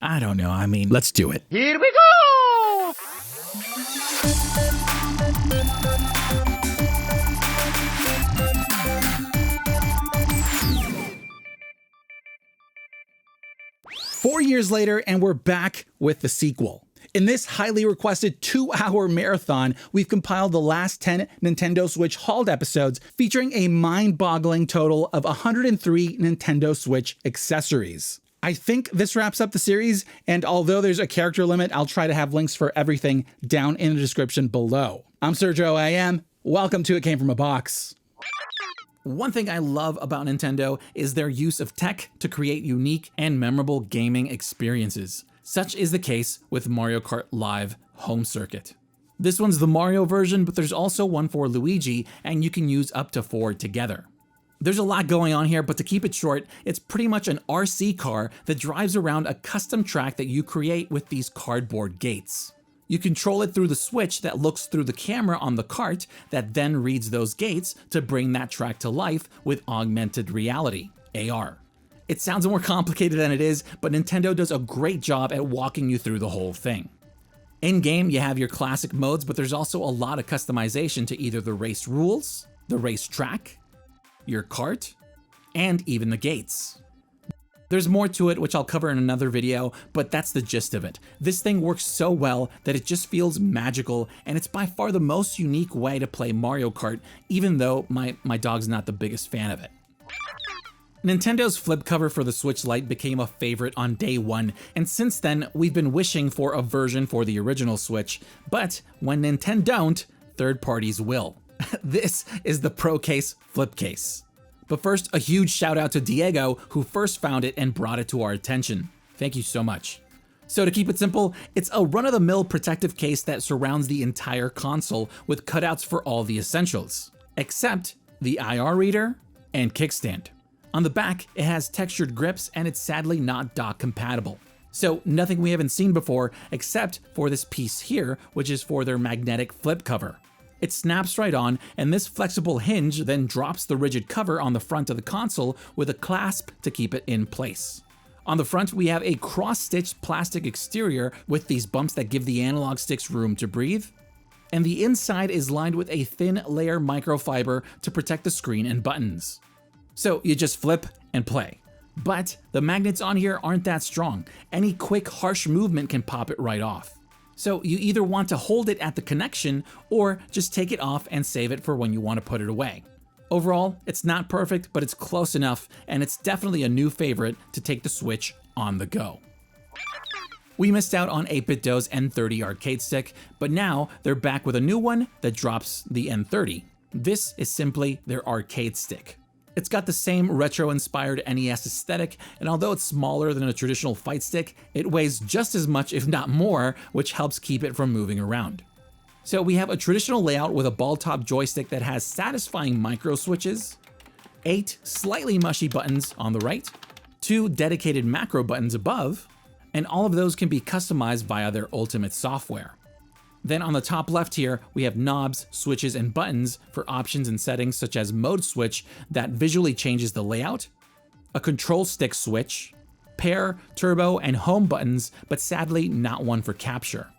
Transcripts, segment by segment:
I don't know, I mean, let's do it. Here we go! Four years later, and we're back with the sequel. In this highly requested 2-hour marathon, we've compiled the last 10 Nintendo Switch hauled episodes featuring a mind-boggling total of 103 Nintendo Switch accessories. I think this wraps up the series, and although there's a character limit, I'll try to have links for everything down in the description below. I'm Sergio AM. Welcome to It Came From a Box. One thing I love about Nintendo is their use of tech to create unique and memorable gaming experiences. Such is the case with Mario Kart Live Home Circuit. This one's the Mario version, but there's also one for Luigi, and you can use up to 4 together. There's a lot going on here, but to keep it short, it's pretty much an RC car that drives around a custom track that you create with these cardboard gates. You control it through the switch that looks through the camera on the cart that then reads those gates to bring that track to life with augmented reality, AR. It sounds more complicated than it is, but Nintendo does a great job at walking you through the whole thing. In-game, you have your classic modes, but there's also a lot of customization to either the race rules, the race track, your cart, and even the gates. There's more to it, which I'll cover in another video, but that's the gist of it. This thing works so well that it just feels magical, and it's by far the most unique way to play Mario Kart, even though my dog's not the biggest fan of it. Nintendo's flip cover for the Switch Lite became a favorite on day one, and since then, we've been wishing for a version for the original Switch, but when Nintendo don't, third parties will. This is the Pro Case flip case. But first, a huge shout out to Diego, who first found it and brought it to our attention. Thank you so much. So to keep it simple, it's a run-of-the-mill protective case that surrounds the entire console with cutouts for all the essentials, except the IR reader and kickstand. On the back, it has textured grips and it's sadly not dock compatible. So nothing we haven't seen before except for this piece here, which is for their magnetic flip cover. It snaps right on, and this flexible hinge then drops the rigid cover on the front of the console with a clasp to keep it in place. On the front, we have a cross-stitched plastic exterior with these bumps that give the analog sticks room to breathe. And the inside is lined with a thin layer microfiber to protect the screen and buttons. So you just flip and play. But the magnets on here aren't that strong. Any quick, harsh movement can pop it right off. So you either want to hold it at the connection or just take it off and save it for when you want to put it away. Overall, it's not perfect, but it's close enough, and it's definitely a new favorite to take the Switch on the go. We missed out on 8BitDo's N30 arcade stick, but now they're back with a new one that drops the N30. This is simply their arcade stick. It's got the same retro-inspired NES aesthetic, and although it's smaller than a traditional fight stick, it weighs just as much, if not more, which helps keep it from moving around. So we have a traditional layout with a ball-top joystick that has satisfying micro switches, 8 slightly mushy buttons on the right, 2 dedicated macro buttons above, and all of those can be customized via their Ultimate software. Then on the top left here, we have knobs, switches, and buttons for options and settings such as mode switch that visually changes the layout, a control stick switch, pair, turbo, and home buttons, but sadly not one for capture.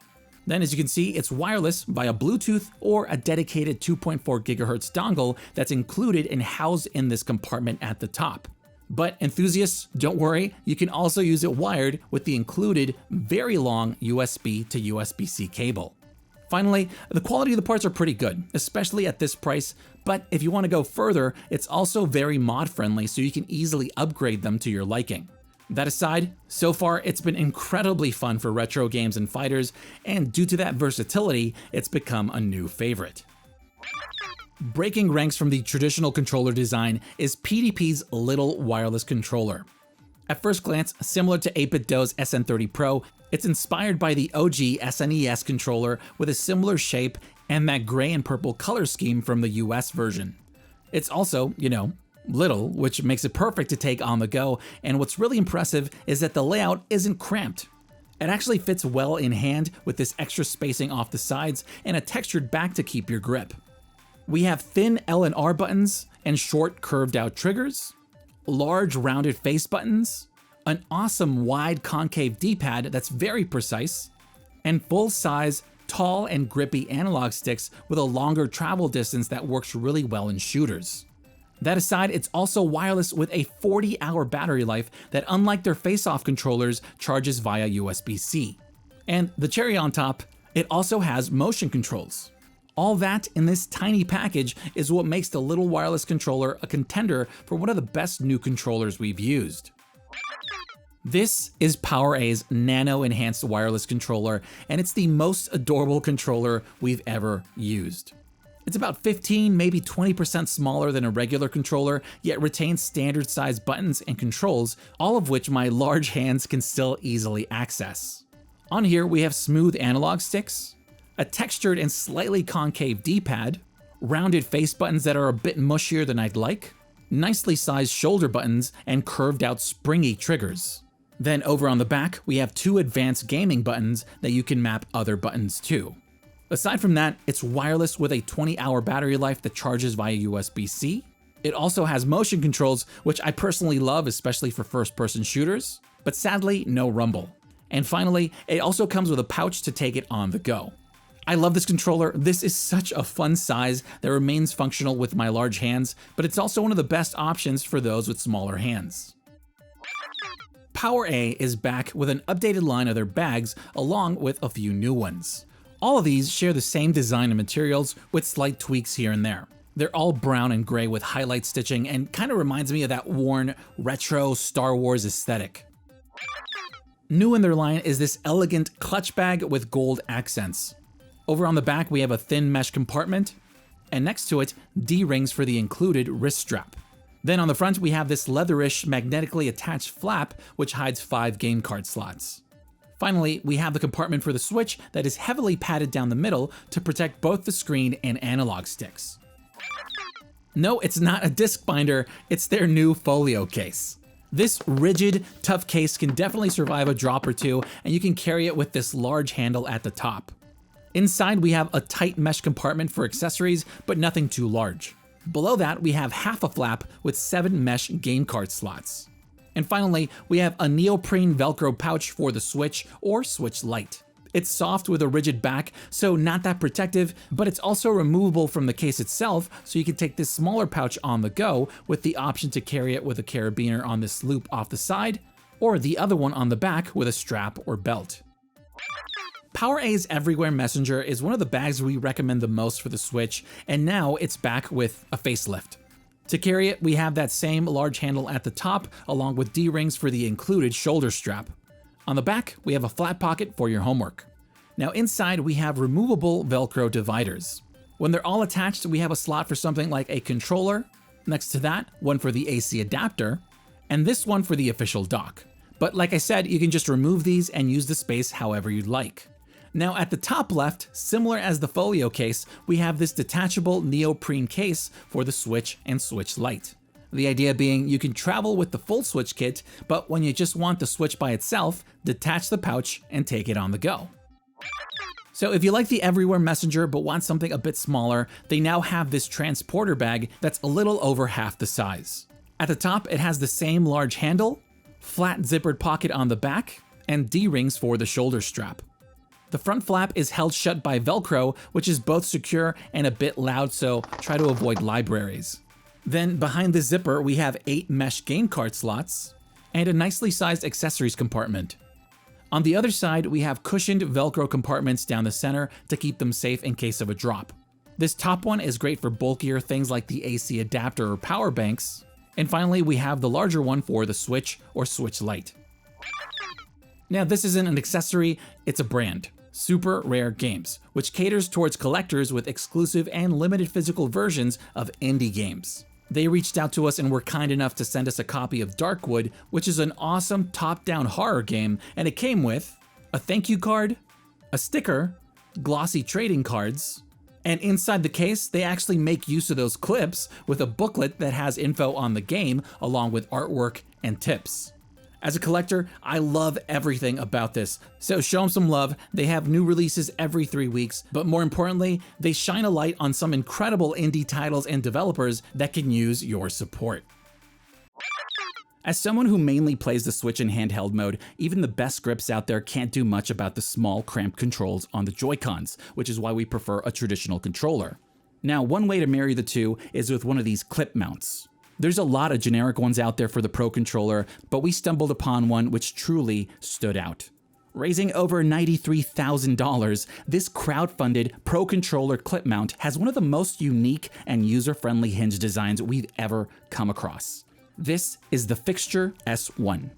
Then as you can see, it's wireless via Bluetooth or a dedicated 2.4 GHz dongle that's included and housed in this compartment at the top. But enthusiasts, don't worry, you can also use it wired with the included very long USB to USB-C cable. Finally, the quality of the parts are pretty good, especially at this price, but if you want to go further, it's also very mod-friendly so you can easily upgrade them to your liking. That aside, so far it's been incredibly fun for retro games and fighters, and due to that versatility, it's become a new favorite. Breaking ranks from the traditional controller design is PDP's little wireless controller. At first glance, similar to 8BitDo's SN30 Pro, it's inspired by the OG SNES controller with a similar shape and that gray and purple color scheme from the US version. It's also, little, which makes it perfect to take on the go, and what's really impressive is that the layout isn't cramped. It actually fits well in hand with this extra spacing off the sides and a textured back to keep your grip. We have thin L and R buttons and short curved out triggers, large rounded face buttons, an awesome wide concave D-pad that's very precise, and full-size, tall and grippy analog sticks with a longer travel distance that works really well in shooters. That aside, it's also wireless with a 40-hour battery life that, unlike their face-off controllers, charges via USB-C. And the cherry on top, it also has motion controls. All that in this tiny package is what makes the little wireless controller a contender for one of the best new controllers we've used. This is PowerA's Nano Enhanced Wireless Controller, and it's the most adorable controller we've ever used. It's about 15, maybe 20% smaller than a regular controller, yet retains standard size buttons and controls, all of which my large hands can still easily access. On here we have smooth analog sticks, a textured and slightly concave D-pad, rounded face buttons that are a bit mushier than I'd like, nicely sized shoulder buttons, and curved out springy triggers. Then over on the back, we have 2 advanced gaming buttons that you can map other buttons to. Aside from that, it's wireless with a 20-hour battery life that charges via USB-C. It also has motion controls, which I personally love, especially for first-person shooters, but sadly, no rumble. And finally, it also comes with a pouch to take it on the go. I love this controller. This is such a fun size that remains functional with my large hands, but it's also one of the best options for those with smaller hands. PowerA is back with an updated line of their bags along with a few new ones. All of these share the same design and materials with slight tweaks here and there. They're all brown and gray with highlight stitching and kind of reminds me of that worn retro Star Wars aesthetic. New in their line is this elegant clutch bag with gold accents. Over on the back we have a thin mesh compartment, and next to it, D-rings for the included wrist strap. Then on the front we have this leatherish magnetically attached flap which hides 5 game card slots. Finally, we have the compartment for the Switch that is heavily padded down the middle to protect both the screen and analog sticks. No, it's not a disc binder, it's their new folio case. This rigid, tough case can definitely survive a drop or two, and you can carry it with this large handle at the top. Inside we have a tight mesh compartment for accessories, but nothing too large. Below that we have half a flap with 7 mesh game card slots. And finally, we have a neoprene Velcro pouch for the Switch or Switch Lite. It's soft with a rigid back, so not that protective, but it's also removable from the case itself, so you can take this smaller pouch on the go with the option to carry it with a carabiner on this loop off the side, or the other one on the back with a strap or belt. PowerA's Everywhere Messenger is one of the bags we recommend the most for the Switch, and now it's back with a facelift. To carry it, we have that same large handle at the top, along with D-rings for the included shoulder strap. On the back, we have a flat pocket for your homework. Now inside, we have removable Velcro dividers. When they're all attached, we have a slot for something like a controller, next to that, one for the AC adapter, and this one for the official dock. But like I said, you can just remove these and use the space however you'd like. Now at the top left, similar as the folio case, we have this detachable neoprene case for the Switch and Switch Lite. The idea being you can travel with the full Switch kit, but when you just want the Switch by itself, detach the pouch and take it on the go. So if you like the Everywhere Messenger but want something a bit smaller, they now have this transporter bag that's a little over half the size. At the top, it has the same large handle, flat zippered pocket on the back, and D-rings for the shoulder strap. The front flap is held shut by Velcro, which is both secure and a bit loud, so try to avoid libraries. Then behind the zipper, we have 8 mesh game card slots and a nicely sized accessories compartment. On the other side, we have cushioned Velcro compartments down the center to keep them safe in case of a drop. This top one is great for bulkier things like the AC adapter or power banks. And finally, we have the larger one for the Switch or Switch Lite. Now, this isn't an accessory, it's a brand. Super Rare Games, which caters towards collectors with exclusive and limited physical versions of indie games. They reached out to us and were kind enough to send us a copy of Darkwood, which is an awesome top-down horror game, and it came with a thank you card, a sticker, glossy trading cards, and inside the case, they actually make use of those clips with a booklet that has info on the game along with artwork and tips. As a collector, I love everything about this, so show them some love. They have new releases every 3 weeks, but more importantly, they shine a light on some incredible indie titles and developers that can use your support. As someone who mainly plays the Switch in handheld mode, even the best grips out there can't do much about the small, cramped controls on the Joy-Cons, which is why we prefer a traditional controller. Now, one way to marry the two is with one of these clip mounts. There's a lot of generic ones out there for the Pro Controller, but we stumbled upon one which truly stood out. Raising over $93,000, this crowdfunded Pro Controller clip mount has one of the most unique and user-friendly hinge designs we've ever come across. This is the Fixture S1.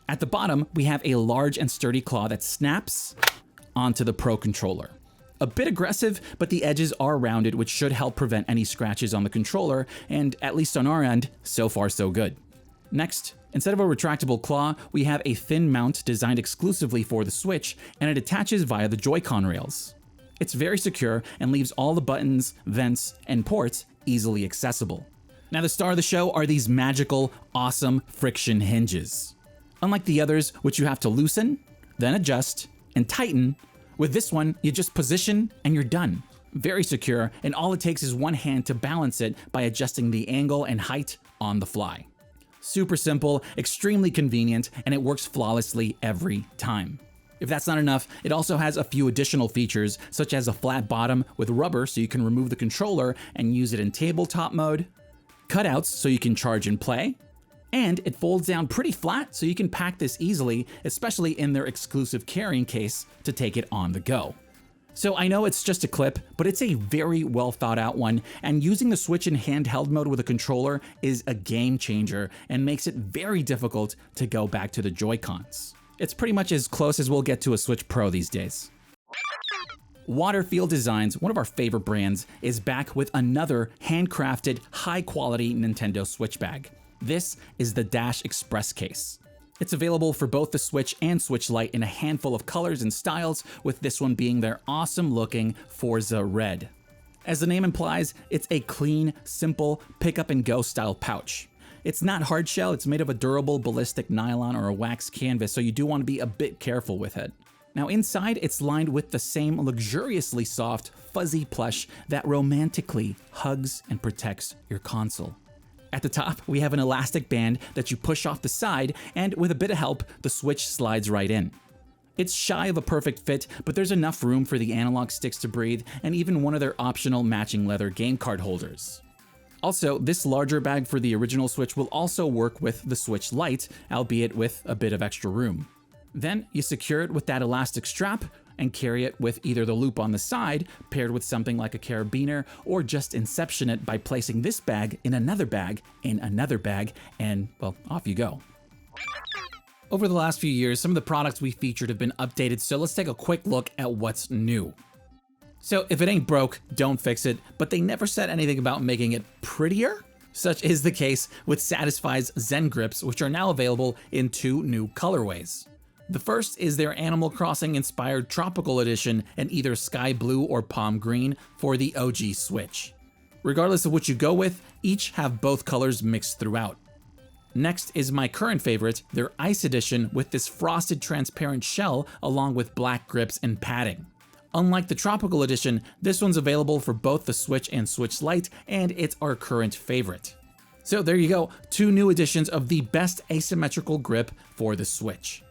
At the bottom, we have a large and sturdy claw that snaps onto the Pro Controller. A bit aggressive, but the edges are rounded, which should help prevent any scratches on the controller, and at least on our end, so far so good. Next, instead of a retractable claw, we have a thin mount designed exclusively for the Switch, and it attaches via the Joy-Con rails. It's very secure and leaves all the buttons, vents, and ports easily accessible. Now, the star of the show are these magical, awesome friction hinges. Unlike the others, which you have to loosen, then adjust, and tighten, with this one, you just position and you're done. Very secure, and all it takes is one hand to balance it by adjusting the angle and height on the fly. Super simple, extremely convenient, and it works flawlessly every time. If that's not enough, it also has a few additional features, such as a flat bottom with rubber so you can remove the controller and use it in tabletop mode, cutouts so you can charge and play, and it folds down pretty flat so you can pack this easily, especially in their exclusive carrying case to take it on the go. So I know it's just a clip, but it's a very well thought out one, and using the Switch in handheld mode with a controller is a game changer and makes it very difficult to go back to the Joy-Cons. It's pretty much as close as we'll get to a Switch Pro these days. Waterfield Designs, one of our favorite brands, is back with another handcrafted, high-quality Nintendo Switch bag. This is the Dash Express case. It's available for both the Switch and Switch Lite in a handful of colors and styles, with this one being their awesome-looking Forza Red. As the name implies, it's a clean, simple, pick-up-and-go style pouch. It's not hard shell, it's made of a durable ballistic nylon or a wax canvas, so you do want to be a bit careful with it. Now inside, it's lined with the same luxuriously soft, fuzzy plush that romantically hugs and protects your console. At the top, we have an elastic band that you push off the side, and with a bit of help, the Switch slides right in. It's shy of a perfect fit, but there's enough room for the analog sticks to breathe, and even one of their optional matching leather game card holders. Also, this larger bag for the original Switch will also work with the Switch Lite, albeit with a bit of extra room. Then you secure it with that elastic strap and carry it with either the loop on the side, paired with something like a carabiner, or just inception it by placing this bag in another bag, and, well, off you go. Over the last few years, some of the products we featured have been updated, so let's take a quick look at what's new. So if it ain't broke, don't fix it, but they never said anything about making it prettier? Such is the case with Satisfye's Zen grips, which are now available in 2 new colorways. The first is their Animal Crossing inspired tropical edition in either sky blue or palm green for the OG Switch. Regardless of what you go with, each have both colors mixed throughout. Next is my current favorite, their Ice edition with this frosted transparent shell along with black grips and padding. Unlike the tropical edition, this one's available for both the Switch and Switch Lite, and it's our current favorite. So there you go, 2 new editions of the best asymmetrical grip for the Switch.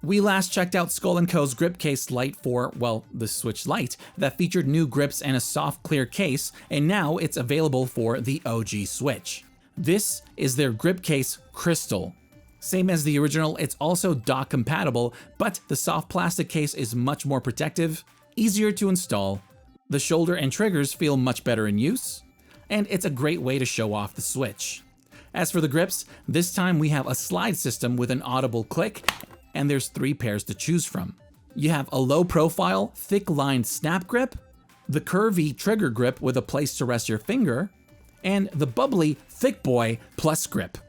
We last checked out Skull & Co.'s grip case Lite for, well, the Switch Lite, that featured new grips and a soft clear case, and now it's available for the OG Switch. This is their grip case Crystal. Same as the original, it's also dock compatible, but the soft plastic case is much more protective, easier to install, the shoulder and triggers feel much better in use, and it's a great way to show off the Switch. As for the grips, this time we have a slide system with an audible click, and there's 3 pairs to choose from. You have a low profile, thick lined snap grip, the curvy trigger grip with a place to rest your finger, and the bubbly thick boy plus grip.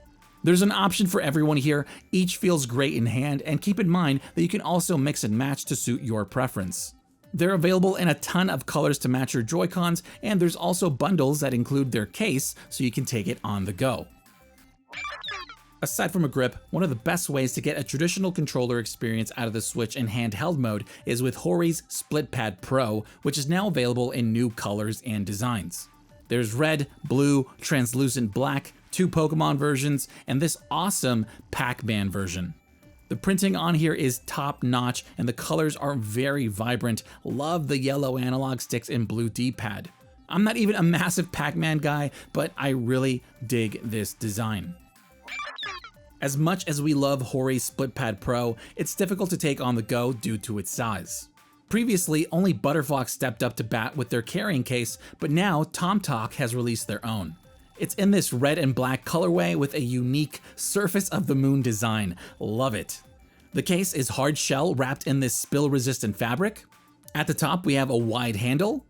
There's an option for everyone here, each feels great in hand, and keep in mind that you can also mix and match to suit your preference. They're available in a ton of colors to match your Joy-Cons, and there's also bundles that include their case so you can take it on the go. Aside from a grip, one of the best ways to get a traditional controller experience out of the Switch in handheld mode is with Hori's SplitPad Pro, which is now available in new colors and designs. There's red, blue, translucent black, 2 Pokemon versions, and this awesome Pac-Man version. The printing on here is top notch and the colors are very vibrant. Love the yellow analog sticks and blue D-pad. I'm not even a massive Pac-Man guy, but I really dig this design. As much as we love Hori's SplitPad Pro, it's difficult to take on the go due to its size. Previously, only Butterfox stepped up to bat with their carrying case, but now tomtoc has released their own. It's in this red and black colorway with a unique surface of the moon design. Love it. The case is hard shell wrapped in this spill-resistant fabric. At the top, we have a wide handle,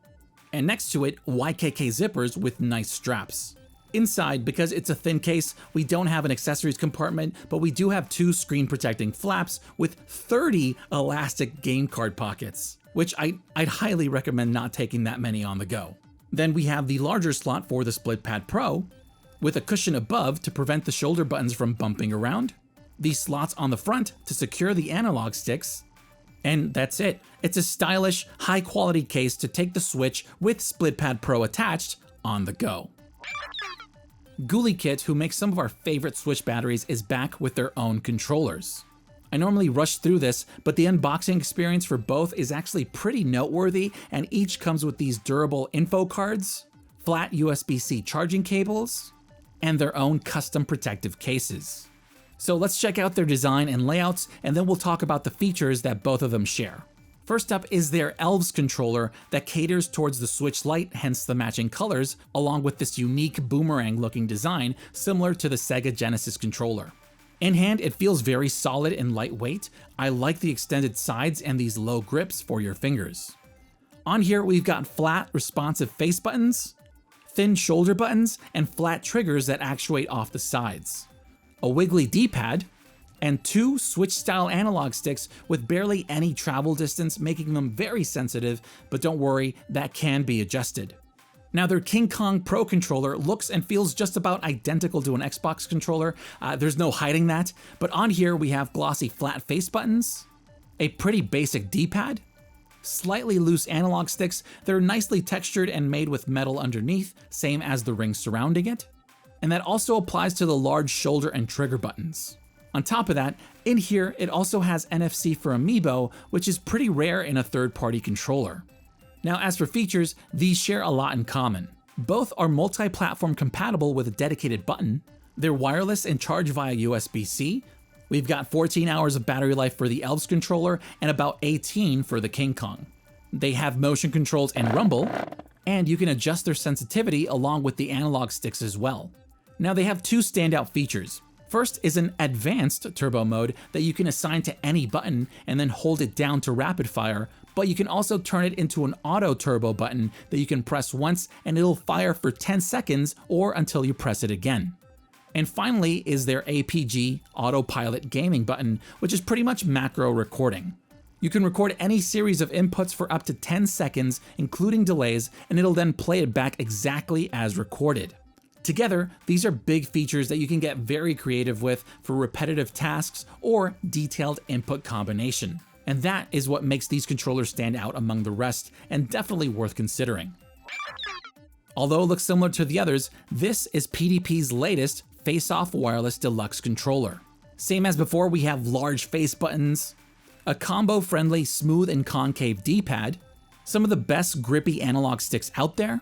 and next to it, YKK zippers with nice straps. Inside, because it's a thin case, we don't have an accessories compartment, but we do have 2 screen-protecting flaps with 30 elastic game card pockets, which I'd highly recommend not taking that many on the go. Then we have the larger slot for the SplitPad Pro, with a cushion above to prevent the shoulder buttons from bumping around, these slots on the front to secure the analog sticks, and that's it. It's a stylish, high-quality case to take the Switch with SplitPad Pro attached on the go. Ghouly Kit, who makes some of our favorite Switch batteries, is back with their own controllers. I normally rush through this, but the unboxing experience for both is actually pretty noteworthy, and each comes with these durable info cards, flat USB-C charging cables, and their own custom protective cases. So let's check out their design and layouts, and then we'll talk about the features that both of them share. First up is their Elves controller that caters towards the Switch Lite, hence the matching colors, along with this unique boomerang-looking design similar to the Sega Genesis controller. In hand, it feels very solid and lightweight. I like the extended sides and these low grips for your fingers. On here, we've got flat, responsive face buttons, thin shoulder buttons, and flat triggers that actuate off the sides, a wiggly D-pad, and 2 Switch-style analog sticks with barely any travel distance, making them very sensitive, but don't worry, that can be adjusted. Now, their King Kong Pro controller looks and feels just about identical to an Xbox controller. There's no hiding that, but on here we have glossy flat face buttons, a pretty basic D-pad, slightly loose analog sticks. They're nicely textured and made with metal underneath, same as the ring surrounding it, and that also applies to the large shoulder and trigger buttons. On top of that, in here it also has NFC for Amiibo, which is pretty rare in a third-party controller. Now, as for features, these share a lot in common. Both are multi-platform compatible with a dedicated button. They're wireless and charge via USB-C. We've got 14 hours of battery life for the Elves controller and about 18 for the King Kong. They have motion controls and rumble, and you can adjust their sensitivity along with the analog sticks as well. Now, they have 2 standout features. First is an advanced turbo mode that you can assign to any button and then hold it down to rapid fire, but you can also turn it into an auto turbo button that you can press once and it'll fire for 10 seconds or until you press it again. And finally is their APG autopilot gaming button, which is pretty much macro recording. You can record any series of inputs for up to 10 seconds, including delays, and it'll then play it back exactly as recorded. Together, these are big features that you can get very creative with for repetitive tasks or detailed input combination. And that is what makes these controllers stand out among the rest, and definitely worth considering. Although it looks similar to the others, this is PDP's latest face-off wireless deluxe controller. Same as before, we have large face buttons, a combo-friendly smooth and concave D-pad, some of the best grippy analog sticks out there,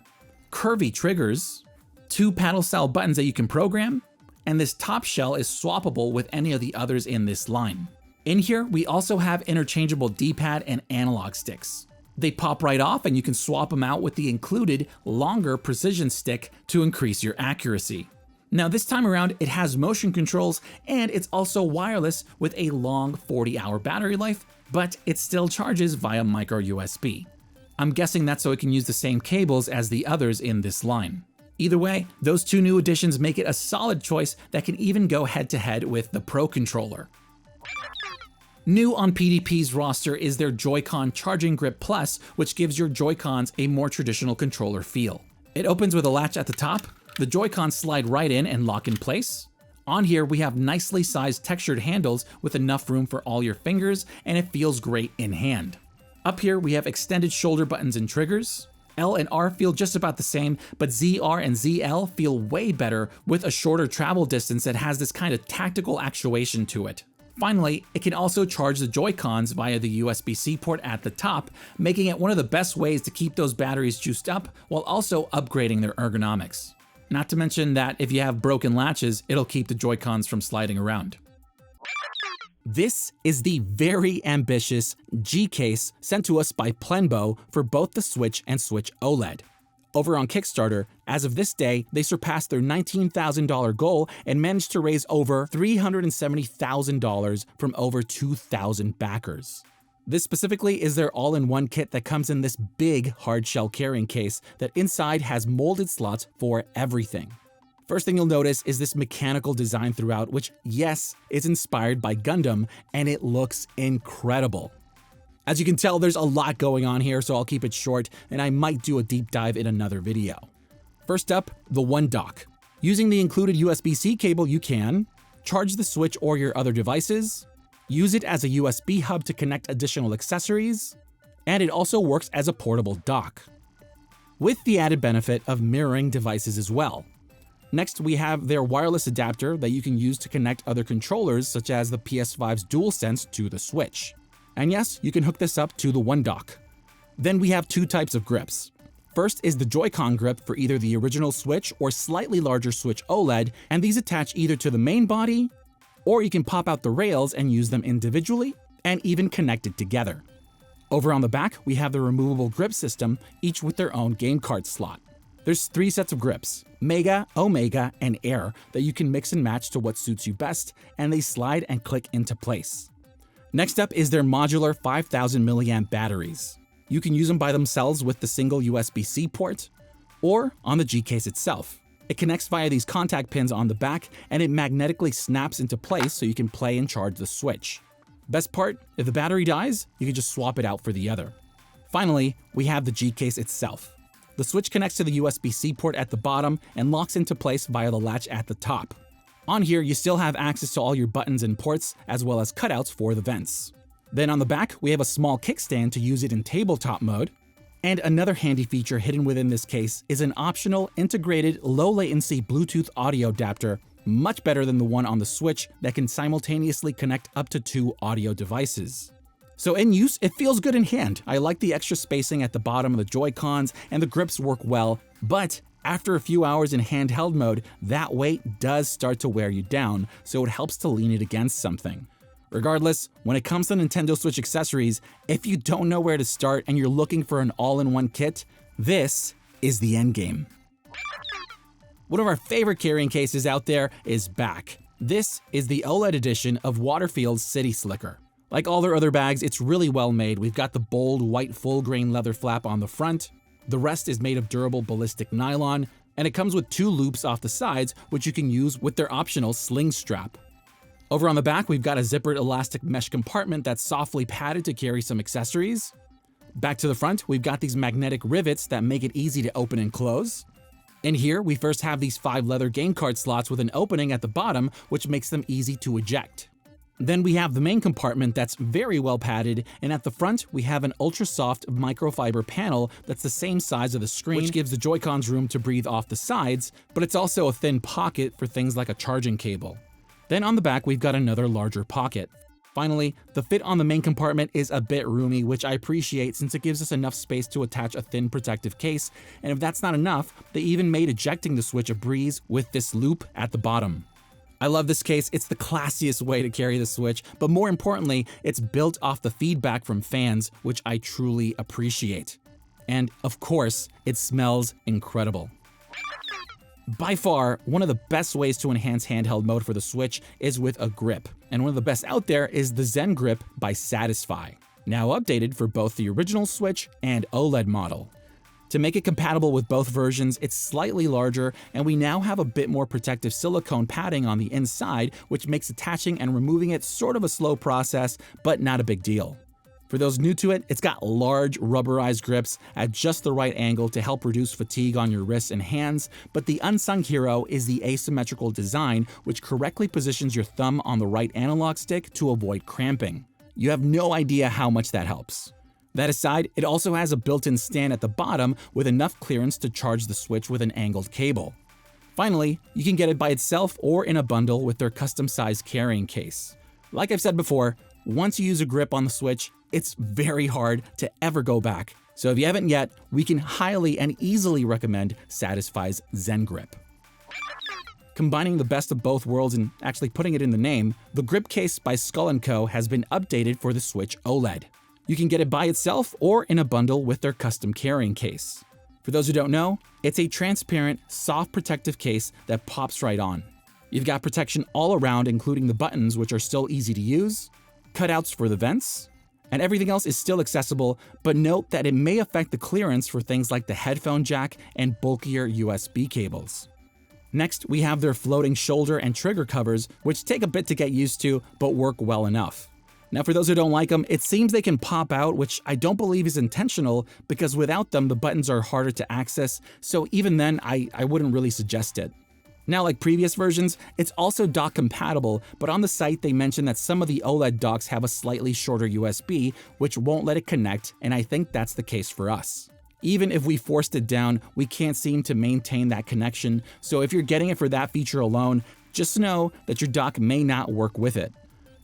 curvy triggers, 2 paddle-style buttons that you can program, and this top shell is swappable with any of the others in this line. In here, we also have interchangeable D-pad and analog sticks. They pop right off and you can swap them out with the included longer precision stick to increase your accuracy. Now this time around, it has motion controls and it's also wireless with a long 40-hour battery life, but it still charges via micro USB. I'm guessing that's so it can use the same cables as the others in this line. Either way, those 2 new additions make it a solid choice that can even go head-to-head with the Pro controller. New on PDP's roster is their Joy-Con Charging Grip Plus, which gives your Joy-Cons a more traditional controller feel. It opens with a latch at the top, the Joy-Cons slide right in and lock in place. On here, we have nicely sized textured handles with enough room for all your fingers, and it feels great in hand. Up here, we have extended shoulder buttons and triggers, L and R feel just about the same, but ZR and ZL feel way better with a shorter travel distance that has this kind of tactical actuation to it. Finally, it can also charge the Joy-Cons via the USB-C port at the top, making it one of the best ways to keep those batteries juiced up while also upgrading their ergonomics. Not to mention that if you have broken latches, it'll keep the Joy-Cons from sliding around. This is the very ambitious G-Case sent to us by Plenbo for both the Switch and Switch OLED. Over on Kickstarter, as of this day, they surpassed their $19,000 goal and managed to raise over $370,000 from over 2,000 backers. This specifically is their all-in-one kit that comes in this big hard-shell carrying case that inside has molded slots for everything. First thing you'll notice is this mechanical design throughout, which, yes, is inspired by Gundam, and it looks incredible. As you can tell, there's a lot going on here, so I'll keep it short, and I might do a deep dive in another video. First up, the One Dock. Using the included USB-C cable, you can charge the Switch or your other devices, use it as a USB hub to connect additional accessories, and it also works as a portable dock, with the added benefit of mirroring devices as well. Next, we have their wireless adapter that you can use to connect other controllers, such as the PS5's DualSense to the Switch. And yes, you can hook this up to the One Dock. Then we have two types of grips. First is the Joy-Con grip for either the original Switch or slightly larger Switch OLED, and these attach either to the main body, or you can pop out the rails and use them individually, and even connected together. Over on the back, we have the removable grip system, each with their own game card slot. There's three sets of grips, Mega, Omega, and Air, that you can mix and match to what suits you best, and they slide and click into place. Next up is their modular 5000 mAh batteries. You can use them by themselves with the single USB-C port, or on the G-Case itself. It connects via these contact pins on the back, and it magnetically snaps into place so you can play and charge the Switch. Best part, if the battery dies, you can just swap it out for the other. Finally, we have the G-Case itself. The Switch connects to the USB-C port at the bottom and locks into place via the latch at the top. On here, you still have access to all your buttons and ports, as well as cutouts for the vents. Then on the back, we have a small kickstand to use it in tabletop mode. And another handy feature hidden within this case is an optional integrated low-latency Bluetooth audio adapter, much better than the one on the Switch that can simultaneously connect up to 2 audio devices. So in use, it feels good in hand. I like the extra spacing at the bottom of the Joy-Cons, and the grips work well, but after a few hours in handheld mode, that weight does start to wear you down, so it helps to lean it against something. Regardless, when it comes to Nintendo Switch accessories, if you don't know where to start and you're looking for an all-in-one kit, this is the endgame. One of our favorite carrying cases out there is back. This is the OLED edition of Waterfield's City Slicker. Like all their other bags, it's really well made. We've got the bold white full-grain leather flap on the front. The rest is made of durable ballistic nylon, and it comes with 2 loops off the sides, which you can use with their optional sling strap. Over on the back, we've got a zippered elastic mesh compartment that's softly padded to carry some accessories. Back to the front, we've got these magnetic rivets that make it easy to open and close. In here, we first have these 5 leather game card slots with an opening at the bottom, which makes them easy to eject. Then we have the main compartment that's very well padded, and at the front, we have an ultra-soft microfiber panel that's the same size of the screen, which gives the Joy-Cons room to breathe off the sides, but it's also a thin pocket for things like a charging cable. Then on the back, we've got another larger pocket. Finally, the fit on the main compartment is a bit roomy, which I appreciate since it gives us enough space to attach a thin protective case, and if that's not enough, they even made ejecting the Switch a breeze with this loop at the bottom. I love this case. It's the classiest way to carry the Switch, but more importantly, it's built off the feedback from fans, which I truly appreciate. And of course, it smells incredible. By far, one of the best ways to enhance handheld mode for the Switch is with a grip, and one of the best out there is the Zen Grip by Satisfye, now updated for both the original Switch and OLED model. To make it compatible with both versions, it's slightly larger, and we now have a bit more protective silicone padding on the inside, which makes attaching and removing it sort of a slow process, but not a big deal. For those new to it, it's got large rubberized grips at just the right angle to help reduce fatigue on your wrists and hands, but the unsung hero is the asymmetrical design, which correctly positions your thumb on the right analog stick to avoid cramping. You have no idea how much that helps. That aside, it also has a built-in stand at the bottom with enough clearance to charge the Switch with an angled cable. Finally, you can get it by itself or in a bundle with their custom-sized carrying case. Like I've said before, once you use a grip on the Switch, it's very hard to ever go back. So if you haven't yet, we can highly and easily recommend Satisfye's Zen Grip. Combining the best of both worlds and actually putting it in the name, the grip case by Skull & Co. has been updated for the Switch OLED. You can get it by itself or in a bundle with their custom carrying case. For those who don't know, it's a transparent, soft protective case that pops right on. You've got protection all around, including the buttons, which are still easy to use, cutouts for the vents, and everything else is still accessible, but note that it may affect the clearance for things like the headphone jack and bulkier USB cables. Next, we have their floating shoulder and trigger covers, which take a bit to get used to, but work well enough. Now, for those who don't like them, it seems they can pop out, which I don't believe is intentional, because without them, the buttons are harder to access, so even then, I wouldn't really suggest it. Now, like previous versions, it's also dock compatible, but on the site they mention that some of the OLED docks have a slightly shorter USB, which won't let it connect, and I think that's the case for us. Even if we forced it down, we can't seem to maintain that connection, so if you're getting it for that feature alone, just know that your dock may not work with it.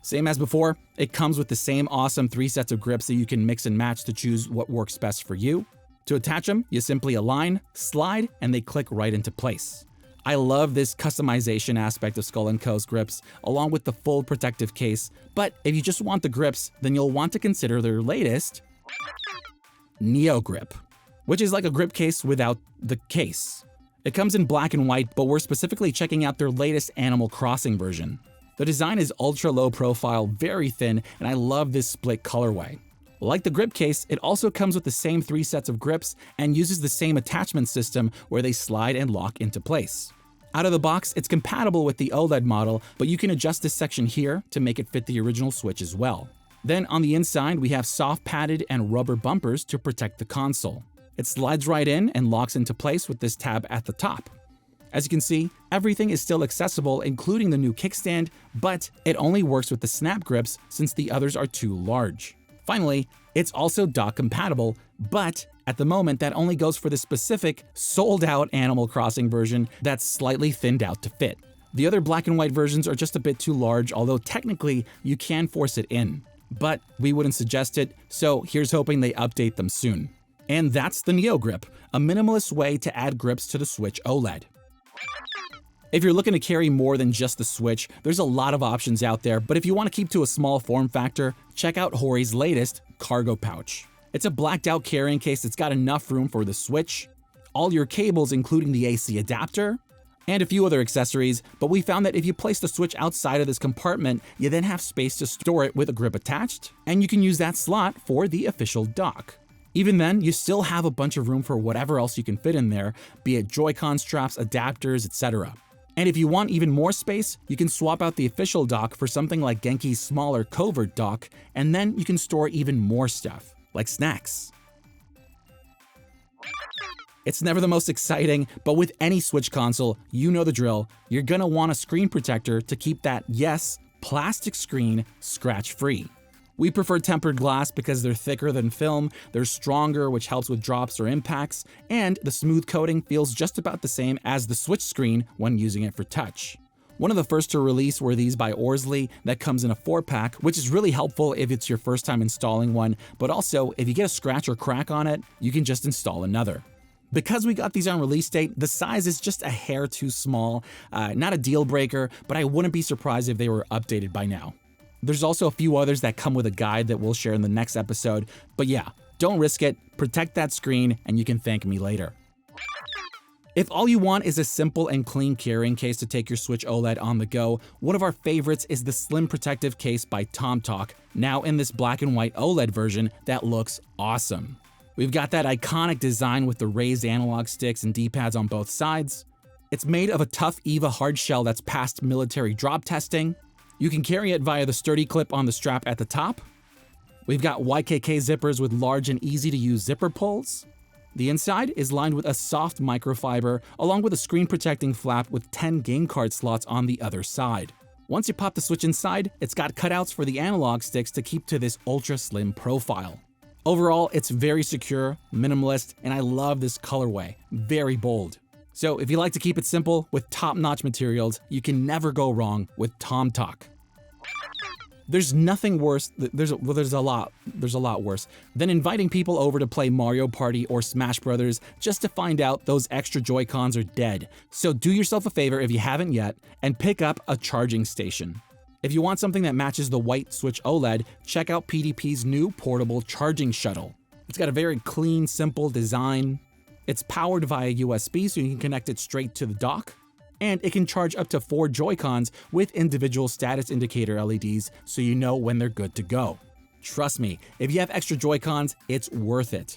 Same as before, it comes with the same awesome 3 sets of grips that you can mix and match to choose what works best for you. To attach them, you simply align, slide, and they click right into place. I love this customization aspect of Skull & Co.'s grips, along with the full protective case, but if you just want the grips, then you'll want to consider their latest Neo Grip, which is like a grip case without the case. It comes in black and white, but we're specifically checking out their latest Animal Crossing version. The design is ultra low profile, very thin, and I love this split colorway. Like the grip case, it also comes with the same 3 sets of grips and uses the same attachment system where they slide and lock into place. Out of the box, it's compatible with the OLED model, but you can adjust this section here to make it fit the original Switch as well. Then on the inside, we have soft padded and rubber bumpers to protect the console. It slides right in and locks into place with this tab at the top. As you can see, everything is still accessible, including the new kickstand, but it only works with the snap grips since the others are too large. Finally, it's also dock compatible, but at the moment that only goes for the specific sold-out Animal Crossing version that's slightly thinned out to fit. The other black and white versions are just a bit too large, although technically you can force it in. But we wouldn't suggest it, so here's hoping they update them soon. And that's the Neo Grip, a minimalist way to add grips to the Switch OLED. If you're looking to carry more than just the Switch, there's a lot of options out there, but if you want to keep to a small form factor, check out Hori's latest cargo pouch. It's a blacked out carrying case that's got enough room for the Switch, all your cables including the AC adapter, and a few other accessories, but we found that if you place the Switch outside of this compartment, you then have space to store it with a grip attached, and you can use that slot for the official dock. Even then, you still have a bunch of room for whatever else you can fit in there, be it Joy-Con straps, adapters, etc. And if you want even more space, you can swap out the official dock for something like Genki's smaller covert dock, and then you can store even more stuff, like snacks. It's never the most exciting, but with any Switch console, you know the drill. You're gonna want a screen protector to keep that, yes, plastic screen scratch-free. We prefer tempered glass because they're thicker than film, they're stronger, which helps with drops or impacts, and the smooth coating feels just about the same as the Switch screen when using it for touch. One of the first to release were these by Orsley that comes in a 4-pack, which is really helpful if it's your first time installing one, but also if you get a scratch or crack on it, you can just install another. Because we got these on release date, the size is just a hair too small, not a deal breaker, but I wouldn't be surprised if they were updated by now. There's also a few others that come with a guide that we'll share in the next episode, but yeah, don't risk it, protect that screen, and you can thank me later. If all you want is a simple and clean carrying case to take your Switch OLED on the go, one of our favorites is the Slim Protective Case by tomtoc, now in this black and white OLED version that looks awesome. We've got that iconic design with the raised analog sticks and D-pads on both sides. It's made of a tough EVA hard shell that's passed military drop testing. You can carry it via the sturdy clip on the strap at the top. We've got YKK zippers with large and easy to use zipper pulls. The inside is lined with a soft microfiber, along with a screen protecting flap with 10 game card slots on the other side. Once you pop the Switch inside, it's got cutouts for the analog sticks to keep to this ultra slim profile. Overall, it's very secure, minimalist, and I love this colorway, very bold. So if you like to keep it simple with top-notch materials, you can never go wrong with tomtoc. There's nothing worse, there's a lot worse than inviting people over to play Mario Party or Smash Brothers just to find out those extra Joy-Cons are dead. So do yourself a favor if you haven't yet and pick up a charging station. If you want something that matches the white Switch OLED, check out PDP's new portable charging shuttle. It's got a very clean, simple design. It's powered via USB so you can connect it straight to the dock. And it can charge up to 4 Joy-Cons with individual status indicator LEDs so you know when they're good to go. Trust me, if you have extra Joy-Cons, it's worth it.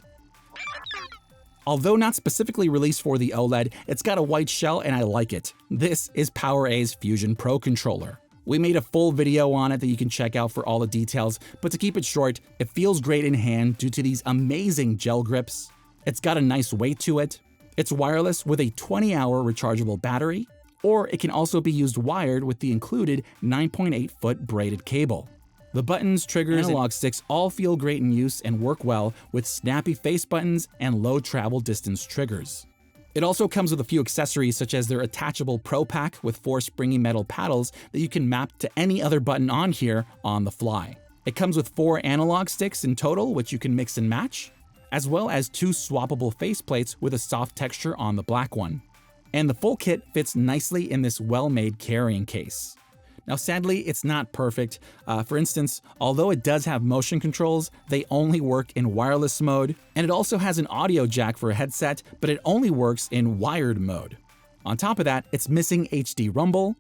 Although not specifically released for the OLED, it's got a white shell and I like it. This is PowerA's Fusion Pro Controller. We made a full video on it that you can check out for all the details, but to keep it short, it feels great in hand due to these amazing gel grips. It's got a nice weight to it. It's wireless with a 20-hour rechargeable battery, or it can also be used wired with the included 9.8-foot braided cable. The buttons, triggers, and analog sticks all feel great in use and work well with snappy face buttons and low travel distance triggers. It also comes with a few accessories such as their attachable Pro Pack with 4 springy metal paddles that you can map to any other button on here on the fly. It comes with 4 analog sticks in total, which you can mix and match, as well as 2 swappable faceplates with a soft texture on the black one. And the full kit fits nicely in this well-made carrying case. Now sadly, it's not perfect. For instance, although it does have motion controls, they only work in wireless mode, and it also has an audio jack for a headset, but it only works in wired mode. On top of that, it's missing HD rumble,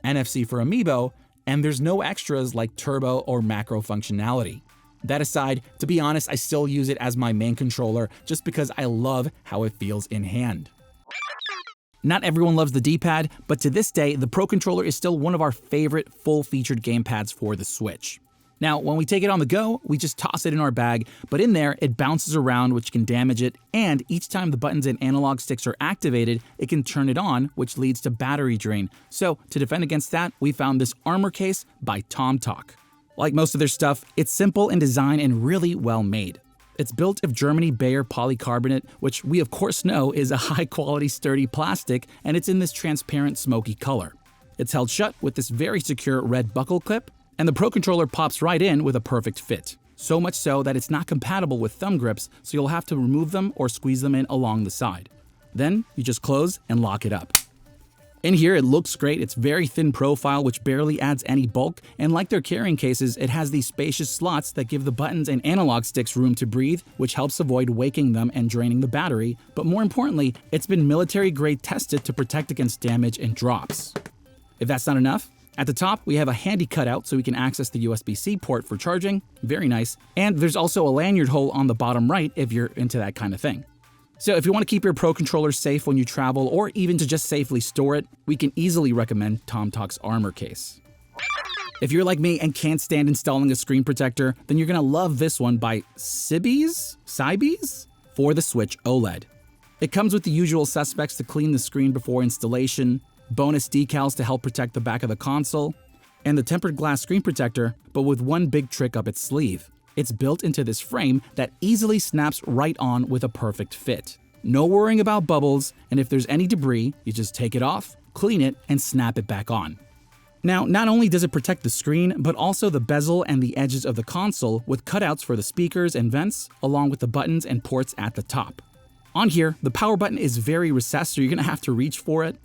NFC for Amiibo, and there's no extras like turbo or macro functionality. That aside, to be honest, I still use it as my main controller just because I love how it feels in hand. Not everyone loves the D-pad, but to this day, the Pro Controller is still one of our favorite full-featured gamepads for the Switch. Now, when we take it on the go, we just toss it in our bag, but in there, it bounces around, which can damage it, and each time the buttons and analog sticks are activated, it can turn it on, which leads to battery drain. So, to defend against that, we found this armor case by tomtoc. Like most of their stuff, it's simple in design and really well made. It's built of Germany Bayer polycarbonate, which we of course know is a high-quality sturdy plastic, and it's in this transparent smoky color. It's held shut with this very secure red buckle clip, and the Pro Controller pops right in with a perfect fit. So much so that it's not compatible with thumb grips, so you'll have to remove them or squeeze them in along the side. Then you just close and lock it up. In here, it looks great. It's very thin profile, which barely adds any bulk, and like their carrying cases, it has these spacious slots that give the buttons and analog sticks room to breathe, which helps avoid waking them and draining the battery, but more importantly, it's been military-grade tested to protect against damage and drops. If that's not enough, at the top, we have a handy cutout so we can access the USB-C port for charging, very nice, and there's also a lanyard hole on the bottom right if you're into that kind of thing. So if you want to keep your Pro Controller safe when you travel, or even to just safely store it, we can easily recommend tomtoc's armor case. If you're like me and can't stand installing a screen protector, then you're going to love this one by Hagibis for the Switch OLED. It comes with the usual suspects to clean the screen before installation, bonus decals to help protect the back of the console, and the tempered glass screen protector, but with one big trick up its sleeve. It's built into this frame that easily snaps right on with a perfect fit. No worrying about bubbles, and if there's any debris, you just take it off, clean it, and snap it back on. Now, not only does it protect the screen, but also the bezel and the edges of the console with cutouts for the speakers and vents, along with the buttons and ports at the top. On here, the power button is very recessed, so you're gonna have to reach for it.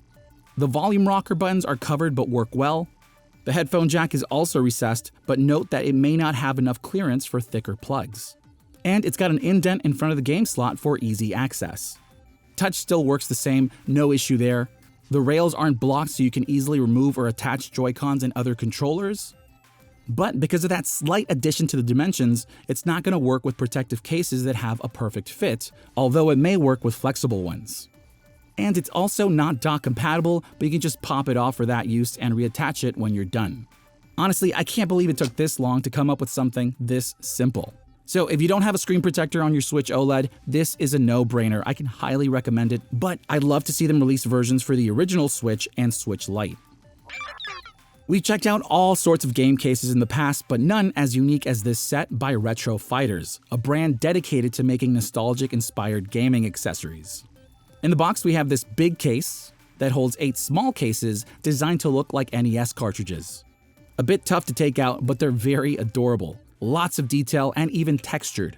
The volume rocker buttons are covered but work well. The headphone jack is also recessed, but note that it may not have enough clearance for thicker plugs. And it's got an indent in front of the game slot for easy access. Touch still works the same, no issue there. The rails aren't blocked so you can easily remove or attach Joy-Cons and other controllers. But because of that slight addition to the dimensions, it's not going to work with protective cases that have a perfect fit, although it may work with flexible ones. And it's also not dock compatible, but you can just pop it off for that use and reattach it when you're done. Honestly, I can't believe it took this long to come up with something this simple. So if you don't have a screen protector on your Switch OLED, this is a no-brainer. I can highly recommend it, but I'd love to see them release versions for the original Switch and Switch Lite. We've checked out all sorts of game cases in the past, but none as unique as this set by Retro Fighters, a brand dedicated to making nostalgic-inspired gaming accessories. In the box, we have this big case that holds 8 small cases designed to look like NES cartridges. A bit tough to take out, but they're very adorable. Lots of detail and even textured.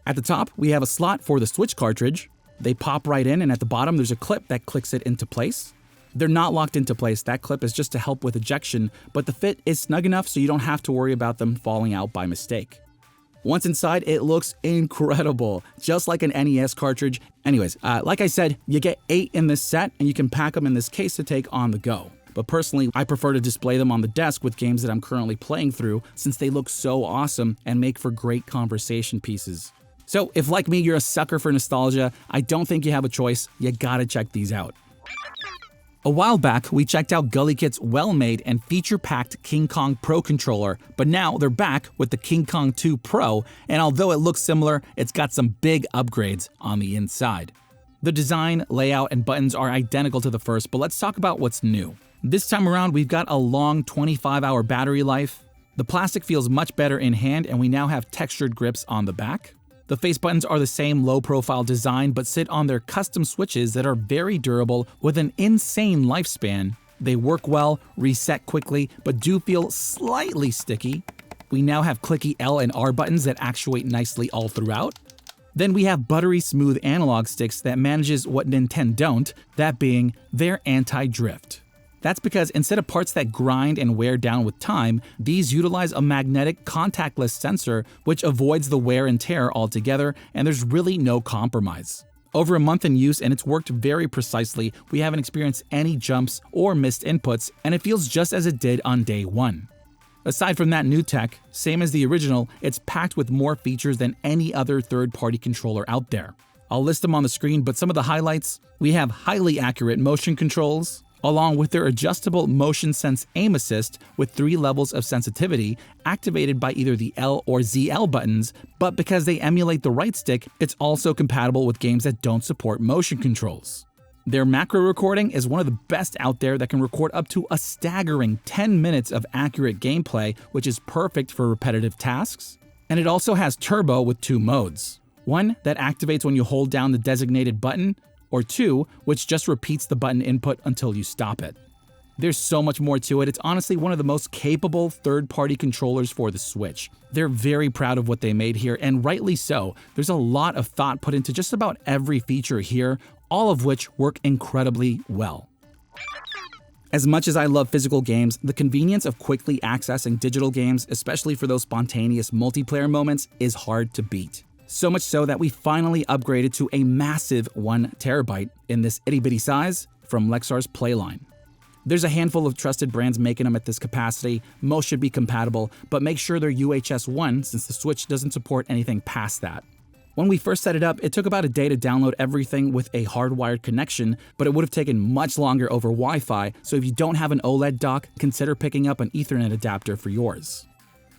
At the top, we have a slot for the Switch cartridge. They pop right in, and at the bottom, there's a clip that clicks it into place. They're not locked into place. That clip is just to help with ejection, but the fit is snug enough so you don't have to worry about them falling out by mistake. Once inside, it looks incredible, just like an NES cartridge. Anyways, like I said, you get 8 in this set, and you can pack them in this case to take on the go. But personally, I prefer to display them on the desk with games that I'm currently playing through, since they look so awesome and make for great conversation pieces. So if, like me, you're a sucker for nostalgia, I don't think you have a choice. You gotta check these out. A while back, we checked out GullyKit's well-made and feature-packed King Kong Pro controller, but now they're back with the King Kong 2 Pro, and although it looks similar, it's got some big upgrades on the inside. The design, layout, and buttons are identical to the first, but let's talk about what's new. This time around, we've got a long 25-hour battery life. The plastic feels much better in hand, and we now have textured grips on the back. The face buttons are the same low-profile design, but sit on their custom switches that are very durable with an insane lifespan. They work well, reset quickly, but do feel slightly sticky. We now have clicky L and R buttons that actuate nicely all throughout. Then we have buttery smooth analog sticks that manages what Nintendo don't, that being their anti-drift. That's because instead of parts that grind and wear down with time, these utilize a magnetic contactless sensor which avoids the wear and tear altogether, and there's really no compromise. Over a month in use and it's worked very precisely, we haven't experienced any jumps or missed inputs, and it feels just as it did on day one. Aside from that new tech, same as the original, it's packed with more features than any other third-party controller out there. I'll list them on the screen, but some of the highlights: we have highly accurate motion controls, along with their adjustable motion sense aim assist with 3 levels of sensitivity activated by either the L or ZL buttons, but because they emulate the right stick, it's also compatible with games that don't support motion controls. Their macro recording is one of the best out there that can record up to a staggering 10 minutes of accurate gameplay, which is perfect for repetitive tasks. And it also has turbo with 2 modes. One that activates when you hold down the designated button, or 2, which just repeats the button input until you stop it. There's so much more to it. It's honestly one of the most capable third-party controllers for the Switch. They're very proud of what they made here, and rightly so. There's a lot of thought put into just about every feature here, all of which work incredibly well. As much as I love physical games, the convenience of quickly accessing digital games, especially for those spontaneous multiplayer moments, is hard to beat. So much so that we finally upgraded to a massive 1 terabyte in this itty-bitty size from Lexar's Playline. There's a handful of trusted brands making them at this capacity. Most should be compatible, but make sure they're UHS 1 since the Switch doesn't support anything past that. When we first set it up, it took about a day to download everything with a hardwired connection, but it would have taken much longer over Wi-Fi, so if you don't have an OLED dock, consider picking up an Ethernet adapter for yours.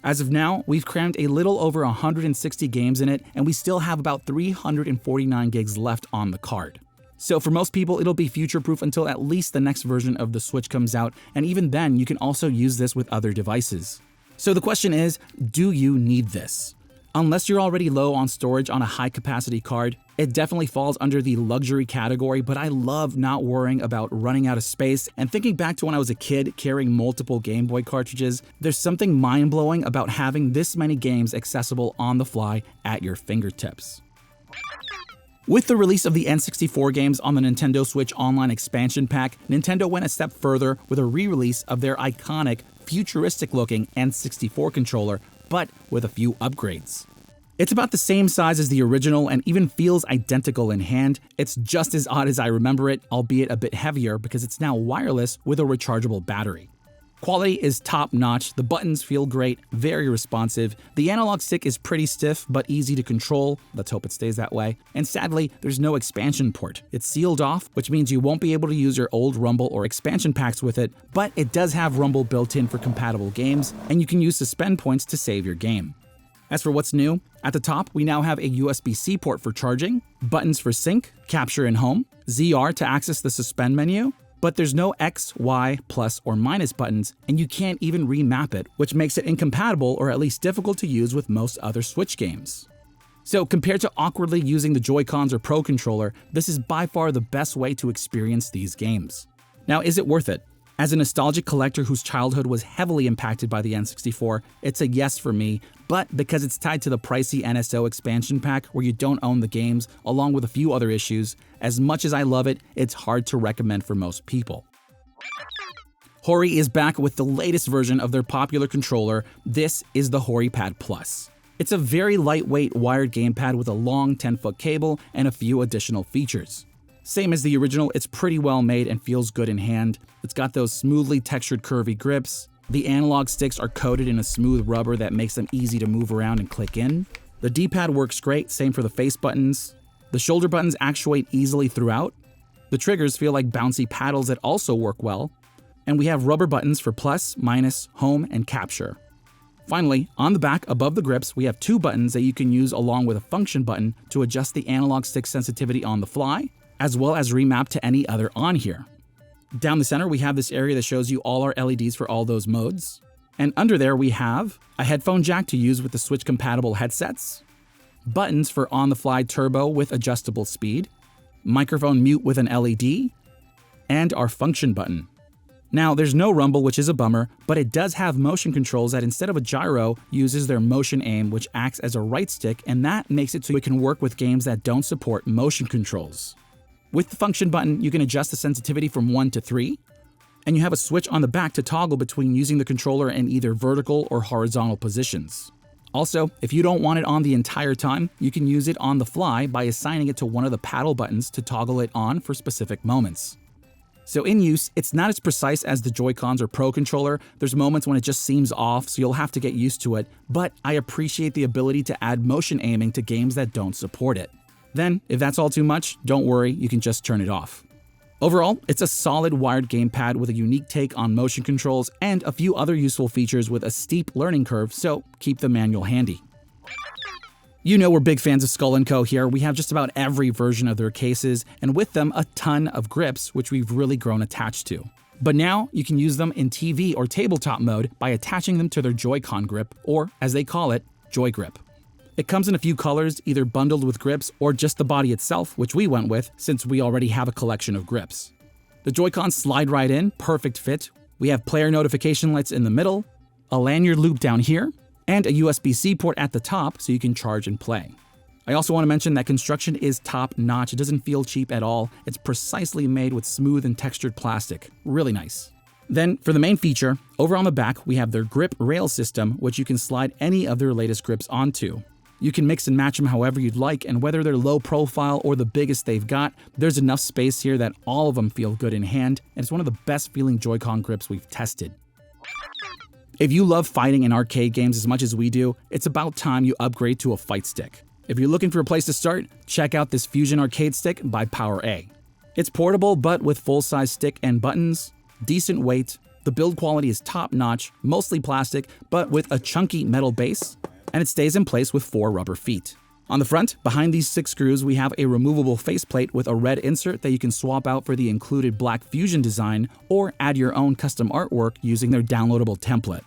As of now, we've crammed a little over 160 games in it, and we still have about 349 gigs left on the card. So for most people, it'll be future-proof until at least the next version of the Switch comes out, and even then, you can also use this with other devices. So the question is, do you need this? Unless you're already low on storage on a high-capacity card, it definitely falls under the luxury category, but I love not worrying about running out of space. And thinking back to when I was a kid carrying multiple Game Boy cartridges, there's something mind-blowing about having this many games accessible on the fly at your fingertips. With the release of the N64 games on the Nintendo Switch Online Expansion Pack, Nintendo went a step further with a re-release of their iconic, futuristic-looking N64 controller, but with a few upgrades. It's about the same size as the original and even feels identical in hand. It's just as odd as I remember it, albeit a bit heavier because it's now wireless with a rechargeable battery. Quality is top-notch, the buttons feel great, very responsive, the analog stick is pretty stiff but easy to control, let's hope it stays that way, and sadly, there's no expansion port. It's sealed off, which means you won't be able to use your old Rumble or expansion packs with it, but it does have Rumble built in for compatible games, and you can use suspend points to save your game. As for what's new, at the top we now have a USB-C port for charging, buttons for sync, capture and home, ZR to access the suspend menu, But there's no X, Y, plus, or minus buttons, and you can't even remap it, which makes it incompatible or at least difficult to use with most other Switch games. So compared to awkwardly using the Joy-Cons or Pro Controller, this is by far the best way to experience these games. Now, is it worth it? As a nostalgic collector whose childhood was heavily impacted by the N64, it's a yes for me, but because it's tied to the pricey NSO expansion pack where you don't own the games, along with a few other issues, as much as I love it, it's hard to recommend for most people. Hori is back with the latest version of their popular controller. This is the HoriPad Plus. It's a very lightweight wired gamepad with a long 10-foot cable and a few additional features. Same as the original, it's pretty well made and feels good in hand. It's got those smoothly textured curvy grips. The analog sticks are coated in a smooth rubber that makes them easy to move around and click in. The D-pad works great, same for the face buttons. The shoulder buttons actuate easily throughout. The triggers feel like bouncy paddles that also work well. And we have rubber buttons for plus, minus, home, and capture. Finally, on the back above the grips, we have two buttons that you can use along with a function button to adjust the analog stick sensitivity on the fly, as well as remap to any other on here. Down the center, we have this area that shows you all our LEDs for all those modes. And under there, we have a headphone jack to use with the Switch-compatible headsets, buttons for on-the-fly turbo with adjustable speed, microphone mute with an LED, and our function button. Now, there's no rumble, which is a bummer, but it does have motion controls that instead of a gyro, uses their motion aim, which acts as a right stick, and that makes it so it can work with games that don't support motion controls. With the function button, you can adjust the sensitivity from 1 to 3, and you have a switch on the back to toggle between using the controller in either vertical or horizontal positions. Also, if you don't want it on the entire time, you can use it on the fly by assigning it to one of the paddle buttons to toggle it on for specific moments. So in use, it's not as precise as the Joy-Cons or Pro Controller. There's moments when it just seems off, so you'll have to get used to it, but I appreciate the ability to add motion aiming to games that don't support it. Then, if that's all too much, don't worry, you can just turn it off. Overall, it's a solid wired gamepad with a unique take on motion controls and a few other useful features with a steep learning curve, so keep the manual handy. You know we're big fans of Skull & Co here. We have just about every version of their cases, and with them a ton of grips, which we've really grown attached to. But now you can use them in TV or tabletop mode by attaching them to their Joy-Con grip, or as they call it, Joy Grip. It comes in a few colors, either bundled with grips or just the body itself, which we went with since we already have a collection of grips. The Joy-Cons slide right in, perfect fit. We have player notification lights in the middle, a lanyard loop down here, and a USB-C port at the top so you can charge and play. I also want to mention that construction is top-notch. It doesn't feel cheap at all. It's precisely made with smooth and textured plastic. Really nice. Then, for the main feature, over on the back, we have their grip rail system, which you can slide any of their latest grips onto. You can mix and match them however you'd like, and whether they're low profile or the biggest they've got, there's enough space here that all of them feel good in hand, and it's one of the best feeling Joy-Con grips we've tested. If you love fighting in arcade games as much as we do, it's about time you upgrade to a fight stick. If you're looking for a place to start, check out this Fusion Arcade Stick by PowerA. It's portable, but with full-size stick and buttons, decent weight, the build quality is top-notch, mostly plastic, but with a chunky metal base, and it stays in place with 4 rubber feet. On the front, behind these 6 screws, we have a removable faceplate with a red insert that you can swap out for the included black Fusion design or add your own custom artwork using their downloadable template.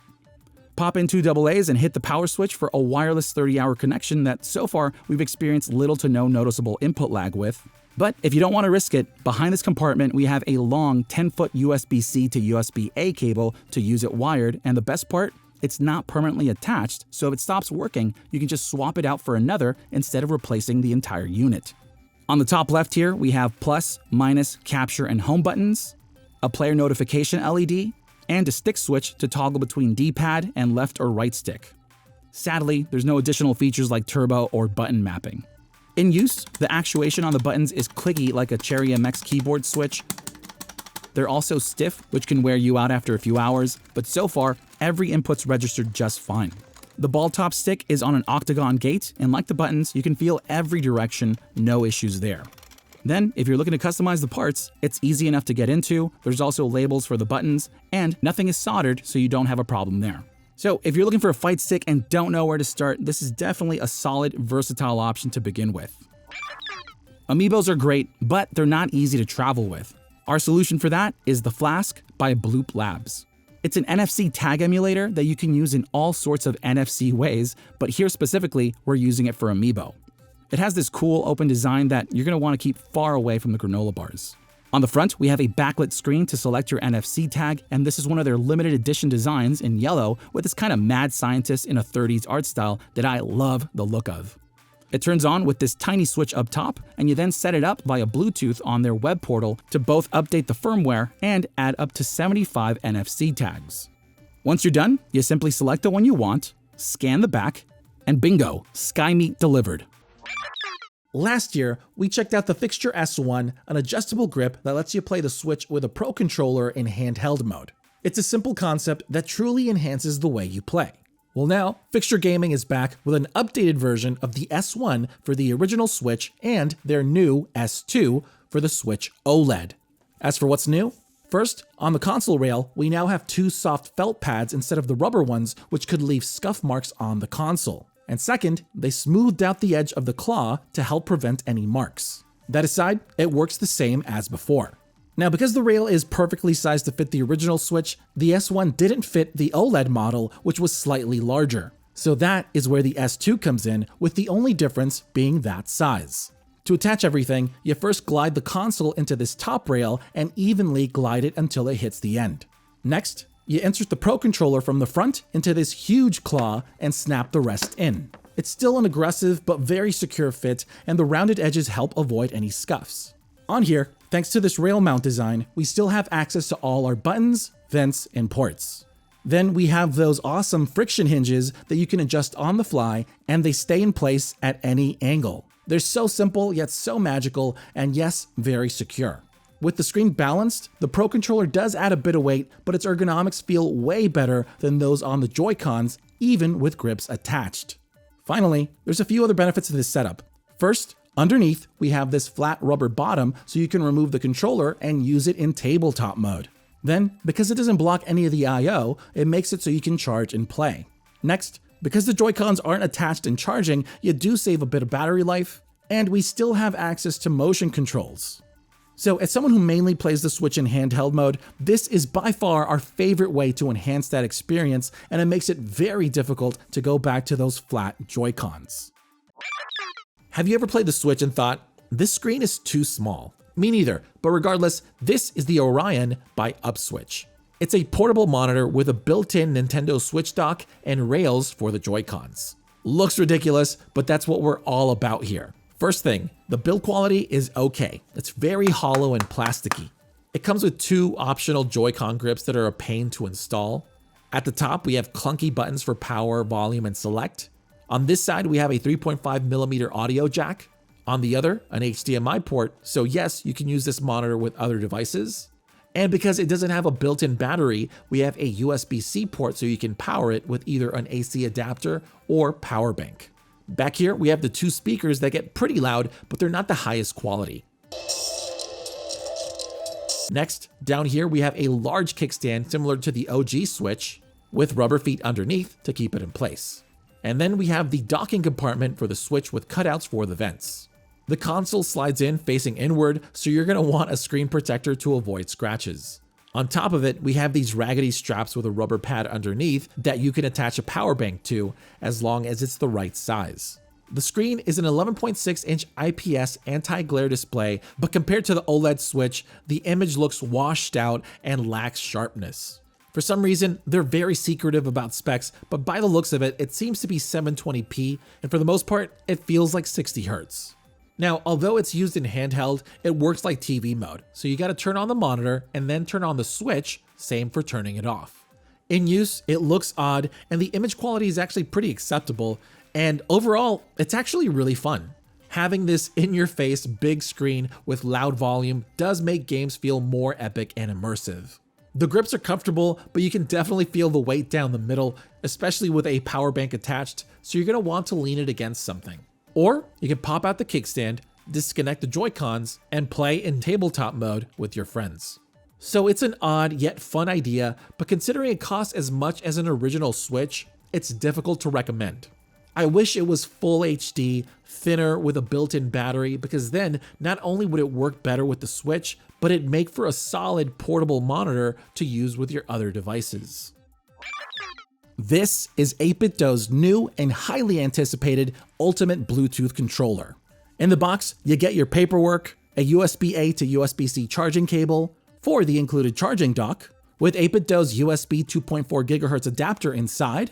Pop in 2 AA's and hit the power switch for a wireless 30-hour connection that so far we've experienced little to no noticeable input lag with. But if you don't want to risk it, behind this compartment we have a long 10-foot USB-C to USB-A cable to use it wired, and the best part? It's not permanently attached, so if it stops working, you can just swap it out for another instead of replacing the entire unit. On the top left here, we have plus, minus, capture, and home buttons, a player notification LED, and a stick switch to toggle between D-pad and left or right stick. Sadly, there's no additional features like turbo or button mapping. In use, the actuation on the buttons is clicky like a Cherry MX keyboard switch. They're also stiff, which can wear you out after a few hours, but so far, every input's registered just fine. The ball top stick is on an octagon gate, and like the buttons, you can feel every direction, no issues there. Then, if you're looking to customize the parts, it's easy enough to get into, there's also labels for the buttons, and nothing is soldered, so you don't have a problem there. So if you're looking for a fight stick and don't know where to start, this is definitely a solid, versatile option to begin with. Amiibos are great, but they're not easy to travel with. Our solution for that is the Flask by Bloop Labs. It's an NFC tag emulator that you can use in all sorts of NFC ways, but here specifically, we're using it for Amiibo. It has this cool open design that you're going to want to keep far away from the granola bars. On the front, we have a backlit screen to select your NFC tag, and this is one of their limited edition designs in yellow with this kind of mad scientist in a 30s art style that I love the look of. It turns on with this tiny switch up top, and you then set it up via Bluetooth on their web portal to both update the firmware and add up to 75 NFC tags. Once you're done, you simply select the one you want, scan the back, and bingo, Sky Meat delivered. Last year, we checked out the Fixture S1, an adjustable grip that lets you play the Switch with a Pro Controller in handheld mode. It's a simple concept that truly enhances the way you play. Well now, Fixture Gaming is back with an updated version of the S1 for the original Switch and their new S2 for the Switch OLED. As for what's new, first, on the console rail, we now have 2 soft felt pads instead of the rubber ones, which could leave scuff marks on the console. And second, they smoothed out the edge of the claw to help prevent any marks. That aside, it works the same as before. Now, because the rail is perfectly sized to fit the original Switch, the S1 didn't fit the OLED model, which was slightly larger. So that is where the S2 comes in, with the only difference being that size. To attach everything, you first glide the console into this top rail and evenly glide it until it hits the end. Next, you insert the Pro Controller from the front into this huge claw and snap the rest in. It's still an aggressive but very secure fit, and the rounded edges help avoid any scuffs. On here, thanks to this rail mount design, we still have access to all our buttons, vents, and ports. Then we have those awesome friction hinges that you can adjust on the fly, and they stay in place at any angle. They're so simple yet so magical, and yes, very secure. With the screen balanced, the Pro Controller does add a bit of weight, but its ergonomics feel way better than those on the Joy-Cons, even with grips attached. Finally, there's a few other benefits to this setup. First, underneath, we have this flat rubber bottom so you can remove the controller and use it in tabletop mode. Then, because it doesn't block any of the I/O, it makes it so you can charge and play. Next, because the Joy-Cons aren't attached and charging, you do save a bit of battery life, and we still have access to motion controls. So as someone who mainly plays the Switch in handheld mode, this is by far our favorite way to enhance that experience, and it makes it very difficult to go back to those flat Joy-Cons. Have you ever played the Switch and thought, this screen is too small? Me neither, but regardless, this is the Orion ByUp Switch. It's a portable monitor with a built-in Nintendo Switch dock and rails for the Joy-Cons. Looks ridiculous, but that's what we're all about here. First thing, the build quality is okay. It's very hollow and plasticky. It comes with 2 optional Joy-Con grips that are a pain to install. At the top, we have clunky buttons for power, volume, and select. On this side, we have a 3.5mm audio jack. On the other, an HDMI port, so yes, you can use this monitor with other devices. And because it doesn't have a built-in battery, we have a USB-C port so you can power it with either an AC adapter or power bank. Back here, we have the 2 speakers that get pretty loud, but they're not the highest quality. Next, down here, we have a large kickstand similar to the OG Switch with rubber feet underneath to keep it in place. And then we have the docking compartment for the Switch with cutouts for the vents. The console slides in facing inward, so you're going to want a screen protector to avoid scratches. On top of it, we have these raggedy straps with a rubber pad underneath that you can attach a power bank to, as long as it's the right size. The screen is an 11.6-inch IPS anti-glare display, but compared to the OLED Switch, the image looks washed out and lacks sharpness. For some reason, they're very secretive about specs, but by the looks of it, it seems to be 720p, and for the most part, it feels like 60 Hz. Now, although it's used in handheld, it works like TV mode, so you gotta turn on the monitor and then turn on the Switch, same for turning it off. In use, it looks odd, and the image quality is actually pretty acceptable, and overall, it's actually really fun. Having this in-your-face big screen with loud volume does make games feel more epic and immersive. The grips are comfortable, but you can definitely feel the weight down the middle, especially with a power bank attached, so you're gonna want to lean it against something. Or you can pop out the kickstand, disconnect the Joy-Cons, and play in tabletop mode with your friends. So it's an odd yet fun idea, but considering it costs as much as an original Switch, it's difficult to recommend. I wish it was full HD, thinner with a built-in battery, because then not only would it work better with the Switch, but it'd make for a solid portable monitor to use with your other devices. This is 8BitDo's new and highly anticipated Ultimate Bluetooth controller. In the box, you get your paperwork, a USB-A to USB-C charging cable for the included charging dock, with 8BitDo's USB 2.4 GHz adapter inside,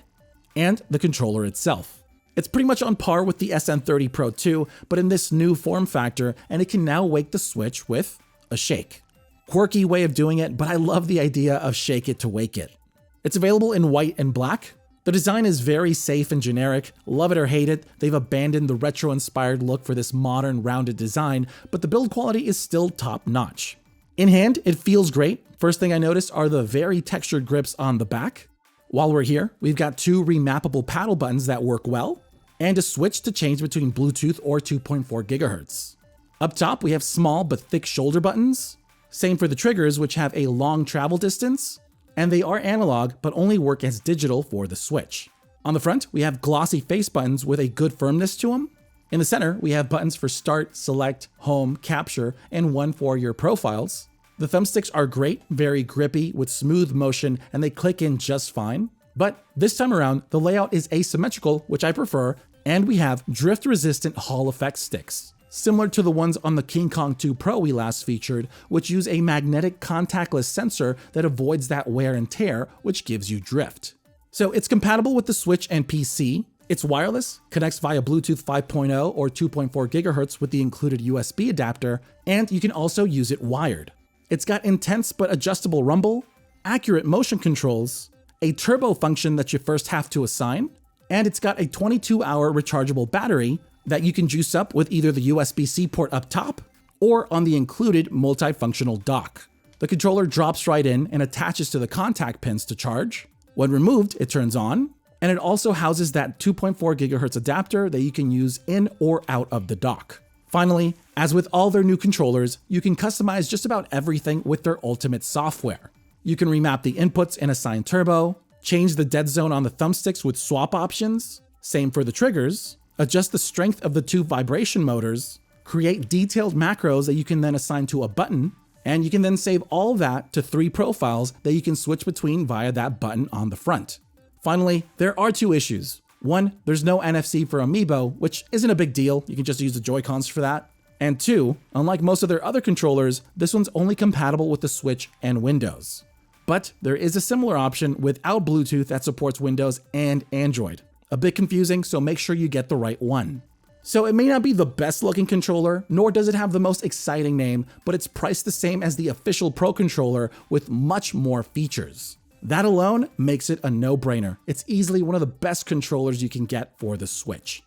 and the controller itself. It's pretty much on par with the SN30 Pro 2, but in this new form factor, and it can now wake the Switch with a shake. Quirky way of doing it, but I love the idea of shake it to wake it. It's available in white and black. The design is very safe and generic. Love it or hate it, they've abandoned the retro-inspired look for this modern, rounded design, but the build quality is still top-notch. In hand, it feels great. First thing I noticed are the very textured grips on the back. While we're here, we've got two remappable paddle buttons that work well, and a switch to change between Bluetooth or 2.4 GHz. Up top, we have small but thick shoulder buttons. Same for the triggers, which have a long travel distance, and they are analog, but only work as digital for the Switch. On the front, we have glossy face buttons with a good firmness to them. In the center, we have buttons for start, select, home, capture, and one for your profiles. The thumbsticks are great, very grippy, with smooth motion, and they click in just fine. But this time around, the layout is asymmetrical, which I prefer, and we have drift-resistant Hall effect sticks, similar to the ones on the King Kong 2 Pro we last featured, which use a magnetic contactless sensor that avoids that wear and tear, which gives you drift. So it's compatible with the Switch and PC. It's wireless, connects via Bluetooth 5.0 or 2.4 GHz with the included USB adapter, and you can also use it wired. It's got intense but adjustable rumble, accurate motion controls, a turbo function that you first have to assign, and it's got a 22-hour rechargeable battery that you can juice up with either the USB-C port up top or on the included multifunctional dock. The controller drops right in and attaches to the contact pins to charge. When removed, it turns on, and it also houses that 2.4 GHz adapter that you can use in or out of the dock. Finally, as with all their new controllers, you can customize just about everything with their ultimate software. You can remap the inputs and assign turbo, change the dead zone on the thumbsticks with swap options, same for the triggers, adjust the strength of the two vibration motors, create detailed macros that you can then assign to a button, and you can then save all that to 3 profiles that you can switch between via that button on the front. Finally, there are 2 issues. One, there's no NFC for Amiibo, which isn't a big deal, you can just use the Joy-Cons for that. And 2, unlike most of their other controllers, this one's only compatible with the Switch and Windows. But there is a similar option without Bluetooth that supports Windows and Android. A bit confusing, so make sure you get the right one. So it may not be the best looking controller, nor does it have the most exciting name, but it's priced the same as the official Pro controller with much more features. That alone makes it a no-brainer. It's easily one of the best controllers you can get for the Switch.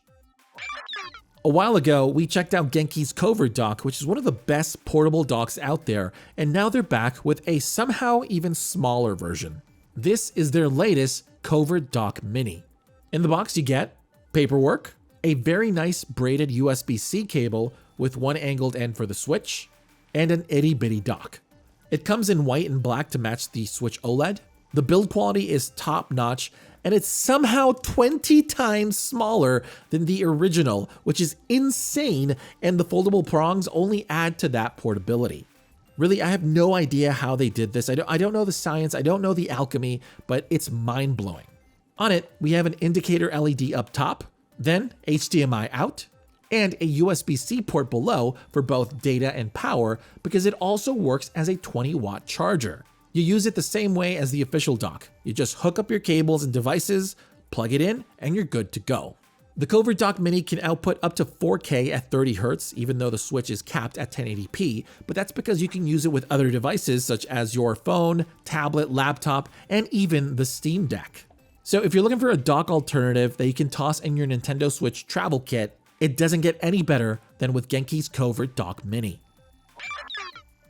A while ago, we checked out Genki's Covert dock, which is one of the best portable docks out there, and now they're back with a somehow even smaller version. This is their latest Covert Dock Mini. In the box you get paperwork, a very nice braided USB-C cable with one angled end for the Switch, and an itty-bitty dock. It comes in white and black to match the Switch OLED. The build quality is top-notch, and it's somehow 20 times smaller than the original, which is insane, and the foldable prongs only add to that portability. Really, I have no idea how they did this. I don't know the science, I don't know the alchemy, but it's mind-blowing. On it, we have an indicator LED up top, then HDMI out, and a USB-C port below for both data and power because it also works as a 20-watt charger. You use it the same way as the official dock. You just hook up your cables and devices, plug it in, and you're good to go. The Covert Dock Mini can output up to 4K at 30 Hz, even though the Switch is capped at 1080p, but that's because you can use it with other devices such as your phone, tablet, laptop, and even the Steam Deck. So if you're looking for a dock alternative that you can toss in your Nintendo Switch travel kit, it doesn't get any better than with Genki's Covert Dock Mini.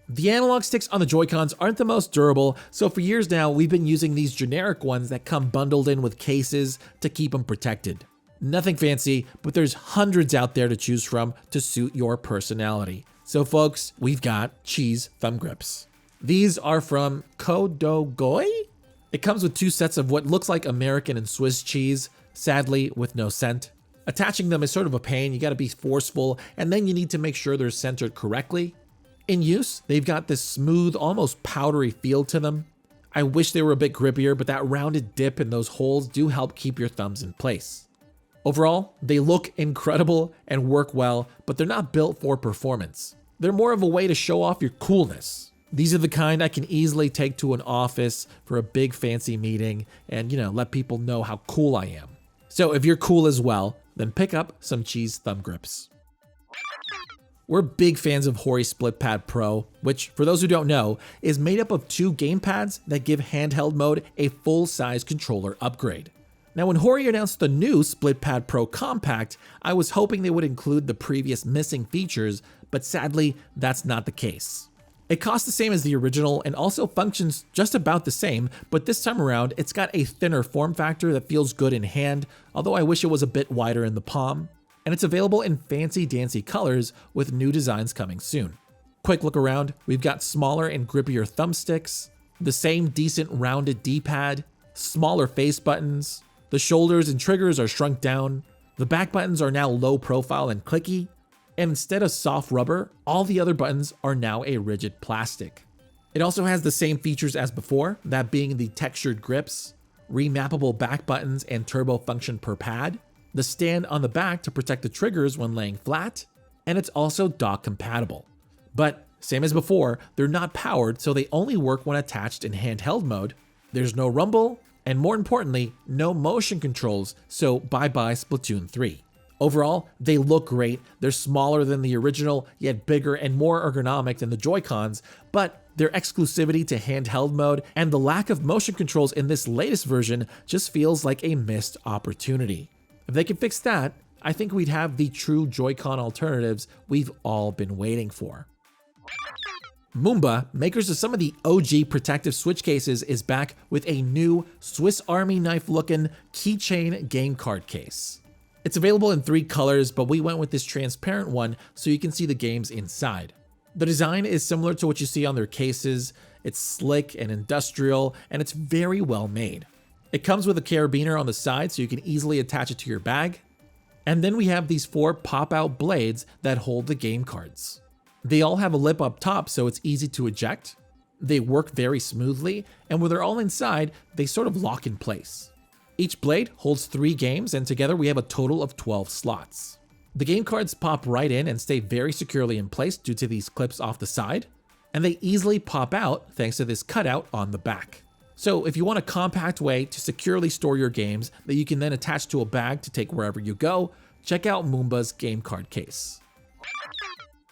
The analog sticks on the Joy-Cons aren't the most durable, so for years now we've been using these generic ones that come bundled in with cases to keep them protected. Nothing fancy, but there's hundreds out there to choose from to suit your personality. So folks, we've got cheese thumb grips. These are from Kodogoy? It comes with 2 sets of what looks like American and Swiss cheese, sadly with no scent. Attaching them is sort of a pain. You got to be forceful, and then you need to make sure they're centered correctly. In use, they've got this smooth, almost powdery feel to them. I wish they were a bit grippier, but that rounded dip in those holes do help keep your thumbs in place. Overall, they look incredible and work well, but they're not built for performance. They're more of a way to show off your coolness. These are the kind I can easily take to an office for a big fancy meeting and, let people know how cool I am. So if you're cool as well, then pick up some cheese thumb grips. We're big fans of Hori SplitPad Pro, which, for those who don't know, is made up of 2 gamepads that give handheld mode a full-size controller upgrade. Now, when Hori announced the new SplitPad Pro Compact, I was hoping they would include the previous missing features, but sadly, that's not the case. It costs the same as the original and also functions just about the same, but this time around, it's got a thinner form factor that feels good in hand, although I wish it was a bit wider in the palm. And it's available in fancy dancy colors with new designs coming soon. Quick look around, we've got smaller and grippier thumbsticks, the same decent rounded D-pad, smaller face buttons, the shoulders and triggers are shrunk down, the back buttons are now low profile and clicky, and instead of soft rubber, all the other buttons are now a rigid plastic. It also has the same features as before, that being the textured grips, remappable back buttons and turbo function per pad, the stand on the back to protect the triggers when laying flat, and it's also dock compatible. But same as before, they're not powered, so they only work when attached in handheld mode. There's no rumble, and more importantly, no motion controls, so bye-bye Splatoon 3. Overall, they look great. They're smaller than the original, yet bigger and more ergonomic than the Joy-Cons, but their exclusivity to handheld mode and the lack of motion controls in this latest version just feels like a missed opportunity. If they can fix that, I think we'd have the true Joy-Con alternatives we've all been waiting for. Mumba, makers of some of the OG protective switch cases, is back with a new Swiss Army knife-looking keychain game card case. It's available in 3 colors, but we went with this transparent one so you can see the games inside. The design is similar to what you see on their cases. It's slick and industrial, and it's very well made. It comes with a carabiner on the side so you can easily attach it to your bag. And then we have these 4 pop-out blades that hold the game cards. They all have a lip up top so it's easy to eject. They work very smoothly, and when they're all inside, they sort of lock in place. Each blade holds 3 games, and together we have a total of 12 slots. The game cards pop right in and stay very securely in place due to these clips off the side, and they easily pop out thanks to this cutout on the back. So if you want a compact way to securely store your games that you can then attach to a bag to take wherever you go, check out Mumba's game card case.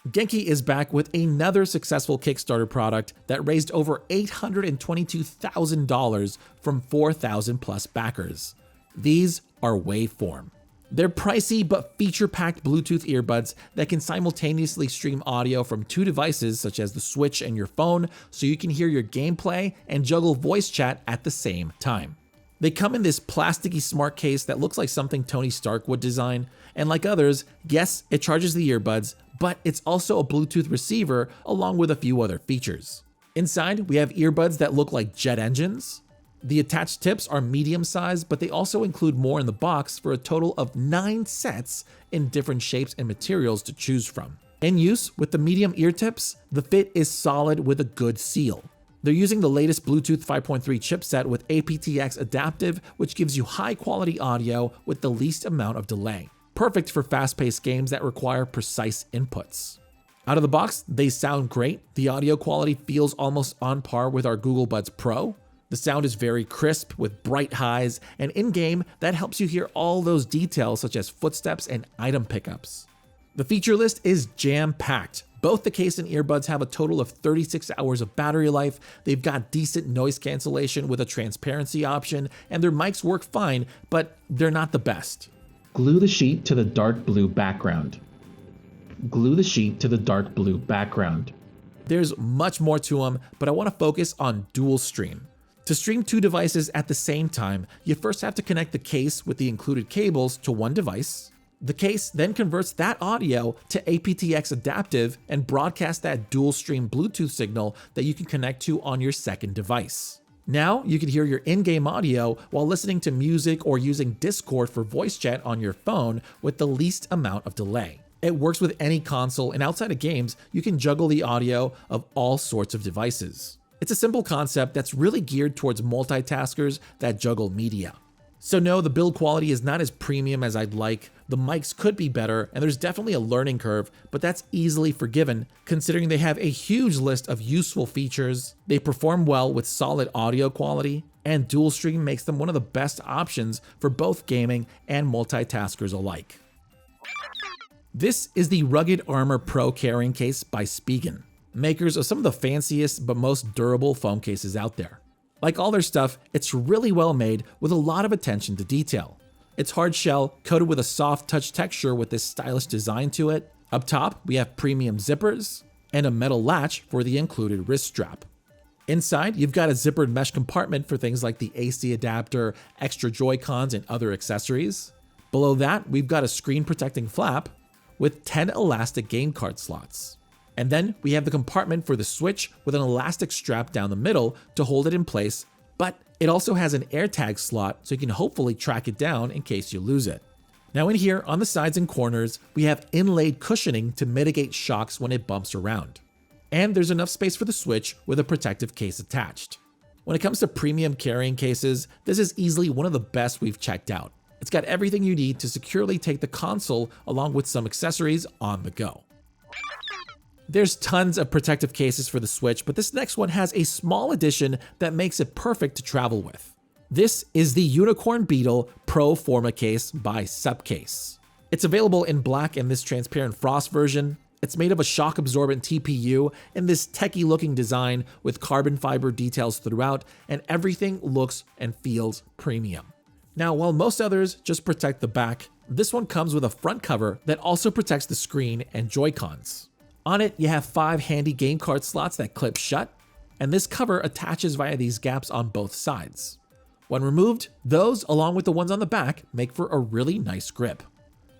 Genki is back with another successful Kickstarter product that raised over $822,000 from 4,000 plus backers. These are Waveform. They're pricey but feature-packed Bluetooth earbuds that can simultaneously stream audio from 2 devices such as the Switch and your phone so you can hear your gameplay and juggle voice chat at the same time. They come in this plasticky smart case that looks like something Tony Stark would design, and like others, yes, it charges the earbuds, but it's also a Bluetooth receiver along with a few other features. Inside, we have earbuds that look like jet engines. The attached tips are medium sized, but they also include more in the box for a total of 9 sets in different shapes and materials to choose from. In use, with the medium ear tips, the fit is solid with a good seal. They're using the latest Bluetooth 5.3 chipset with aptX adaptive, which gives you high quality audio with the least amount of delay. Perfect for fast-paced games that require precise inputs. Out of the box, they sound great. The audio quality feels almost on par with our Google Buds Pro. The sound is very crisp with bright highs, and in-game, that helps you hear all those details such as footsteps and item pickups. The feature list is jam-packed. Both the case and earbuds have a total of 36 hours of battery life. They've got decent noise cancellation with a transparency option, and their mics work fine, but they're not the best. Glue the sheet to the dark blue background. Glue the sheet to the dark blue background. There's much more to them, but I want to focus on dual stream. To stream 2 devices at the same time, you first have to connect the case with the included cables to one device. The case then converts that audio to aptX adaptive and broadcasts that dual stream Bluetooth signal that you can connect to on your second device. Now you can hear your in-game audio while listening to music or using Discord for voice chat on your phone with the least amount of delay. It works with any console, and outside of games, you can juggle the audio of all sorts of devices. It's a simple concept that's really geared towards multitaskers that juggle media. So no, the build quality is not as premium as I'd like, the mics could be better, and there's definitely a learning curve, but that's easily forgiven considering they have a huge list of useful features, they perform well with solid audio quality, and dual stream makes them one of the best options for both gaming and multitaskers alike. This is the Rugged Armor Pro carrying case by Spigen, makers of some of the fanciest but most durable foam cases out there. Like all their stuff, it's really well made with a lot of attention to detail. It's hard shell, coated with a soft touch texture with this stylish design to it. Up top, we have premium zippers and a metal latch for the included wrist strap. Inside, you've got a zippered mesh compartment for things like the AC adapter, extra Joy-Cons, and other accessories. Below that, we've got a screen protecting flap with 10 elastic game card slots. And then we have the compartment for the Switch with an elastic strap down the middle to hold it in place, but it also has an AirTag slot so you can hopefully track it down in case you lose it. Now in here, on the sides and corners, we have inlaid cushioning to mitigate shocks when it bumps around. And there's enough space for the Switch with a protective case attached. When it comes to premium carrying cases, this is easily one of the best we've checked out. It's got everything you need to securely take the console along with some accessories on the go. There's tons of protective cases for the Switch, but this next one has a small addition that makes it perfect to travel with. This is the Unicorn Beetle Pro Forma case by SupCase. It's available in black and this transparent frost version. It's made of a shock-absorbent TPU in this techie-looking design with carbon fiber details throughout, and everything looks and feels premium. Now, while most others just protect the back, this one comes with a front cover that also protects the screen and Joy-Cons. On it, you have 5 handy game card slots that clip shut, and this cover attaches via these gaps on both sides. When removed, those, along with the ones on the back, make for a really nice grip.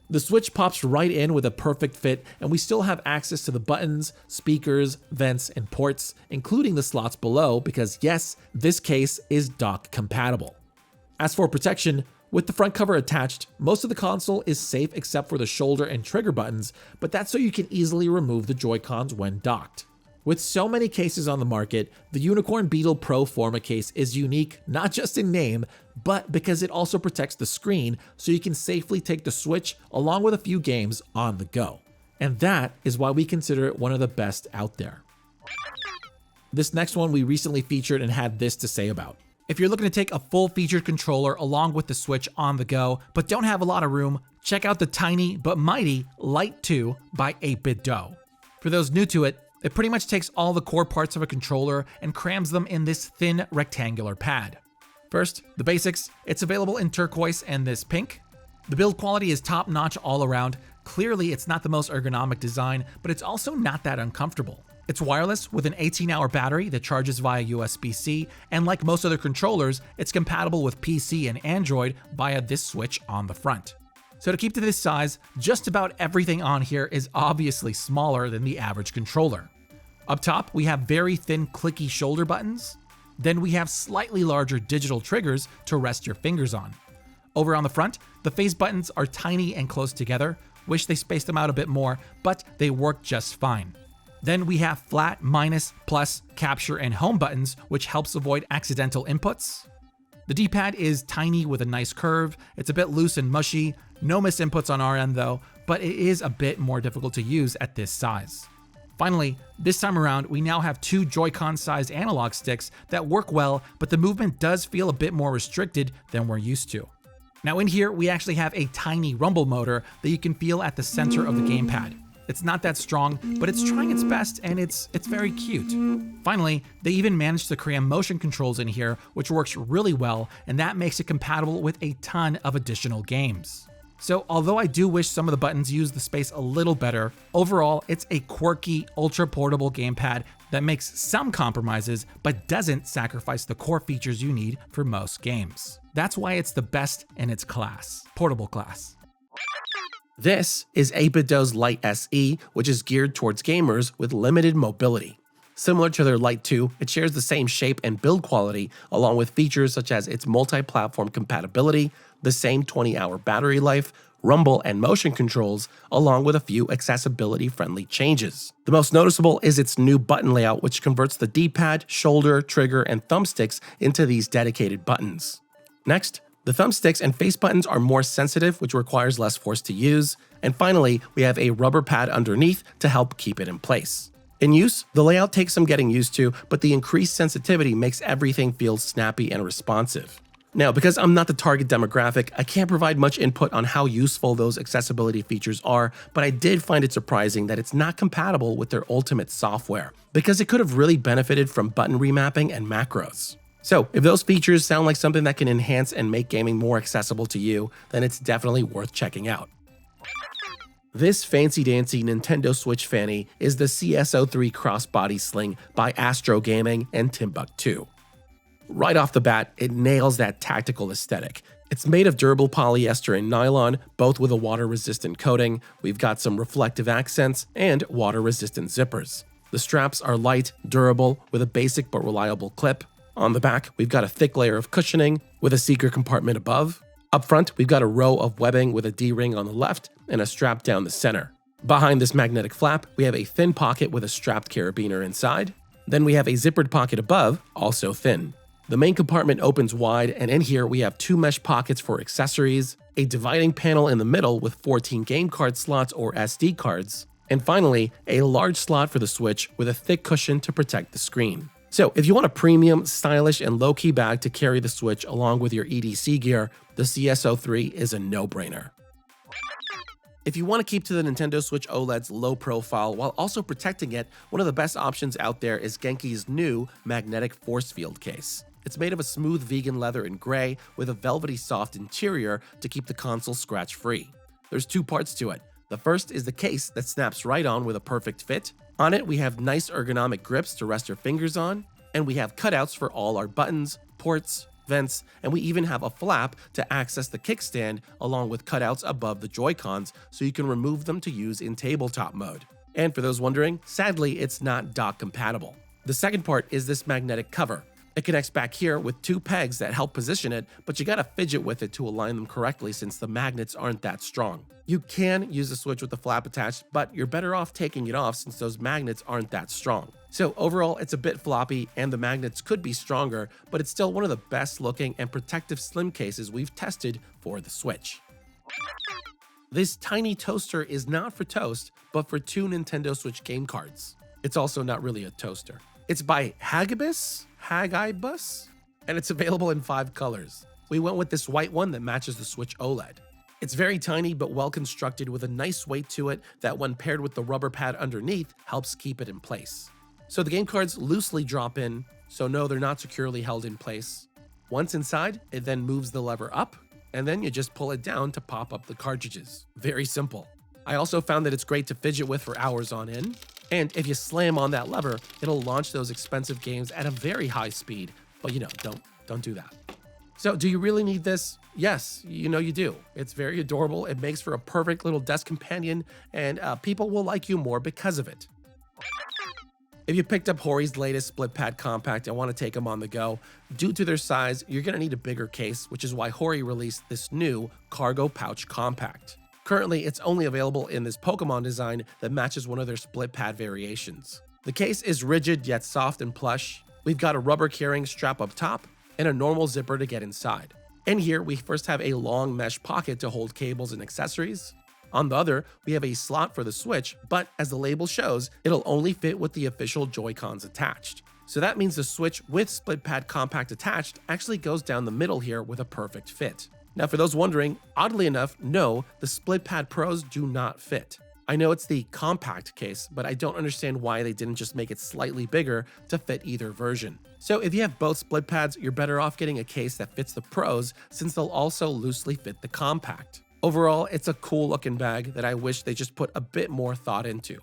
The Switch pops right in with a perfect fit, and we still have access to the buttons, speakers, vents, and ports, including the slots below because yes, this case is dock compatible. As for protection, with the front cover attached, most of the console is safe except for the shoulder and trigger buttons, but that's so you can easily remove the Joy-Cons when docked. With so many cases on the market, the Unicorn Beetle Pro Forma case is unique not just in name, but because it also protects the screen so you can safely take the Switch along with a few games on the go. And that is why we consider it one of the best out there. This next one we recently featured and had this to say about. If you're looking to take a full-featured controller along with the Switch on the go, but don't have a lot of room, check out the tiny but mighty Lite 2 by 8-Bit Dough. For those new to it, it pretty much takes all the core parts of a controller and crams them in this thin rectangular pad. First, the basics. It's available in turquoise and this pink. The build quality is top-notch all around. Clearly, it's not the most ergonomic design, but it's also not that uncomfortable. It's wireless with an 18-hour battery that charges via USB-C, and like most other controllers, it's compatible with PC and Android via this switch on the front. So to keep to this size, just about everything on here is obviously smaller than the average controller. Up top, we have very thin clicky shoulder buttons. Then we have slightly larger digital triggers to rest your fingers on. Over on the front, the face buttons are tiny and close together. Wish they spaced them out a bit more, but they work just fine. Then we have flat, minus, plus, capture, and home buttons, which helps avoid accidental inputs. The D-pad is tiny with a nice curve. It's a bit loose and mushy. No missed inputs on our end though, but it is a bit more difficult to use at this size. Finally, this time around, we now have 2 Joy-Con sized analog sticks that work well, but the movement does feel a bit more restricted than we're used to. Now in here, we actually have a tiny rumble motor that you can feel at the center of the gamepad. It's not that strong, but it's trying its best and it's very cute. Finally, they even managed to cram motion controls in here, which works really well, and that makes it compatible with a ton of additional games. So although I do wish some of the buttons use the space a little better, overall it's a quirky, ultra-portable gamepad that makes some compromises, but doesn't sacrifice the core features you need for most games. That's why it's the best in its class, portable class. This is 8-Bit Dough's Lite SE, which is geared towards gamers with limited mobility. Similar to their Lite 2, it shares the same shape and build quality, along with features such as its multi-platform compatibility, the same 20-hour battery life, rumble and motion controls, along with a few accessibility-friendly changes. The most noticeable is its new button layout, which converts the D-pad, shoulder, trigger, and thumbsticks into these dedicated buttons. Next, the thumbsticks and face buttons are more sensitive, which requires less force to use. And finally, we have a rubber pad underneath to help keep it in place. In use, the layout takes some getting used to, but the increased sensitivity makes everything feel snappy and responsive. Now, because I'm not the target demographic, I can't provide much input on how useful those accessibility features are, but I did find it surprising that it's not compatible with their Ultimate software, because it could have really benefited from button remapping and macros. So, if those features sound like something that can enhance and make gaming more accessible to you, then it's definitely worth checking out. This fancy-dancy Nintendo Switch fanny is the CS03 Crossbody Sling by Astro Gaming and Timbuk2. Right off the bat, it nails that tactical aesthetic. It's made of durable polyester and nylon, both with a water-resistant coating. We've got some reflective accents and water-resistant zippers. The straps are light, durable, with a basic but reliable clip. On the back, we've got a thick layer of cushioning with a secret compartment above. Up front, we've got a row of webbing with a D-ring on the left and a strap down the center. Behind this magnetic flap, we have a thin pocket with a strapped carabiner inside. Then we have a zippered pocket above, also thin. The main compartment opens wide, and in here we have 2 mesh pockets for accessories, a dividing panel in the middle with 14 game card slots or SD cards, and finally, a large slot for the Switch with a thick cushion to protect the screen. So if you want a premium, stylish, and low-key bag to carry the Switch along with your EDC gear, the CS03 is a no-brainer. If you want to keep to the Nintendo Switch OLED's low profile while also protecting it, one of the best options out there is Genki's new magnetic force field case. It's made of a smooth vegan leather in gray with a velvety soft interior to keep the console scratch-free. There's 2 parts to it. The first is the case that snaps right on with a perfect fit. On it, we have nice ergonomic grips to rest your fingers on, and we have cutouts for all our buttons, ports, vents, and we even have a flap to access the kickstand along with cutouts above the Joy-Cons so you can remove them to use in tabletop mode. And for those wondering, sadly, it's not dock compatible. The second part is this magnetic cover. It connects back here with 2 pegs that help position it, but you gotta fidget with it to align them correctly since the magnets aren't that strong. You can use the Switch with the flap attached, but you're better off taking it off since those magnets aren't that strong. So overall, it's a bit floppy and the magnets could be stronger, but it's still one of the best looking and protective slim cases we've tested for the Switch. This tiny toaster is not for toast, but for 2 Nintendo Switch game cards. It's also not really a toaster. It's by Hagibis, and it's available in 5 colors. We went with this white one that matches the Switch OLED. It's very tiny but well constructed with a nice weight to it that when paired with the rubber pad underneath helps keep it in place. So the game cards loosely drop in, so no, they're not securely held in place. Once inside, it then moves the lever up, and then you just pull it down to pop up the cartridges. Very simple. I also found that it's great to fidget with for hours on end, and if you slam on that lever, it'll launch those expensive games at a very high speed, but don't do that. So do you really need this? Yes, you do. It's very adorable. It makes for a perfect little desk companion, and people will like you more because of it. If you picked up Hori's latest SplitPad Compact and want to take them on the go, due to their size, you're going to need a bigger case, which is why Hori released this new Cargo Pouch Compact. Currently, it's only available in this Pokemon design that matches one of their SplitPad variations. The case is rigid yet soft and plush. We've got a rubber carrying strap up top and a normal zipper to get inside. In here, we first have a long mesh pocket to hold cables and accessories. On the other, we have a slot for the Switch, but as the label shows, it'll only fit with the official Joy-Cons attached. So that means the Switch with SplitPad Compact attached actually goes down the middle here with a perfect fit. Now for those wondering, oddly enough, no, the SplitPad Pros do not fit. I know it's the compact case, but I don't understand why they didn't just make it slightly bigger to fit either version. So if you have both split pads, you're better off getting a case that fits the Pros since they'll also loosely fit the compact. Overall, it's a cool looking bag that I wish they just put a bit more thought into.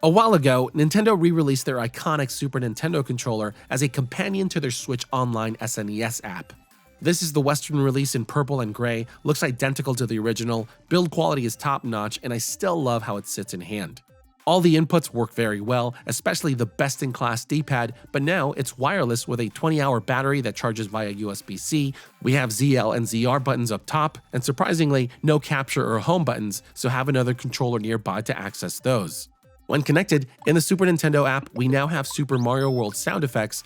A while ago, Nintendo re-released their iconic Super Nintendo controller as a companion to their Switch Online SNES app. This is the Western release in purple and gray, looks identical to the original, build quality is top notch, and I still love how it sits in hand. All the inputs work very well, especially the best-in-class D-pad, but now it's wireless with a 20-hour battery that charges via USB-C. We have ZL and ZR buttons up top, and surprisingly, no capture or home buttons, so have another controller nearby to access those. When connected, in the Super Nintendo app, we now have Super Mario World sound effects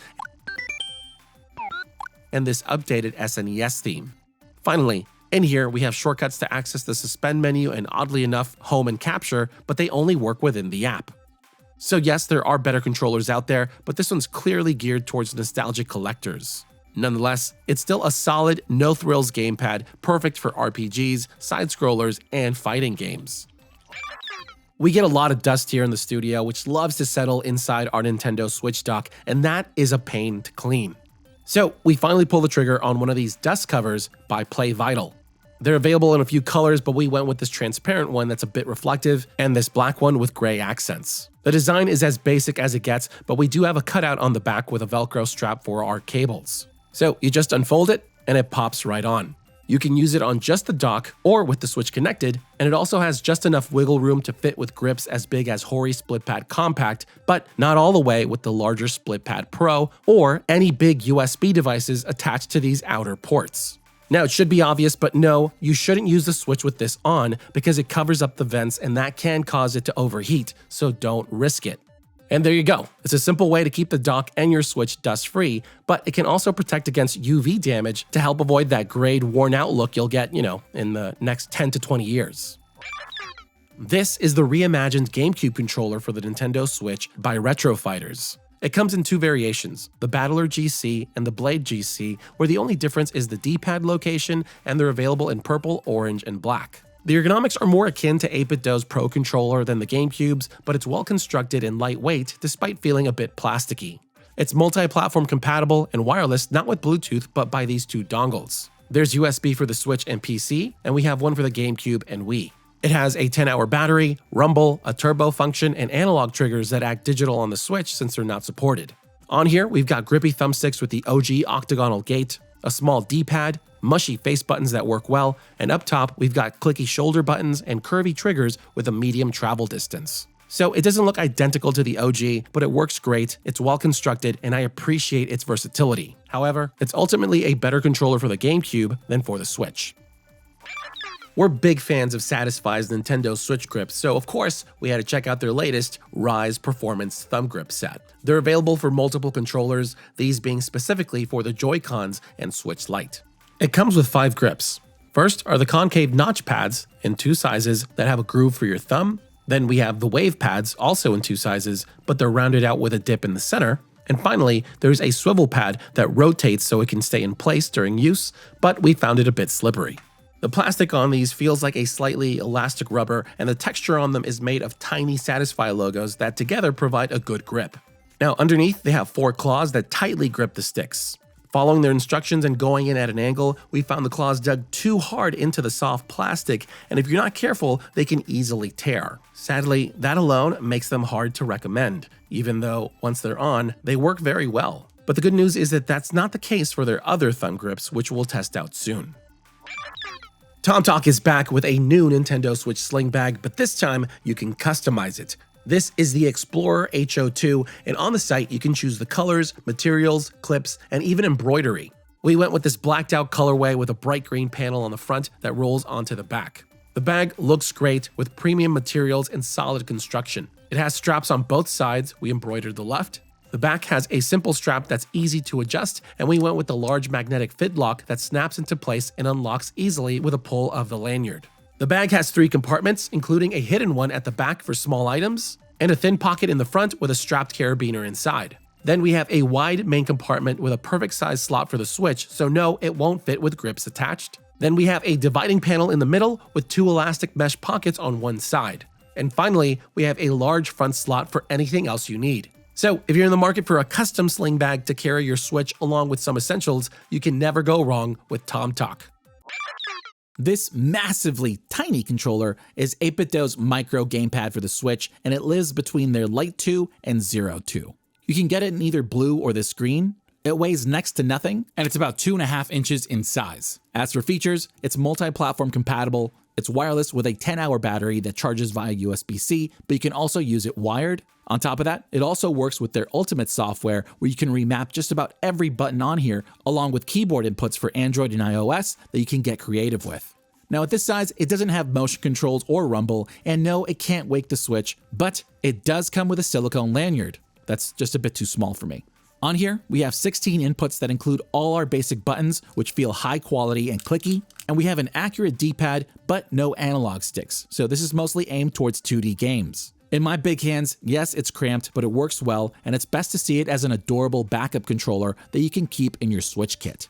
and this updated SNES theme. Finally, in here, we have shortcuts to access the suspend menu and, oddly enough, home and capture, but they only work within the app. So yes, there are better controllers out there, but this one's clearly geared towards nostalgic collectors. Nonetheless, it's still a solid, no-thrills gamepad, perfect for RPGs, side-scrollers, and fighting games. We get a lot of dust here in the studio, which loves to settle inside our Nintendo Switch dock, and that is a pain to clean. So we finally pull the trigger on one of these dust covers by Play Vital. They're available in a few colors, but we went with this transparent one that's a bit reflective, and this black one with gray accents. The design is as basic as it gets, but we do have a cutout on the back with a Velcro strap for our cables. So you just unfold it, and it pops right on. You can use it on just the dock or with the Switch connected, and it also has just enough wiggle room to fit with grips as big as Hori SplitPad Compact, but not all the way with the larger SplitPad Pro or any big USB devices attached to these outer ports. Now, it should be obvious, but no, you shouldn't use the Switch with this on because it covers up the vents and that can cause it to overheat, so don't risk it. And there you go. It's a simple way to keep the dock and your Switch dust-free, but it can also protect against UV damage to help avoid that grayed, worn-out look you'll get, in the next 10 to 20 years. This is the reimagined GameCube controller for the Nintendo Switch by Retro Fighters. It comes in two variations, the Battler GC and the Blade GC, where the only difference is the D-pad location, and they're available in purple, orange, and black. The ergonomics are more akin to 8BitDo's Pro Controller than the GameCube's, but it's well constructed and lightweight despite feeling a bit plasticky. It's multi-platform compatible and wireless, not with Bluetooth, but by these two dongles. There's USB for the Switch and PC, and we have one for the GameCube and Wii. It has a 10-hour battery, rumble, a turbo function, and analog triggers that act digital on the Switch since they're not supported. On here, we've got grippy thumbsticks with the OG octagonal gate, a small D-pad, mushy face buttons that work well, and up top, we've got clicky shoulder buttons and curvy triggers with a medium travel distance. So it doesn't look identical to the OG, but it works great, it's well constructed, and I appreciate its versatility. However, it's ultimately a better controller for the GameCube than for the Switch. We're big fans of Satisfye's Nintendo Switch grips, so of course, we had to check out their latest Rise Performance Thumb Grip set. They're available for multiple controllers, these being specifically for the Joy-Cons and Switch Lite. It comes with 5 grips. First are the concave notch pads in 2 sizes that have a groove for your thumb. Then we have the wave pads, also in 2 sizes, but they're rounded out with a dip in the center. And finally, there's a swivel pad that rotates so it can stay in place during use, but we found it a bit slippery. The plastic on these feels like a slightly elastic rubber, and the texture on them is made of tiny Satisfye logos that together provide a good grip. Now underneath, they have 4 claws that tightly grip the sticks. Following their instructions and going in at an angle, we found the claws dug too hard into the soft plastic, and if you're not careful, they can easily tear. Sadly, that alone makes them hard to recommend, even though once they're on, they work very well. But the good news is that that's not the case for their other thumb grips, which we'll test out soon. Tomtoc is back with a new Nintendo Switch sling bag, but this time you can customize it. This is the Explorer HO2, and on the site you can choose the colors, materials, clips, and even embroidery. We went with this blacked out colorway with a bright green panel on the front that rolls onto the back. The bag looks great with premium materials and solid construction. It has straps on both sides, we embroidered the left. The back has a simple strap that's easy to adjust, and we went with the large magnetic fid lock that snaps into place and unlocks easily with a pull of the lanyard. The bag has 3 compartments, including a hidden one at the back for small items, and a thin pocket in the front with a strapped carabiner inside. Then we have a wide main compartment with a perfect size slot for the Switch, so no, it won't fit with grips attached. Then we have a dividing panel in the middle with 2 elastic mesh pockets on one side. And finally, we have a large front slot for anything else you need. So if you're in the market for a custom sling bag to carry your Switch along with some essentials, you can never go wrong with Tomtoc. This massively tiny controller is 8BitDo's micro gamepad for the Switch, and it lives between their Lite 2 and Zero 2. You can get it in either blue or this green. It weighs next to nothing, and it's about 2.5 inches in size. As for features, it's multi-platform compatible, It's wireless with a 10-hour battery that charges via USB-C, but you can also use it wired. On top of that, it also works with their Ultimate software, where you can remap just about every button on here, along with keyboard inputs for Android and iOS that you can get creative with. Now at this size, it doesn't have motion controls or rumble, and no, it can't wake the Switch, but it does come with a silicone lanyard. That's just a bit too small for me. On here, we have 16 inputs that include all our basic buttons, which feel high quality and clicky, and we have an accurate D-pad, but no analog sticks, so this is mostly aimed towards 2D games. In my big hands, yes, it's cramped, but it works well, and it's best to see it as an adorable backup controller that you can keep in your Switch kit.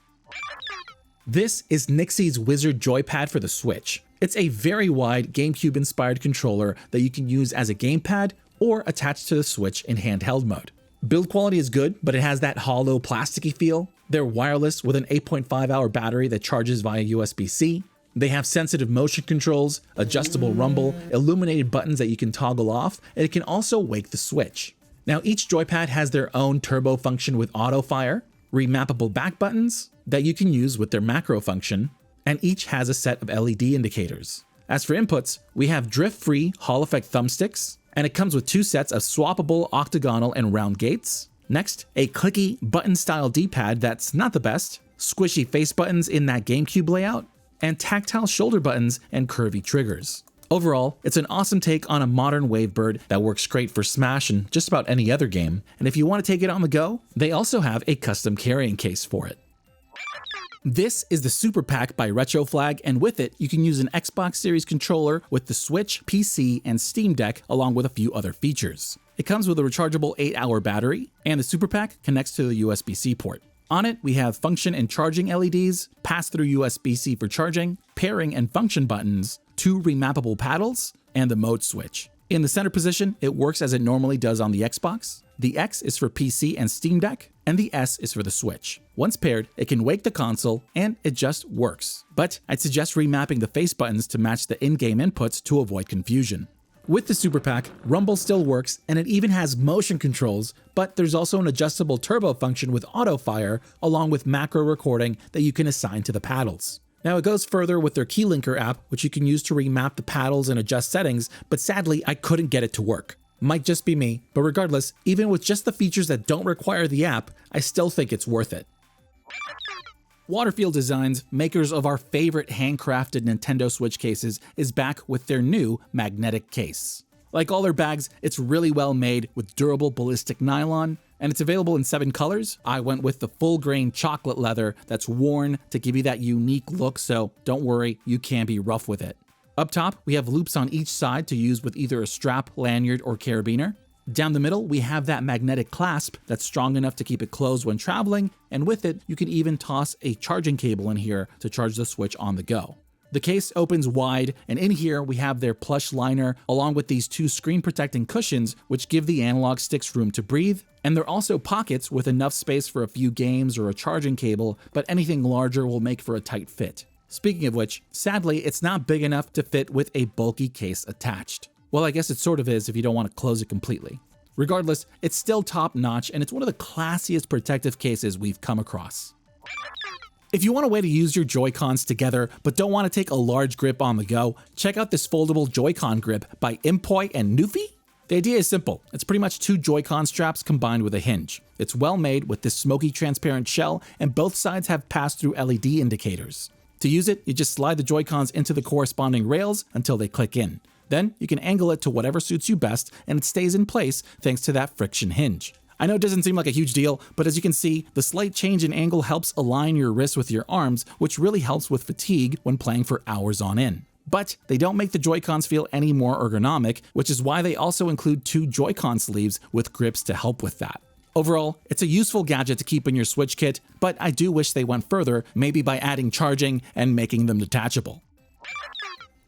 This is NYXI's Wizard Joypad for the Switch. It's a very wide GameCube-inspired controller that you can use as a gamepad or attach to the Switch in handheld mode. Build quality is good, but it has that hollow, plasticky feel. They're wireless with an 8.5-hour battery that charges via USB-C. They have sensitive motion controls, adjustable rumble, illuminated buttons that you can toggle off, and it can also wake the Switch. Now, each joypad has their own turbo function with auto fire, remappable back buttons that you can use with their macro function, and each has a set of LED indicators. As for inputs, we have drift-free Hall effect thumbsticks, and it comes with 2 sets of swappable octagonal and round gates. Next, a clicky button-style D-pad that's not the best, squishy face buttons in that GameCube layout, and tactile shoulder buttons and curvy triggers. Overall, it's an awesome take on a modern Wavebird that works great for Smash and just about any other game, and if you want to take it on the go, they also have a custom carrying case for it. This is the SuperPack by RetroFlag, and with it, you can use an Xbox Series controller with the Switch, PC, and Steam Deck, along with a few other features. It comes with a rechargeable 8-hour battery, and the SuperPack connects to the USB-C port. On it, we have function and charging LEDs, pass-through USB-C for charging, pairing and function buttons, 2 remappable paddles, and the mode switch. In the center position, it works as it normally does on the Xbox. The X is for PC and Steam Deck, and the S is for the Switch. Once paired, it can wake the console, and it just works. But I'd suggest remapping the face buttons to match the in-game inputs to avoid confusion. With the SuperPack, rumble still works, and it even has motion controls, but there's also an adjustable turbo function with auto fire, along with macro recording that you can assign to the paddles. Now it goes further with their Keylinker app, which you can use to remap the paddles and adjust settings, but sadly I couldn't get it to work. Might just be me, but regardless, even with just the features that don't require the app, I still think it's worth it. Waterfield Designs, makers of our favorite handcrafted Nintendo Switch cases, is back with their new magnetic case. Like all their bags, it's really well made with durable ballistic nylon, and it's available in 7 colors. I went with the full grain chocolate leather that's worn to give you that unique look, so don't worry, you can be rough with it. Up top, we have loops on each side to use with either a strap, lanyard, or carabiner. Down the middle, we have that magnetic clasp that's strong enough to keep it closed when traveling, and with it, you can even toss a charging cable in here to charge the Switch on the go. The case opens wide, and in here we have their plush liner along with these 2 screen protecting cushions which give the analog sticks room to breathe, and there are also pockets with enough space for a few games or a charging cable, but anything larger will make for a tight fit. Speaking of which, sadly it's not big enough to fit with a bulky case attached. Well, I guess it sort of is if you don't want to close it completely. Regardless, it's still top notch, and it's one of the classiest protective cases we've come across. If you want a way to use your Joy-Cons together but don't want to take a large grip on the go, check out this foldable Joy-Con grip by Impoi and Nufi. The idea is simple. It's pretty much 2 Joy-Con straps combined with a hinge. It's well made with this smoky transparent shell, and both sides have pass-through LED indicators. To use it, you just slide the Joy-Cons into the corresponding rails until they click in. Then you can angle it to whatever suits you best, and it stays in place thanks to that friction hinge. I know it doesn't seem like a huge deal, but as you can see, the slight change in angle helps align your wrists with your arms, which really helps with fatigue when playing for hours on end. But they don't make the Joy-Cons feel any more ergonomic, which is why they also include 2 Joy-Con sleeves with grips to help with that. Overall, it's a useful gadget to keep in your Switch kit, but I do wish they went further, maybe by adding charging and making them detachable.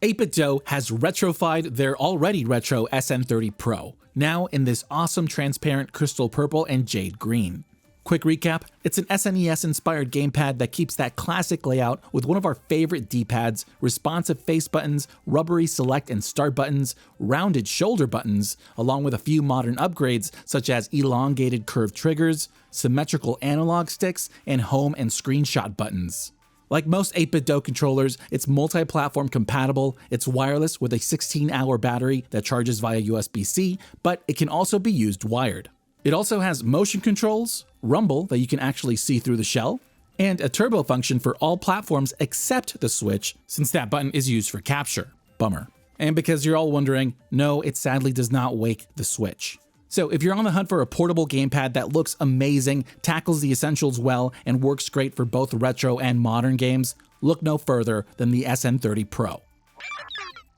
8BitDo has retrofied their already retro SN30 Pro, now in this awesome transparent crystal purple and jade green. Quick recap, it's an SNES-inspired gamepad that keeps that classic layout with one of our favorite D-pads, responsive face buttons, rubbery select and start buttons, rounded shoulder buttons, along with a few modern upgrades such as elongated curved triggers, symmetrical analog sticks, and home and screenshot buttons. Like most 8-bit DOE controllers, it's multi-platform compatible, it's wireless with a 16-hour battery that charges via USB-C, but it can also be used wired. It also has motion controls, rumble that you can actually see through the shell, and a turbo function for all platforms except the Switch, since that button is used for capture. Bummer. And because you're all wondering, no, it sadly does not wake the Switch. So if you're on the hunt for a portable gamepad that looks amazing, tackles the essentials well, and works great for both retro and modern games, look no further than the SN30 Pro.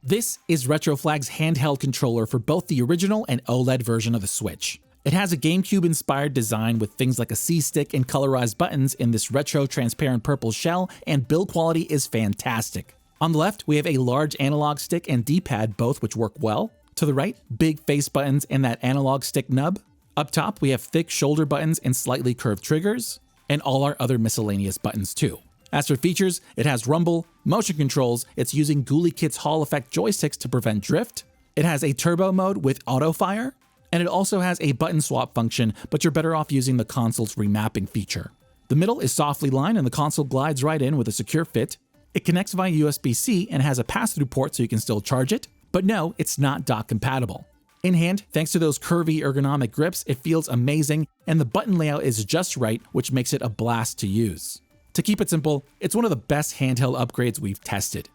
This is RetroFlag's handheld controller for both the original and OLED version of the Switch. It has a GameCube-inspired design with things like a C-stick and colorized buttons in this retro transparent purple shell, and build quality is fantastic. On the left, we have a large analog stick and D-pad, both which work well. To the right, big face buttons and that analog stick nub. Up top, we have thick shoulder buttons and slightly curved triggers, and all our other miscellaneous buttons too. As for features, it has rumble, motion controls, it's using Ghouly Kit's Hall effect joysticks to prevent drift. It has a turbo mode with auto fire, and it also has a button swap function, but you're better off using the console's remapping feature. The middle is softly lined and the console glides right in with a secure fit. It connects via USB-C and has a pass-through port so you can still charge it, but no, it's not dock compatible. In hand, thanks to those curvy ergonomic grips, it feels amazing, and the button layout is just right, which makes it a blast to use. To keep it simple, it's one of the best handheld upgrades we've tested.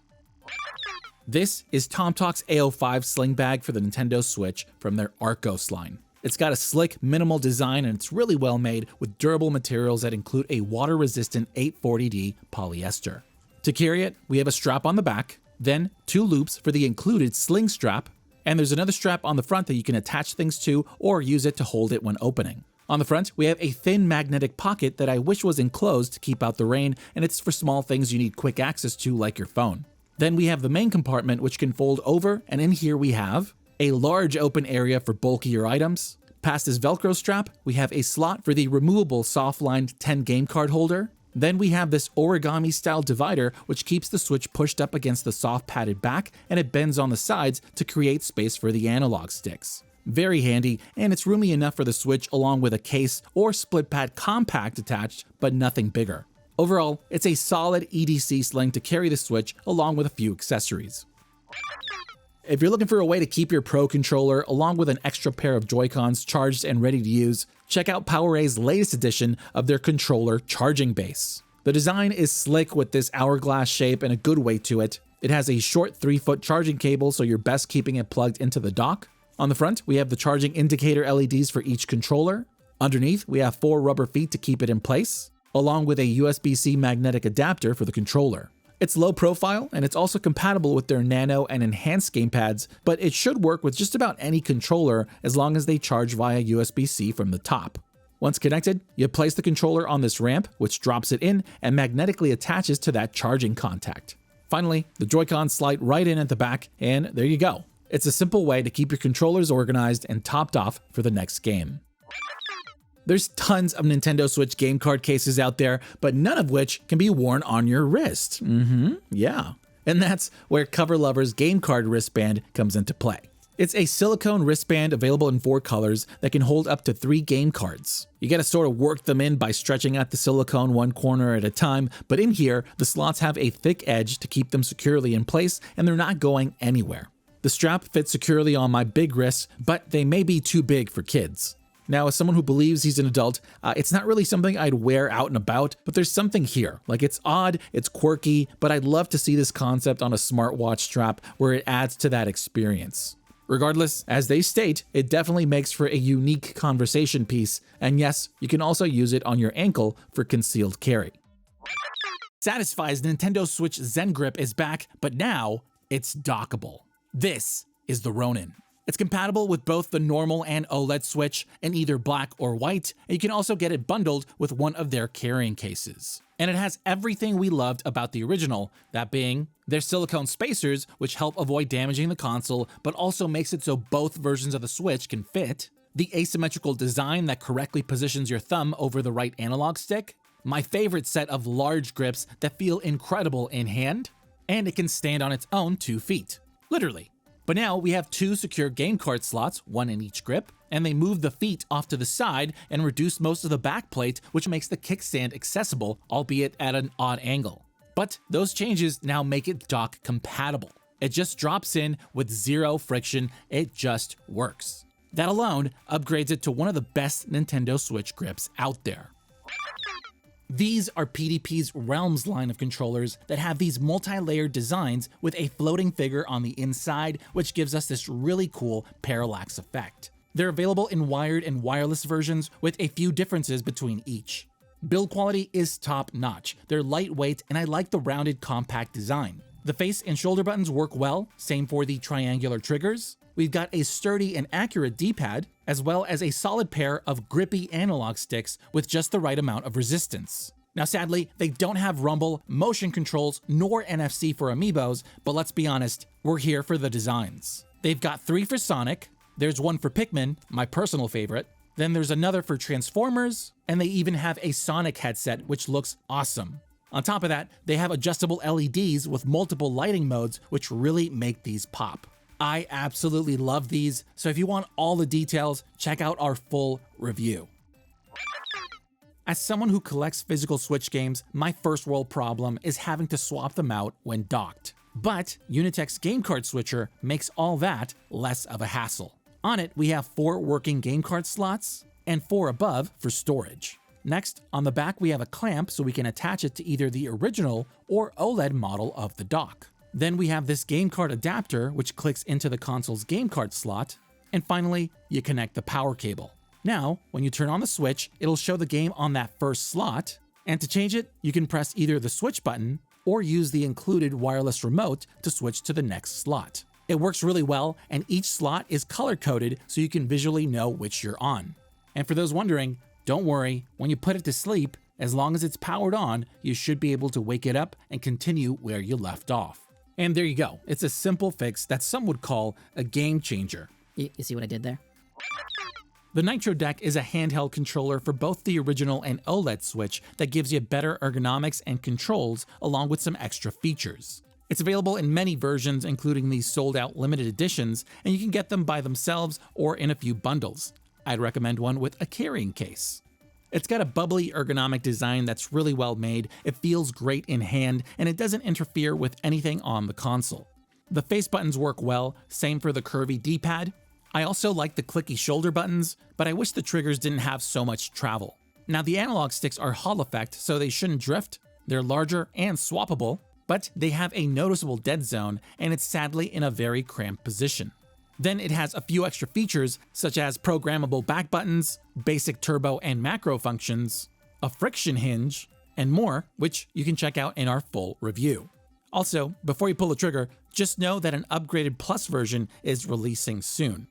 This is tomtoc's AO5 sling bag for the Nintendo Switch from their Arccos line. It's got a slick, minimal design and it's really well made with durable materials that include a water-resistant 840D polyester. To carry it, we have a strap on the back, then 2 loops for the included sling strap, and there's another strap on the front that you can attach things to or use it to hold it when opening. On the front, we have a thin magnetic pocket that I wish was enclosed to keep out the rain, and it's for small things you need quick access to like your phone. Then we have the main compartment which can fold over, and in here we have a large open area for bulkier items. Past this Velcro strap, we have a slot for the removable soft-lined 10 game card holder. Then we have this origami-style divider which keeps the Switch pushed up against the soft padded back, and it bends on the sides to create space for the analog sticks. Very handy, and it's roomy enough for the Switch along with a case or SplitPad Compact attached, but nothing bigger. Overall, it's a solid EDC sling to carry the Switch along with a few accessories. If you're looking for a way to keep your Pro controller along with an extra pair of Joy-Cons charged and ready to use, check out PowerA's latest edition of their controller charging base. The design is slick with this hourglass shape and a good weight to it. It has a short 3-foot charging cable, so you're best keeping it plugged into the dock. On the front, we have the charging indicator LEDs for each controller. Underneath, we have 4 rubber feet to keep it in place, along with a USB-C magnetic adapter for the controller. It's low profile, and it's also compatible with their nano and enhanced gamepads, but it should work with just about any controller as long as they charge via USB-C from the top. Once connected, you place the controller on this ramp, which drops it in and magnetically attaches to that charging contact. Finally, the Joy-Cons slide right in at the back, and there you go. It's a simple way to keep your controllers organized and topped off for the next game. There's tons of Nintendo Switch game card cases out there, but none of which can be worn on your wrist. Yeah. And that's where Cover Lover's game card wristband comes into play. It's a silicone wristband available in 4 colors that can hold up to 3 game cards. You gotta sort of work them in by stretching out the silicone one corner at a time, but in here, the slots have a thick edge to keep them securely in place, and they're not going anywhere. The strap fits securely on my big wrists, but they may be too big for kids. Now, as someone who believes he's an adult, it's not really something I'd wear out and about, but there's something here. Like, it's odd, it's quirky, but I'd love to see this concept on a smartwatch strap where it adds to that experience. Regardless, as they state, it definitely makes for a unique conversation piece, and yes, you can also use it on your ankle for concealed carry. Satisfye's Nintendo Switch Zen Grip is back, but now it's dockable. This is the Ronin. It's compatible with both the normal and OLED Switch in either black or white, and you can also get it bundled with one of their carrying cases. And it has everything we loved about the original, that being their silicone spacers, which help avoid damaging the console, but also makes it so both versions of the Switch can fit, the asymmetrical design that correctly positions your thumb over the right analog stick, my favorite set of large grips that feel incredible in hand, and it can stand on its own 2 feet. Literally. But now we have 2 secure game card slots, 1 in each grip, and they move the feet off to the side and reduce most of the back plate, which makes the kickstand accessible, albeit at an odd angle. But those changes now make it dock compatible. It just drops in with zero friction, it just works. That alone upgrades it to one of the best Nintendo Switch grips out there. These are PDP's Realms line of controllers that have these multi-layered designs with a floating figure on the inside, which gives us this really cool parallax effect. They're available in wired and wireless versions with a few differences between each. Build quality is top-notch. They're lightweight, and I like the rounded compact design. The face and shoulder buttons work well, same for the triangular triggers. We've got a sturdy and accurate D-pad, as well as a solid pair of grippy analog sticks with just the right amount of resistance. Now sadly, they don't have rumble, motion controls, nor NFC for amiibos, but let's be honest, we're here for the designs. They've got 3 for Sonic, there's 1 for Pikmin, my personal favorite, then there's another for Transformers, and they even have a Sonic headset, which looks awesome. On top of that, they have adjustable LEDs with multiple lighting modes, which really make these pop. I absolutely love these, so if you want all the details, check out our full review. As someone who collects physical Switch games, my first world problem is having to swap them out when docked. But Unitek's game card switcher makes all that less of a hassle. On it, we have 4 working game card slots and 4 above for storage. Next, on the back we have a clamp so we can attach it to either the original or OLED model of the dock. Then we have this game card adapter which clicks into the console's game card slot. And finally, you connect the power cable. Now, when you turn on the Switch, it'll show the game on that first slot. And to change it, you can press either the Switch button or use the included wireless remote to switch to the next slot. It works really well, and each slot is color-coded so you can visually know which you're on. And for those wondering, don't worry, when you put it to sleep, as long as it's powered on, you should be able to wake it up and continue where you left off. And there you go, it's a simple fix that some would call a game changer. You see what I did there? The Nitro Deck is a handheld controller for both the original and OLED Switch that gives you better ergonomics and controls along with some extra features. It's available in many versions, including these sold-out limited editions, and you can get them by themselves or in a few bundles. I'd recommend one with a carrying case. It's got a bubbly ergonomic design that's really well made, it feels great in hand, and it doesn't interfere with anything on the console. The face buttons work well, same for the curvy D-pad. I also like the clicky shoulder buttons, but I wish the triggers didn't have so much travel. Now the analog sticks are Hall effect, so they shouldn't drift. They're larger and swappable, but they have a noticeable dead zone, and it's sadly in a very cramped position. Then it has a few extra features, such as programmable back buttons, basic turbo and macro functions, a friction hinge, and more, which you can check out in our full review. Also, before you pull the trigger, just know that an upgraded Plus version is releasing soon.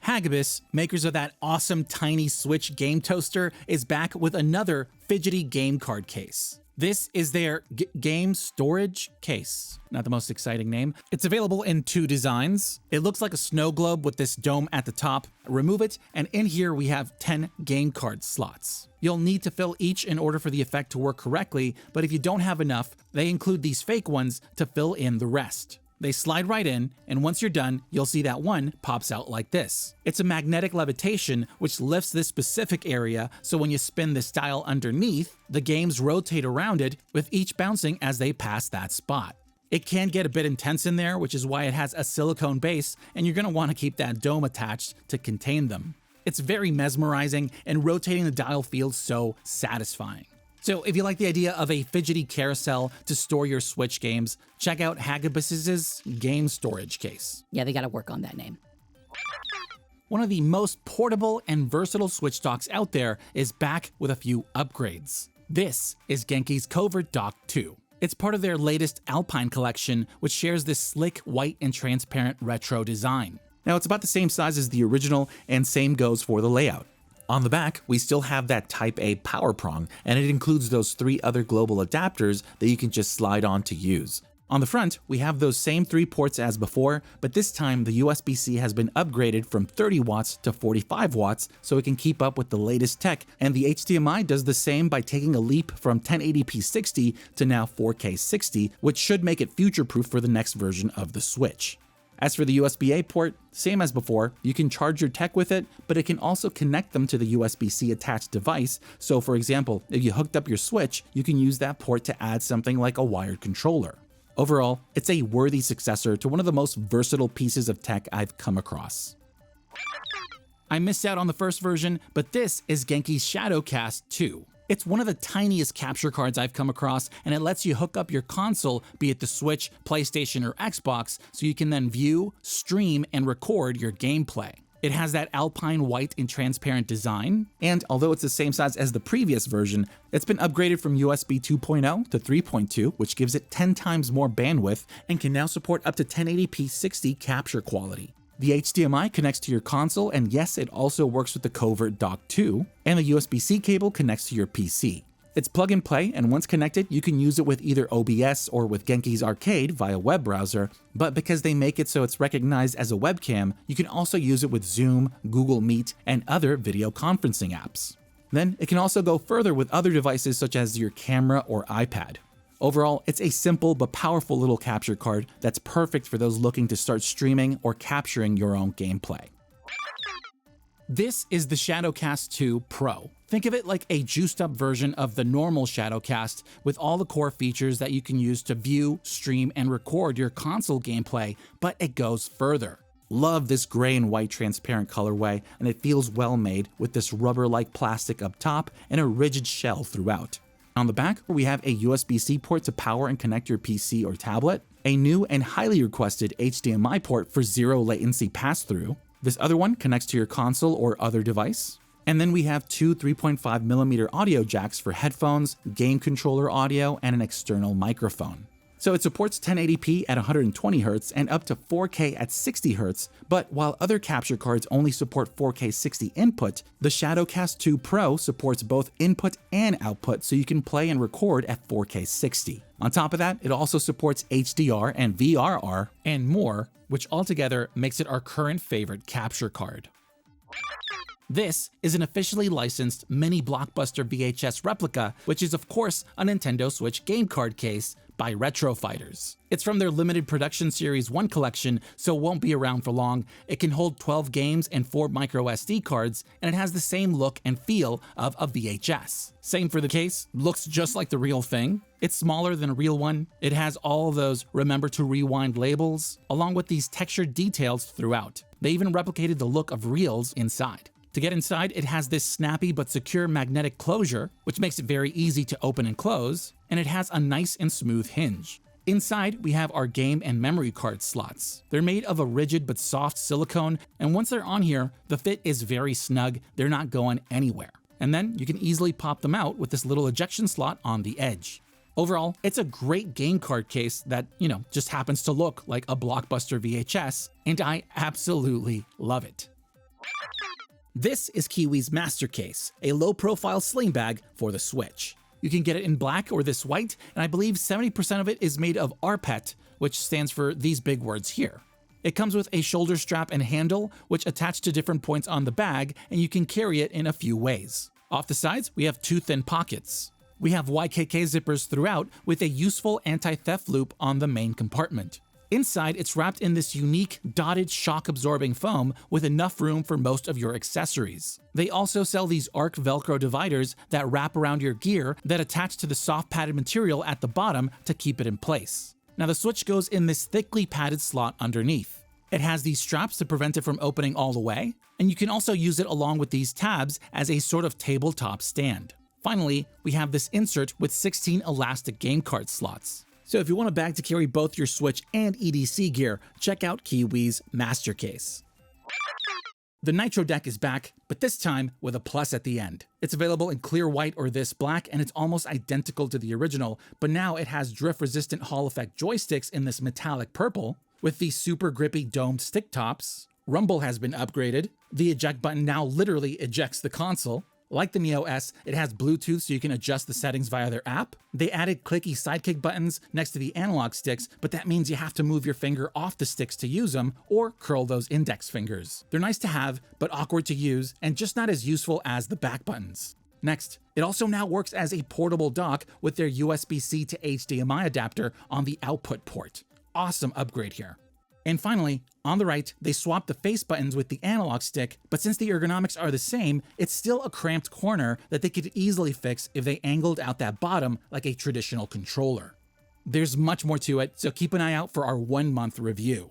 Hagibis, makers of that awesome tiny Switch game toaster, is back with another fidgety game card case. This is their game storage case. Not the most exciting name. It's available in 2 designs. It looks like a snow globe with this dome at the top. Remove it, and in here we have 10 game card slots. You'll need to fill each in order for the effect to work correctly, but if you don't have enough, they include these fake ones to fill in the rest. They slide right in, and once you're done, you'll see that one pops out like this. It's a magnetic levitation which lifts this specific area, so when you spin this dial underneath, the games rotate around it, with each bouncing as they pass that spot. It can get a bit intense in there, which is why it has a silicone base, and you're going to want to keep that dome attached to contain them. It's very mesmerizing, and rotating the dial feels so satisfying. So if you like the idea of a fidgety carousel to store your Switch games, check out Hagibis' game storage case. Yeah, they gotta work on that name. One of the most portable and versatile Switch docks out there is back with a few upgrades. This is Genki's Covert Dock 2. It's part of their latest Alpine collection, which shares this slick, white, and transparent retro design. Now, it's about the same size as the original, and same goes for the layout. On the back, we still have that Type A power prong, and it includes those 3 other global adapters that you can just slide on to use. On the front, we have those same 3 ports as before, but this time the USB-C has been upgraded from 30 watts to 45 watts so it can keep up with the latest tech, and the HDMI does the same by taking a leap from 1080p 60 to now 4K 60, which should make it future-proof for the next version of the Switch. As for the USB-A port, same as before, you can charge your tech with it, but it can also connect them to the USB-C attached device. So for example, if you hooked up your Switch, you can use that port to add something like a wired controller. Overall, it's a worthy successor to one of the most versatile pieces of tech I've come across. I missed out on the first version, but this is Genki's Shadowcast 2. It's one of the tiniest capture cards I've come across, and it lets you hook up your console, be it the Switch, PlayStation, or Xbox, so you can then view, stream, and record your gameplay. It has that alpine white and transparent design, and although it's the same size as the previous version, it's been upgraded from USB 2.0 to 3.2, which gives it 10 times more bandwidth and can now support up to 1080p 60 capture quality. The HDMI connects to your console, and yes, it also works with the covert dock too, and the USB-C cable connects to your PC. It's plug and play, and once connected, you can use it with either OBS or with Genki's Arcade via web browser, but because they make it so it's recognized as a webcam, you can also use it with Zoom, Google Meet, and other video conferencing apps. Then, it can also go further with other devices such as your camera or iPad. Overall, it's a simple but powerful little capture card that's perfect for those looking to start streaming or capturing your own gameplay. This is the Shadowcast 2 Pro. Think of it like a juiced up version of the normal Shadowcast with all the core features that you can use to view, stream, and record your console gameplay, but it goes further. Love this gray and white transparent colorway, and it feels well made with this rubber-like plastic up top and a rigid shell throughout. On the back, we have a USB-C port to power and connect your PC or tablet, a new and highly requested HDMI port for zero latency pass-through. This other one connects to your console or other device. And then we have two 3.5mm audio jacks for headphones, game controller audio, and an external microphone. So it supports 1080p at 120Hz and up to 4K at 60Hz, but while other capture cards only support 4K 60 input, the Shadowcast 2 Pro supports both input and output, so you can play and record at 4K 60. On top of that, it also supports HDR and VRR and more, which altogether makes it our current favorite capture card. This is an officially licensed mini blockbuster VHS replica, which is of course a Nintendo Switch game card case by Retro Fighters. It's from their limited production Series 1 collection, so it won't be around for long. It can hold 12 games and 4 micro SD cards, and it has the same look and feel of a VHS. Same for the case, looks just like the real thing. It's smaller than a real one. It has all of those remember to rewind labels, along with these textured details throughout. They even replicated the look of reels inside. To get inside, it has this snappy but secure magnetic closure, which makes it very easy to open and close, and it has a nice and smooth hinge. Inside, we have our game and memory card slots. They're made of a rigid but soft silicone, and once they're on here, the fit is very snug, they're not going anywhere. And then you can easily pop them out with this little ejection slot on the edge. Overall, it's a great game card case that, just happens to look like a blockbuster VHS, and I absolutely love it. This is Kiwi's Master Case, a low-profile sling bag for the Switch. You can get it in black or this white, and I believe 70% of it is made of RPET, which stands for these big words here. It comes with a shoulder strap and handle, which attach to different points on the bag, and you can carry it in a few ways. Off the sides, we have two thin pockets. We have YKK zippers throughout, with a useful anti-theft loop on the main compartment. Inside, it's wrapped in this unique dotted shock-absorbing foam with enough room for most of your accessories. They also sell these Arc Velcro dividers that wrap around your gear that attach to the soft padded material at the bottom to keep it in place. Now the Switch goes in this thickly padded slot underneath. It has these straps to prevent it from opening all the way, and you can also use it along with these tabs as a sort of tabletop stand. Finally, we have this insert with 16 elastic game card slots. So if you want a bag to carry both your Switch and EDC gear, check out Kiwi's Master Case. The Nitro deck is back, but this time with a plus at the end. It's available in clear white or this black, and it's almost identical to the original, but now it has drift-resistant Hall effect joysticks in this metallic purple, with these super grippy domed stick tops. Rumble has been upgraded. The eject button now literally ejects the console. Like the Neo S, it has Bluetooth so you can adjust the settings via their app. They added clicky sidekick buttons next to the analog sticks, but that means you have to move your finger off the sticks to use them, or curl those index fingers. They're nice to have, but awkward to use, and just not as useful as the back buttons. Next, it also now works as a portable dock with their USB-C to HDMI adapter on the output port. Awesome upgrade here. And finally, on the right, they swapped the face buttons with the analog stick, but since the ergonomics are the same, it's still a cramped corner that they could easily fix if they angled out that bottom like a traditional controller. There's much more to it, so keep an eye out for our 1-month review.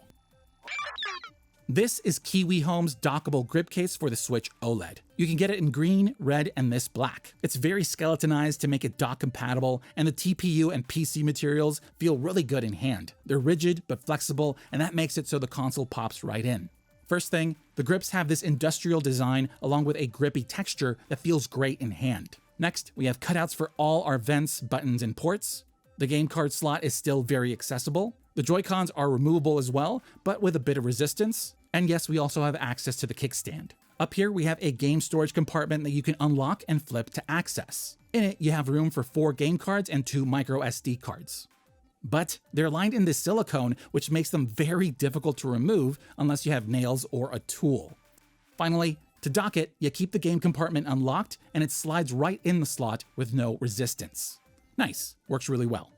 This is Kiwi Home's dockable grip case for the Switch OLED. You can get it in green, red, and this black. It's very skeletonized to make it dock compatible, and the TPU and PC materials feel really good in hand. They're rigid but flexible, and that makes it so the console pops right in. First thing, the grips have this industrial design along with a grippy texture that feels great in hand. Next, we have cutouts for all our vents, buttons, and ports. The game card slot is still very accessible. The Joy-Cons are removable as well, but with a bit of resistance. And yes, we also have access to the kickstand. Up here, we have a game storage compartment that you can unlock and flip to access. In it, you have room for 4 game cards and 2 micro SD cards. But they're lined in this silicone, which makes them very difficult to remove unless you have nails or a tool. Finally, to dock it, you keep the game compartment unlocked and it slides right in the slot with no resistance. Nice, works really well.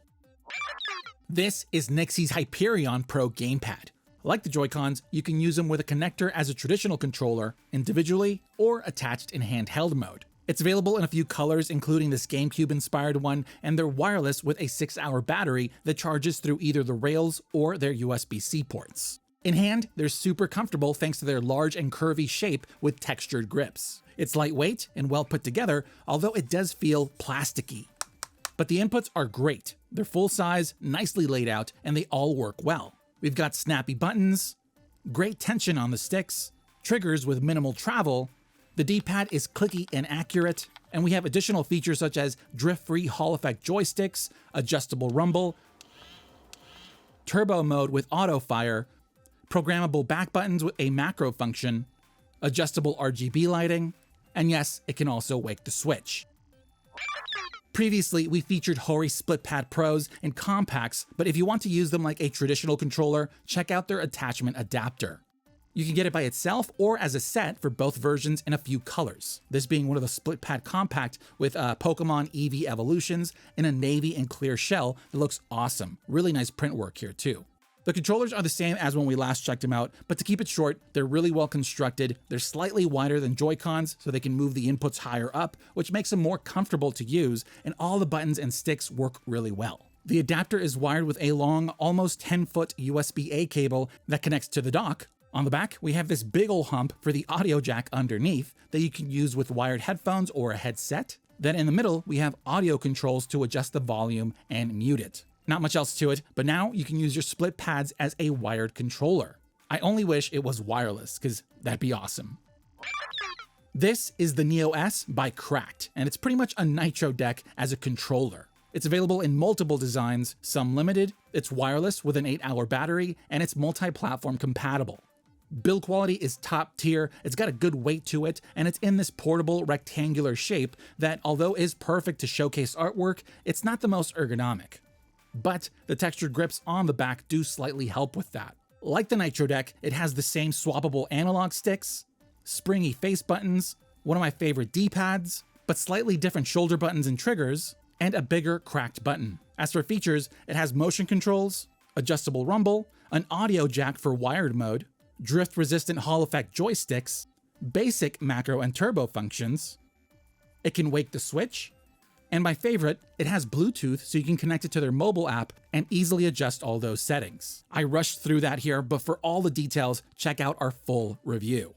This is NYXI's Hyperion Pro gamepad. Like the Joy-Cons, you can use them with a connector as a traditional controller, individually, or attached in handheld mode. It's available in a few colors, including this GameCube-inspired one, and they're wireless with a 6-hour battery that charges through either the rails or their USB-C ports. In hand, they're super comfortable thanks to their large and curvy shape with textured grips. It's lightweight and well put together, although it does feel plasticky. But the inputs are great. They're full size, nicely laid out, and they all work well. We've got snappy buttons, great tension on the sticks, triggers with minimal travel, the D-pad is clicky and accurate, and we have additional features such as drift-free Hall effect joysticks, adjustable rumble, turbo mode with auto fire, programmable back buttons with a macro function, adjustable RGB lighting, and yes, it can also wake the Switch. Previously, we featured Hori SplitPad Pros and Compacts, but if you want to use them like a traditional controller, check out their attachment adapter. You can get it by itself or as a set for both versions in a few colors, this being one of the SplitPad Compact with Pokemon Eevee evolutions in a navy and clear shell that looks awesome. Really nice print work here too. The controllers are the same as when we last checked them out, but to keep it short, they're really well constructed. They're slightly wider than Joy-Cons, so they can move the inputs higher up, which makes them more comfortable to use, and all the buttons and sticks work really well. The adapter is wired with a long, almost 10-foot USB-A cable that connects to the dock. On the back, we have this big ol' hump for the audio jack underneath that you can use with wired headphones or a headset. Then in the middle, we have audio controls to adjust the volume and mute it. Not much else to it, but now you can use your split pads as a wired controller. I only wish it was wireless, because that'd be awesome. This is the Neo S by Cracked, and it's pretty much a Nitro deck as a controller. It's available in multiple designs, some limited, it's wireless with an 8-hour battery, and it's multi-platform compatible. Build quality is top tier, it's got a good weight to it, and it's in this portable rectangular shape that, although is perfect to showcase artwork, it's not the most ergonomic. But the textured grips on the back do slightly help with that. Like the Nitro deck, it has the same swappable analog sticks, springy face buttons, one of my favorite D-pads, but slightly different shoulder buttons and triggers, and a bigger cracked button. As for features, it has motion controls, adjustable rumble, an audio jack for wired mode, drift-resistant Hall effect joysticks, basic macro and turbo functions. It can wake the Switch, and my favorite, it has Bluetooth so you can connect it to their mobile app and easily adjust all those settings. I rushed through that here, but for all the details, check out our full review.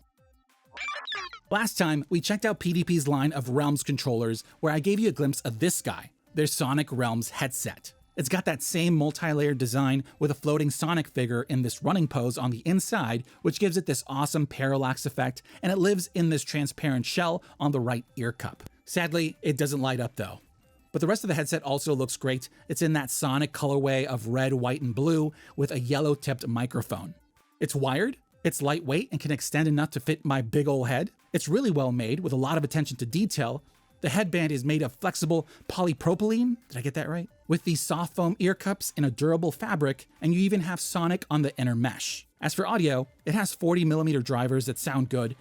Last time, we checked out PDP's line of Realms controllers, where I gave you a glimpse of this guy, their Sonic Realms headset. It's got that same multi-layered design with a floating Sonic figure in this running pose on the inside, which gives it this awesome parallax effect, and it lives in this transparent shell on the right ear cup. Sadly, it doesn't light up though. But the rest of the headset also looks great. It's in that Sonic colorway of red, white, and blue with a yellow-tipped microphone. It's wired, it's lightweight, and can extend enough to fit my big ol' head. It's really well made with a lot of attention to detail. The headband is made of flexible polypropylene, did I get that right? With these soft foam ear cups in a durable fabric, and you even have Sonic on the inner mesh. As for audio, it has 40mm drivers that sound good,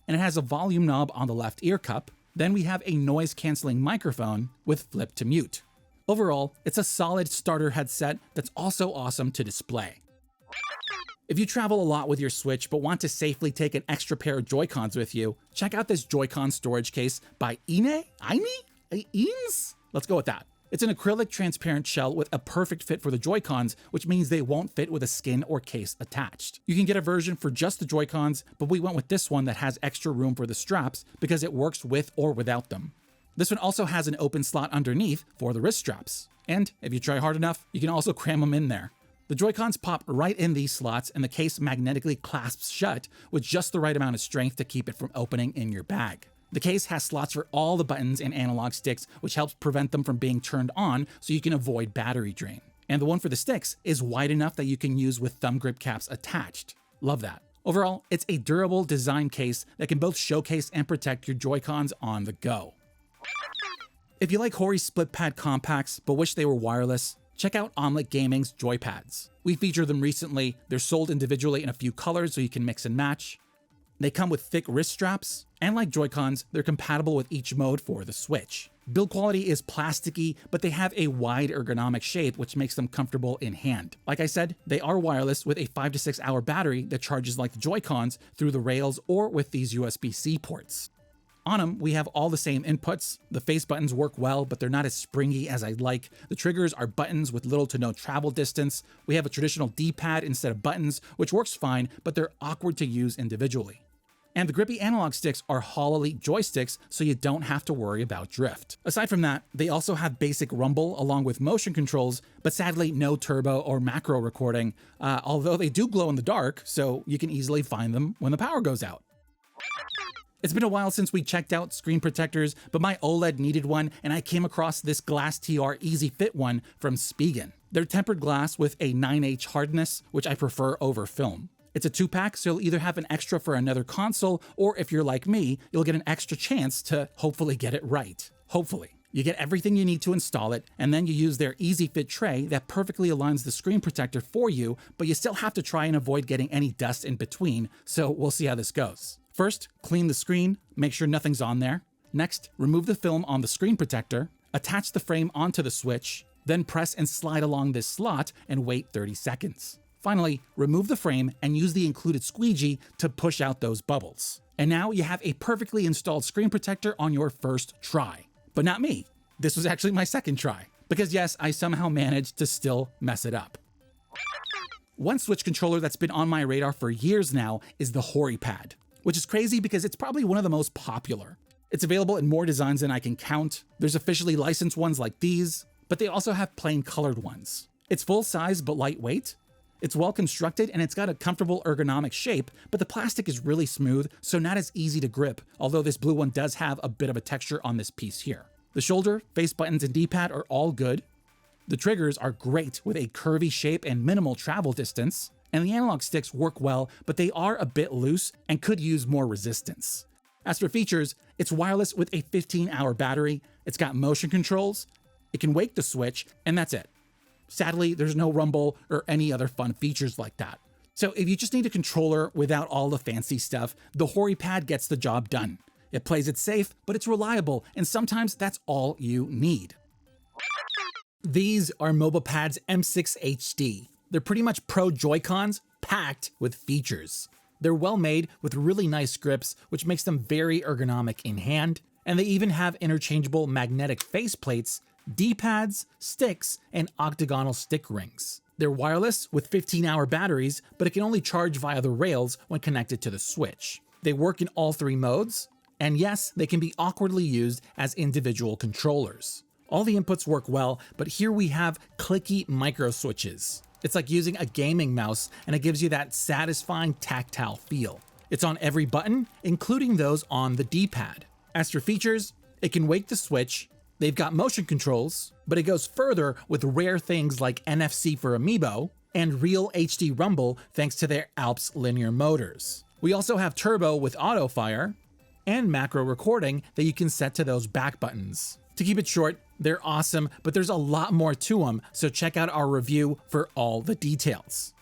and it has a volume knob on the left ear cup. Then we have a noise-canceling microphone with flip to mute. Overall, it's a solid starter headset that's also awesome to display. If you travel a lot with your Switch but want to safely take an extra pair of Joy-Cons with you, check out this Joy-Con storage case by IINE? Let's go with that. It's an acrylic transparent shell with a perfect fit for the Joy-Cons, which means they won't fit with a skin or case attached. You can get a version for just the Joy-Cons, but we went with this one that has extra room for the straps because it works with or without them. This one also has an open slot underneath for the wrist straps. And if you try hard enough, you can also cram them in there. The Joy-Cons pop right in these slots and the case magnetically clasps shut with just the right amount of strength to keep it from opening in your bag. The case has slots for all the buttons and analog sticks, which helps prevent them from being turned on so you can avoid battery drain. And the one for the sticks is wide enough that you can use with thumb grip caps attached. Love that. Overall, it's a durable design case that can both showcase and protect your Joy-Cons on the go. If you like Hori SplitPad compacts but wish they were wireless, check out Omelette Gaming's Joypads. We featured them recently. They're sold individually in a few colors so you can mix and match. They come with thick wrist straps, and like Joy-Cons, they're compatible with each mode for the Switch. Build quality is plasticky, but they have a wide ergonomic shape which makes them comfortable in hand. Like I said, they are wireless with a 5 to 6 hour battery that charges like the Joy-Cons through the rails or with these USB-C ports. On them, we have all the same inputs. The face buttons work well, but they're not as springy as I'd like. The triggers are buttons with little to no travel distance. We have a traditional D-pad instead of buttons, which works fine, but they're awkward to use individually. And the grippy analog sticks are HAULED joysticks, so you don't have to worry about drift. Aside from that, they also have basic rumble along with motion controls, but sadly no turbo or macro recording, although they do glow in the dark, so you can easily find them when the power goes out. It's been a while since we checked out screen protectors, but my OLED needed one, and I came across this Glass TR Easy Fit one from Spigen. They're tempered glass with a 9H hardness, which I prefer over film. It's a 2-pack, so you'll either have an extra for another console, or if you're like me, you'll get an extra chance to hopefully get it right. Hopefully. You get everything you need to install it, and then you use their Easy Fit tray that perfectly aligns the screen protector for you, but you still have to try and avoid getting any dust in between, so we'll see how this goes. First, clean the screen, make sure nothing's on there. Next, remove the film on the screen protector, attach the frame onto the Switch, then press and slide along this slot and wait 30 seconds. Finally, remove the frame and use the included squeegee to push out those bubbles. And now you have a perfectly installed screen protector on your first try. But not me. This was actually my second try. Because yes, I somehow managed to still mess it up. One Switch controller that's been on my radar for years now is the Hori Pad, which is crazy because it's probably one of the most popular. It's available in more designs than I can count. There's officially licensed ones like these, but they also have plain colored ones. It's full size but lightweight. It's well constructed and it's got a comfortable ergonomic shape, but the plastic is really smooth, so not as easy to grip, although this blue one does have a bit of a texture on this piece here. The shoulder, face buttons, and D-pad are all good. The triggers are great with a curvy shape and minimal travel distance. And the analog sticks work well, but they are a bit loose and could use more resistance. As for features, it's wireless with a 15-hour battery, it's got motion controls, it can wake the Switch, and that's it. Sadly, there's no rumble or any other fun features like that. So if you just need a controller without all the fancy stuff, the Hori Pad gets the job done. It plays it safe, but it's reliable, and sometimes that's all you need. These are MobilePad's M6 HD. They're pretty much pro Joy-Cons packed with features. They're well made with really nice grips, which makes them very ergonomic in hand, and they even have interchangeable magnetic face plates, D-pads, sticks, and octagonal stick rings. They're wireless with 15-hour batteries, but it can only charge via the rails when connected to the Switch. They work in all 3 modes, and yes, they can be awkwardly used as individual controllers. All the inputs work well, but here we have clicky micro switches. It's like using a gaming mouse, and it gives you that satisfying tactile feel. It's on every button, including those on the D-pad. As for features, it can wake the Switch, they've got motion controls, but it goes further with rare things like NFC for Amiibo, and real HD rumble thanks to their Alps linear motors. We also have turbo with auto fire, and macro recording that you can set to those back buttons. To keep it short, they're awesome, but there's a lot more to them, so check out our review for all the details.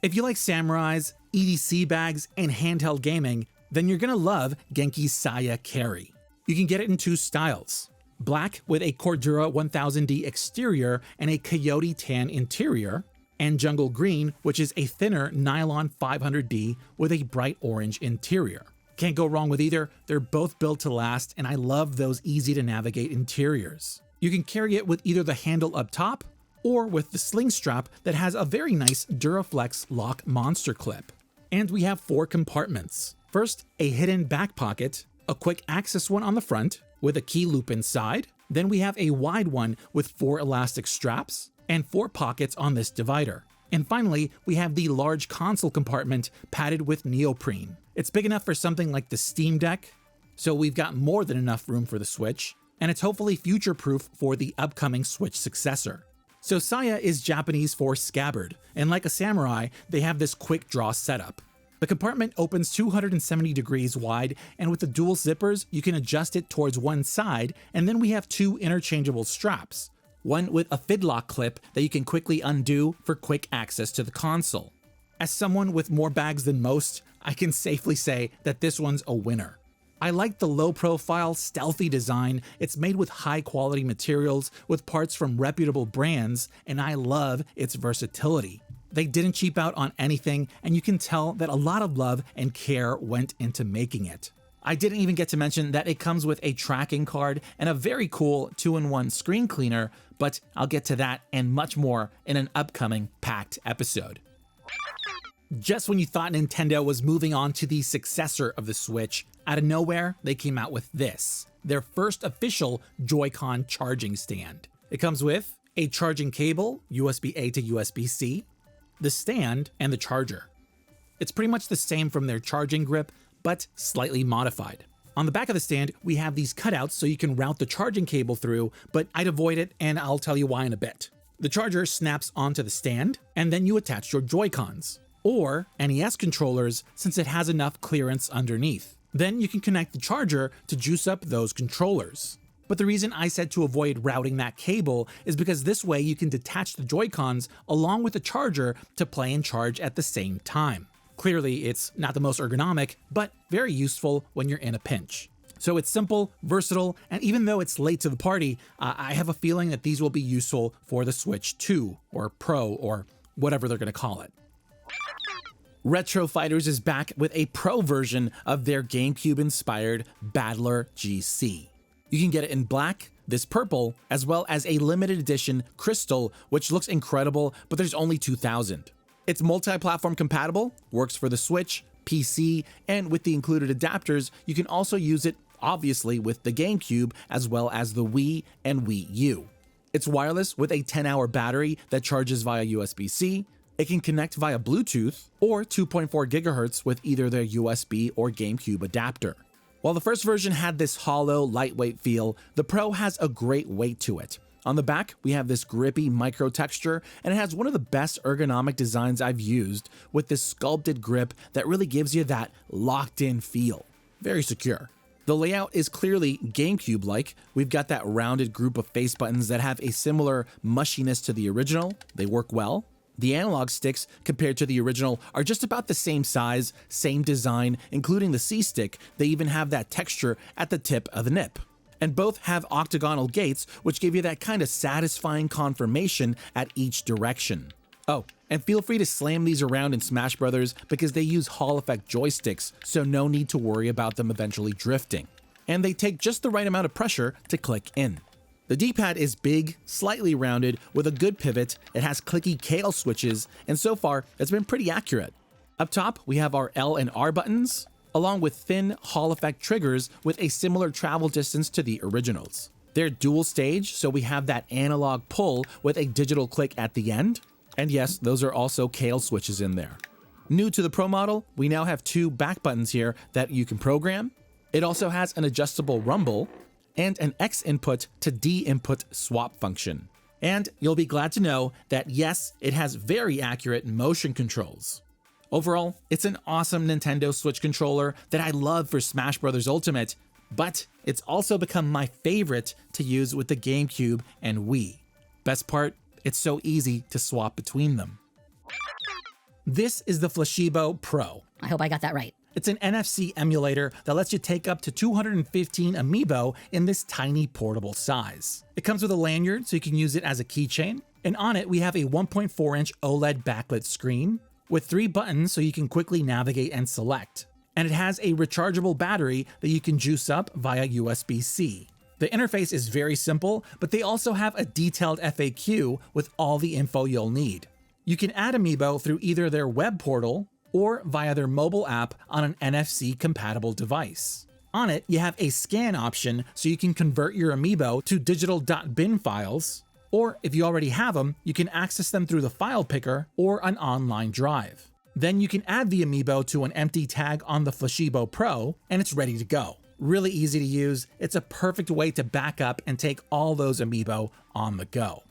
If you like samurais, EDC bags, and handheld gaming, then you're gonna love Genki's Saya Carry. You can get it in 2 styles. black with a Cordura 1000D exterior and a Coyote tan interior, and jungle green, which is a thinner nylon 500D with a bright orange interior. Can't go wrong with either. They're both built to last, and I love those easy to navigate interiors. You can carry it with either the handle up top or with the sling strap that has a very nice Duraflex lock monster clip. And we have 4 compartments. First, a hidden back pocket, a quick access one on the front with a key loop inside. Then we have a wide one with 4 elastic straps and 4 pockets on this divider. And finally, we have the large console compartment padded with neoprene. It's big enough for something like the Steam Deck, so we've got more than enough room for the Switch, and it's hopefully future-proof for the upcoming Switch successor. So Saya is Japanese for scabbard, and like a samurai, they have this quick draw setup. The compartment opens 270 degrees wide, and with the dual zippers, you can adjust it towards one side, and then we have 2 interchangeable straps. One with a fidlock clip that you can quickly undo for quick access to the console. As someone with more bags than most, I can safely say that this one's a winner. I like the low-profile, stealthy design. It's made with high-quality materials with parts from reputable brands, and I love its versatility. They didn't cheap out on anything, and you can tell that a lot of love and care went into making it. I didn't even get to mention that it comes with a tracking card and a very cool 2-in-1 screen cleaner, but I'll get to that and much more in an upcoming packed episode. Just when you thought Nintendo was moving on to the successor of the Switch, out of nowhere, they came out with this, their first official Joy-Con charging stand. It comes with a charging cable, USB-A to USB-C, the stand, and the charger. It's pretty much the same from their charging grip, but slightly modified. On the back of the stand, we have these cutouts so you can route the charging cable through, but I'd avoid it, and I'll tell you why in a bit. The charger snaps onto the stand, and then you attach your Joy-Cons, or NES controllers since it has enough clearance underneath. Then you can connect the charger to juice up those controllers. But the reason I said to avoid routing that cable is because this way you can detach the Joy-Cons along with the charger to play and charge at the same time. Clearly, it's not the most ergonomic, but very useful when you're in a pinch. So it's simple, versatile, and even though it's late to the party, I have a feeling that these will be useful for the Switch 2 or Pro or whatever they're going to call it. Retro Fighters is back with a Pro version of their GameCube-inspired Battler GC. You can get it in black, this purple, as well as a limited edition crystal, which looks incredible, but there's only 2,000. It's multi-platform compatible, works for the Switch, PC, and with the included adapters, you can also use it, obviously, with the GameCube, as well as the Wii and Wii U. It's wireless with a 10-hour battery that charges via USB-C. It can connect via Bluetooth or 2.4 GHz with either their USB or GameCube adapter. While the first version had this hollow, lightweight feel, the Pro has a great weight to it. On the back, we have this grippy micro texture, and it has one of the best ergonomic designs I've used with this sculpted grip that really gives you that locked-in feel. Very secure. The layout is clearly GameCube-like. We've got that rounded group of face buttons that have a similar mushiness to the original. They work well. The analog sticks, compared to the original, are just about the same size, same design, including the C-stick. They even have that texture at the tip of the nip. And both have octagonal gates, which give you that kind of satisfying conformation at each direction. Oh, and feel free to slam these around in Smash Brothers because they use Hall effect joysticks, so no need to worry about them eventually drifting. And they take just the right amount of pressure to click in. The D-pad is big, slightly rounded, with a good pivot. It has clicky kale switches, and so far, it's been pretty accurate. Up top, we have our L and R buttons, along with thin Hall effect triggers with a similar travel distance to the originals. They're dual stage, so we have that analog pull with a digital click at the end. And yes, those are also kale switches in there. New to the Pro model, we now have 2 back buttons here that you can program. It also has an adjustable rumble and an X input to D input swap function. And you'll be glad to know that yes, it has very accurate motion controls. Overall, it's an awesome Nintendo Switch controller that I love for Smash Bros. Ultimate, but it's also become my favorite to use with the GameCube and Wii. Best part, it's so easy to swap between them. This is the Flashiibo Pro. I hope I got that right. It's an NFC emulator that lets you take up to 215 amiibo in this tiny portable size. It comes with a lanyard so you can use it as a keychain, and on it we have a 1.4-inch OLED backlit screen with 3 buttons so you can quickly navigate and select. And it has a rechargeable battery that you can juice up via USB-C. The interface is very simple, but they also have a detailed FAQ with all the info you'll need. You can add amiibo through either their web portal or via their mobile app on an NFC-compatible device. On it, you have a scan option so you can convert your amiibo to digital.bin files, or if you already have them, you can access them through the file picker or an online drive. Then you can add the amiibo to an empty tag on the Flashiibo Pro, and it's ready to go. Really easy to use, it's a perfect way to back up and take all those amiibo on the go.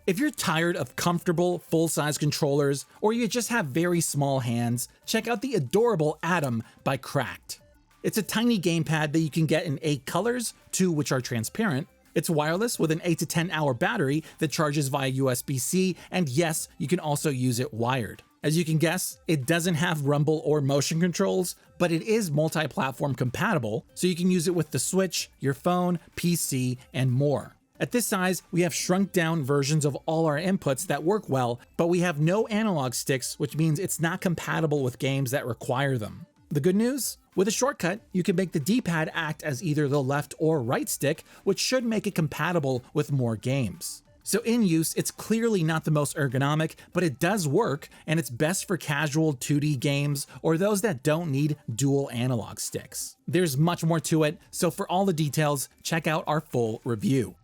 If you're tired of comfortable, full-size controllers, or you just have very small hands, check out the adorable Atom by Cracked. It's a tiny gamepad that you can get in 8 colors, 2 which are transparent. It's wireless with an 8 to 10 hour battery that charges via USB-C, and yes, you can also use it wired. As you can guess, it doesn't have rumble or motion controls, but it is multi-platform compatible, so you can use it with the Switch, your phone, PC, and more. At this size, we have shrunk down versions of all our inputs that work well, but we have no analog sticks, which means it's not compatible with games that require them. The good news? With a shortcut, you can make the D-pad act as either the left or right stick, which should make it compatible with more games. So in use, it's clearly not the most ergonomic, but it does work, and it's best for casual 2D games or those that don't need dual analog sticks. There's much more to it, so for all the details, check out our full review.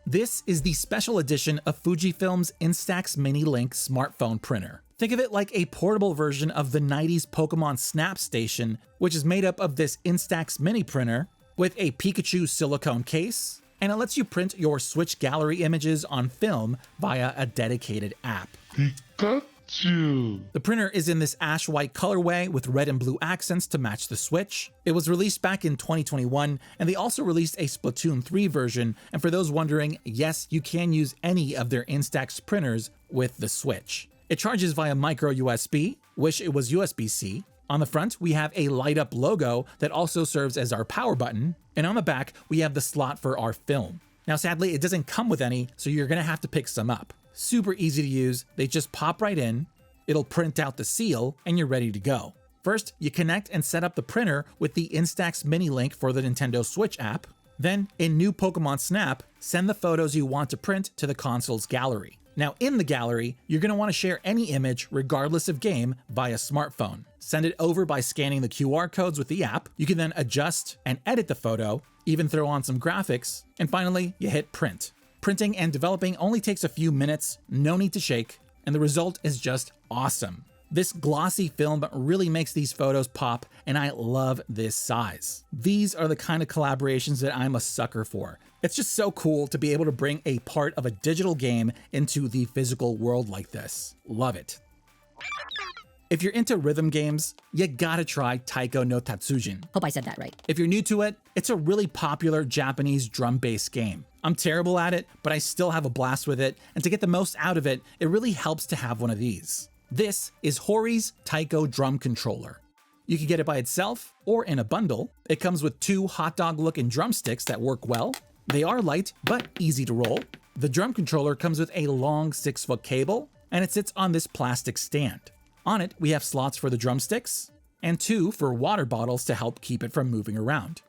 This is the special edition of Fujifilm's Instax Mini Link smartphone printer. Think of it like a portable version of the 90s Pokemon Snap Station, which is made up of this Instax mini printer with a Pikachu silicone case, and it lets you print your Switch gallery images on film via a dedicated app. The printer is in this ash white colorway with red and blue accents to match the Switch. It was released back in 2021, and they also released a Splatoon 3 version, and for those wondering, yes, you can use any of their Instax printers with the Switch. It charges via micro USB, wish it was USB-C. On the front, we have a light up logo that also serves as our power button, and on the back, we have the slot for our film. Now sadly, it doesn't come with any, so you're gonna have to pick some up. Super easy to use, they just pop right in, it'll print out the seal, and you're ready to go. First, you connect and set up the printer with the Instax Mini Link for the Nintendo Switch app. Then, in New Pokemon Snap, send the photos you want to print to the console's gallery. Now in the gallery, you're going to want to share any image, regardless of game, via smartphone. Send it over by scanning the QR codes with the app. You can then adjust and edit the photo, even throw on some graphics, and finally, you hit print. Printing and developing only takes a few minutes, no need to shake, and the result is just awesome. This glossy film really makes these photos pop, and I love this size. These are the kind of collaborations that I'm a sucker for. It's just so cool to be able to bring a part of a digital game into the physical world like this. Love it. If you're into rhythm games, you gotta try Taiko no Tatsujin. Hope I said that right. If you're new to it, it's a really popular Japanese drum-based game. I'm terrible at it, but I still have a blast with it, and to get the most out of it, it really helps to have one of these. This is Hori's Taiko drum controller. You can get it by itself or in a bundle. It comes with 2 hot dog looking drumsticks that work well. They are light, but easy to roll. The drum controller comes with a long 6-foot cable, and it sits on this plastic stand. On it, we have slots for the drumsticks, and 2 for water bottles to help keep it from moving around.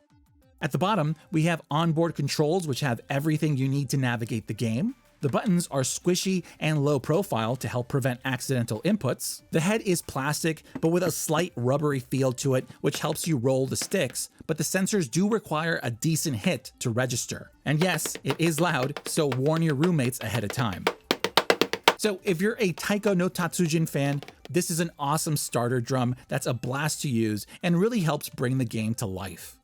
At the bottom, we have onboard controls which have everything you need to navigate the game. The buttons are squishy and low profile to help prevent accidental inputs. The head is plastic, but with a slight rubbery feel to it, which helps you roll the sticks, but the sensors do require a decent hit to register. And yes, it is loud, so warn your roommates ahead of time. So if you're a Taiko no Tatsujin fan, this is an awesome starter drum that's a blast to use and really helps bring the game to life.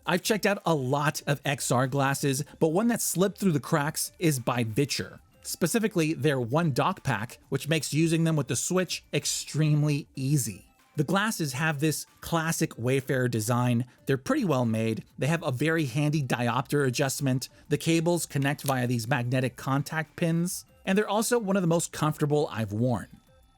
I've checked out a lot of XR glasses, but one that slipped through the cracks is by VITURE. Specifically, their One Dock Pack, which makes using them with the Switch extremely easy. The glasses have this classic Wayfarer design, they're pretty well made, they have a very handy diopter adjustment, the cables connect via these magnetic contact pins, and they're also one of the most comfortable I've worn.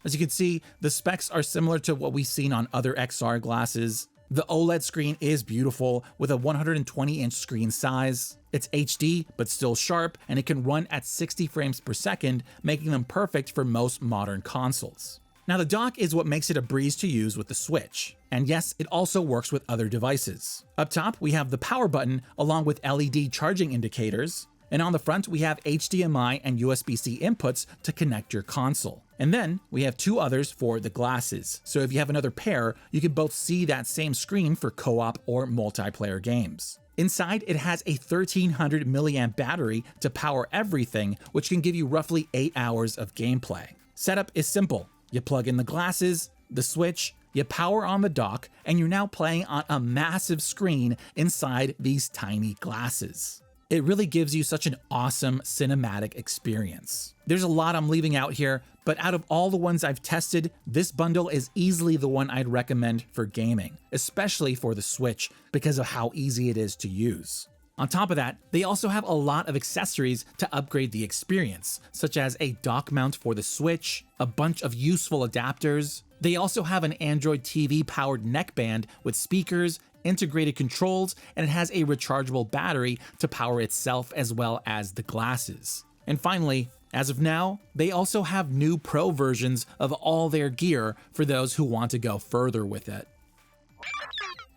As you can see, the specs are similar to what we've seen on other XR glasses. The OLED screen is beautiful with a 120-inch screen size. It's HD, but still sharp, and it can run at 60 frames per second, making them perfect for most modern consoles. Now, the dock is what makes it a breeze to use with the Switch. And yes, it also works with other devices. Up top, we have the power button along with LED charging indicators. And on the front, we have HDMI and USB-C inputs to connect your console. And then we have two others for the glasses. So if you have another pair, you can both see that same screen for co-op or multiplayer games. Inside, it has a 1300 milliamp battery to power everything, which can give you roughly 8 hours of gameplay. Setup is simple. You plug in the glasses, the Switch, you power on the dock, and you're now playing on a massive screen inside these tiny glasses. It really gives you such an awesome cinematic experience. There's a lot I'm leaving out here, but out of all the ones I've tested, this bundle is easily the one I'd recommend for gaming, especially for the Switch because of how easy it is to use. On top of that, they also have a lot of accessories to upgrade the experience, such as a dock mount for the Switch, a bunch of useful adapters. They also have an Android TV powered neckband with speakers, integrated controls, and it has a rechargeable battery to power itself as well as the glasses. And finally, as of now, they also have new Pro versions of all their gear for those who want to go further with it.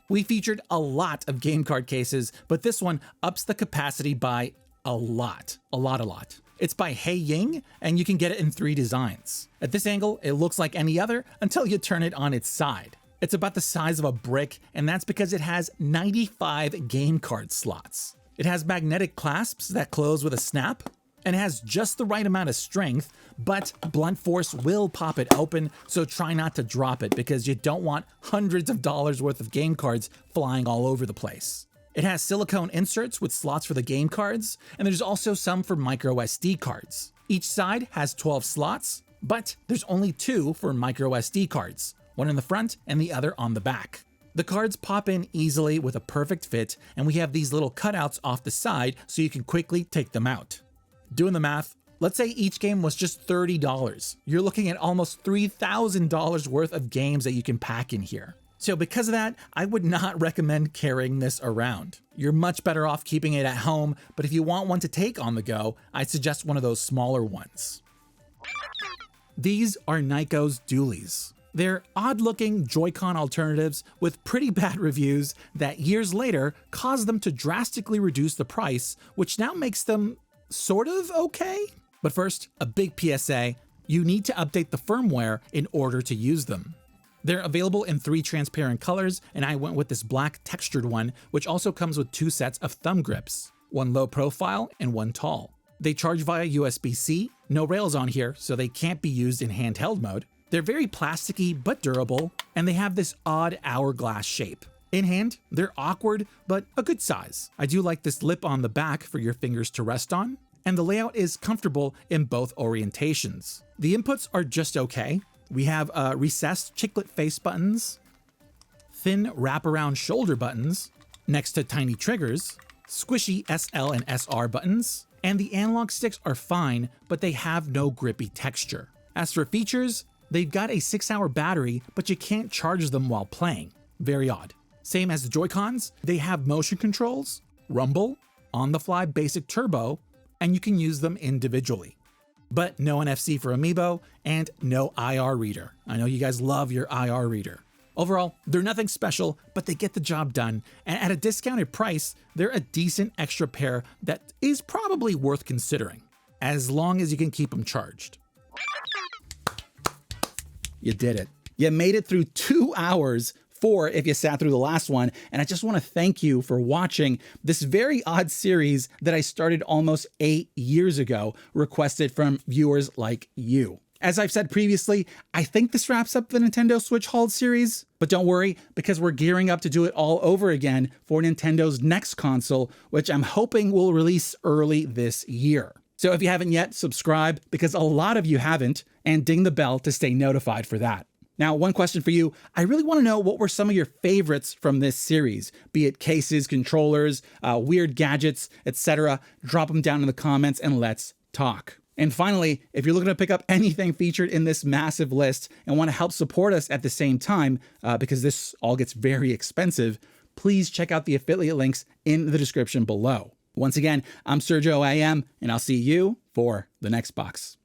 We featured a lot of game card cases, but this one ups the capacity by a lot. It's by HEIYING, and you can get it in 3 designs. At this angle, it looks like any other until you turn it on its side. It's about the size of a brick, and that's because it has 95 game card slots. It has magnetic clasps that close with a snap, and has just the right amount of strength, but blunt force will pop it open, so try not to drop it because you don't want hundreds of dollars worth of game cards flying all over the place. It has silicone inserts with slots for the game cards, and there's also some for micro SD cards. Each side has 12 slots, but there's only 2 for micro SD cards, one in the front and the other on the back. The cards pop in easily with a perfect fit, and we have these little cutouts off the side so you can quickly take them out. Doing the math, let's say each game was just $30. You're looking at almost $3,000 worth of games that you can pack in here. So because of that, I would not recommend carrying this around. You're much better off keeping it at home, but if you want one to take on the go, I'd suggest one of those smaller ones. These are Nyko's dualies. They're odd-looking Joy-Con alternatives with pretty bad reviews that years later caused them to drastically reduce the price, which now makes them sort of okay. But first, a big PSA, you need to update the firmware in order to use them. They're available in 3 transparent colors, and I went with this black textured one, which also comes with 2 sets of thumb grips, one low profile and one tall. They charge via USB-C, no rails on here, so they can't be used in handheld mode. They're very plasticky but durable, and they have this odd hourglass shape. In hand, they're awkward, but a good size. I do like this lip on the back for your fingers to rest on, and the layout is comfortable in both orientations. The inputs are just okay. We have recessed chiclet face buttons, thin wraparound shoulder buttons, next to tiny triggers, squishy SL and SR buttons, and the analog sticks are fine, but they have no grippy texture. As for features, they've got a 6-hour battery, but you can't charge them while playing. Very odd. Same as the Joy-Cons, they have motion controls, rumble, on-the-fly basic turbo, and you can use them individually. But no NFC for Amiibo, and no IR reader. I know you guys love your IR reader. Overall, they're nothing special, but they get the job done, and at a discounted price, they're a decent extra pair that is probably worth considering, as long as you can keep them charged. You did it. You made it through 2 hours, 4 if you sat through the last one, and I just want to thank you for watching this very odd series that I started almost 8 years ago, requested from viewers like you. As I've said previously, I think this wraps up the Nintendo Switch HAULED series, but don't worry, because we're gearing up to do it all over again for Nintendo's next console, which I'm hoping will release early this year. So if you haven't yet, subscribe, because a lot of you haven't, and ding the bell to stay notified for that. Now, one question for you. I really want to know what were some of your favorites from this series, be it cases, controllers, weird gadgets, etc. Drop them down in the comments and let's talk. And finally, if you're looking to pick up anything featured in this massive list and want to help support us at the same time, because this all gets very expensive, please check out the affiliate links in the description below. Once again, I'm Sergio AM, and I'll see you for the next box.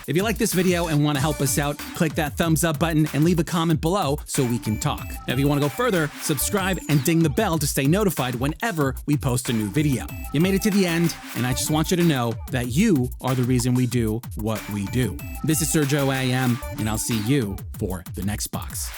If you like this video and want to help us out, click that thumbs up button and leave a comment below so we can talk. Now, if you want to go further, subscribe and ding the bell to stay notified whenever we post a new video. You made it to the end, and I just want you to know that you are the reason we do what we do. This is Sergio AM, and I'll see you for the next box.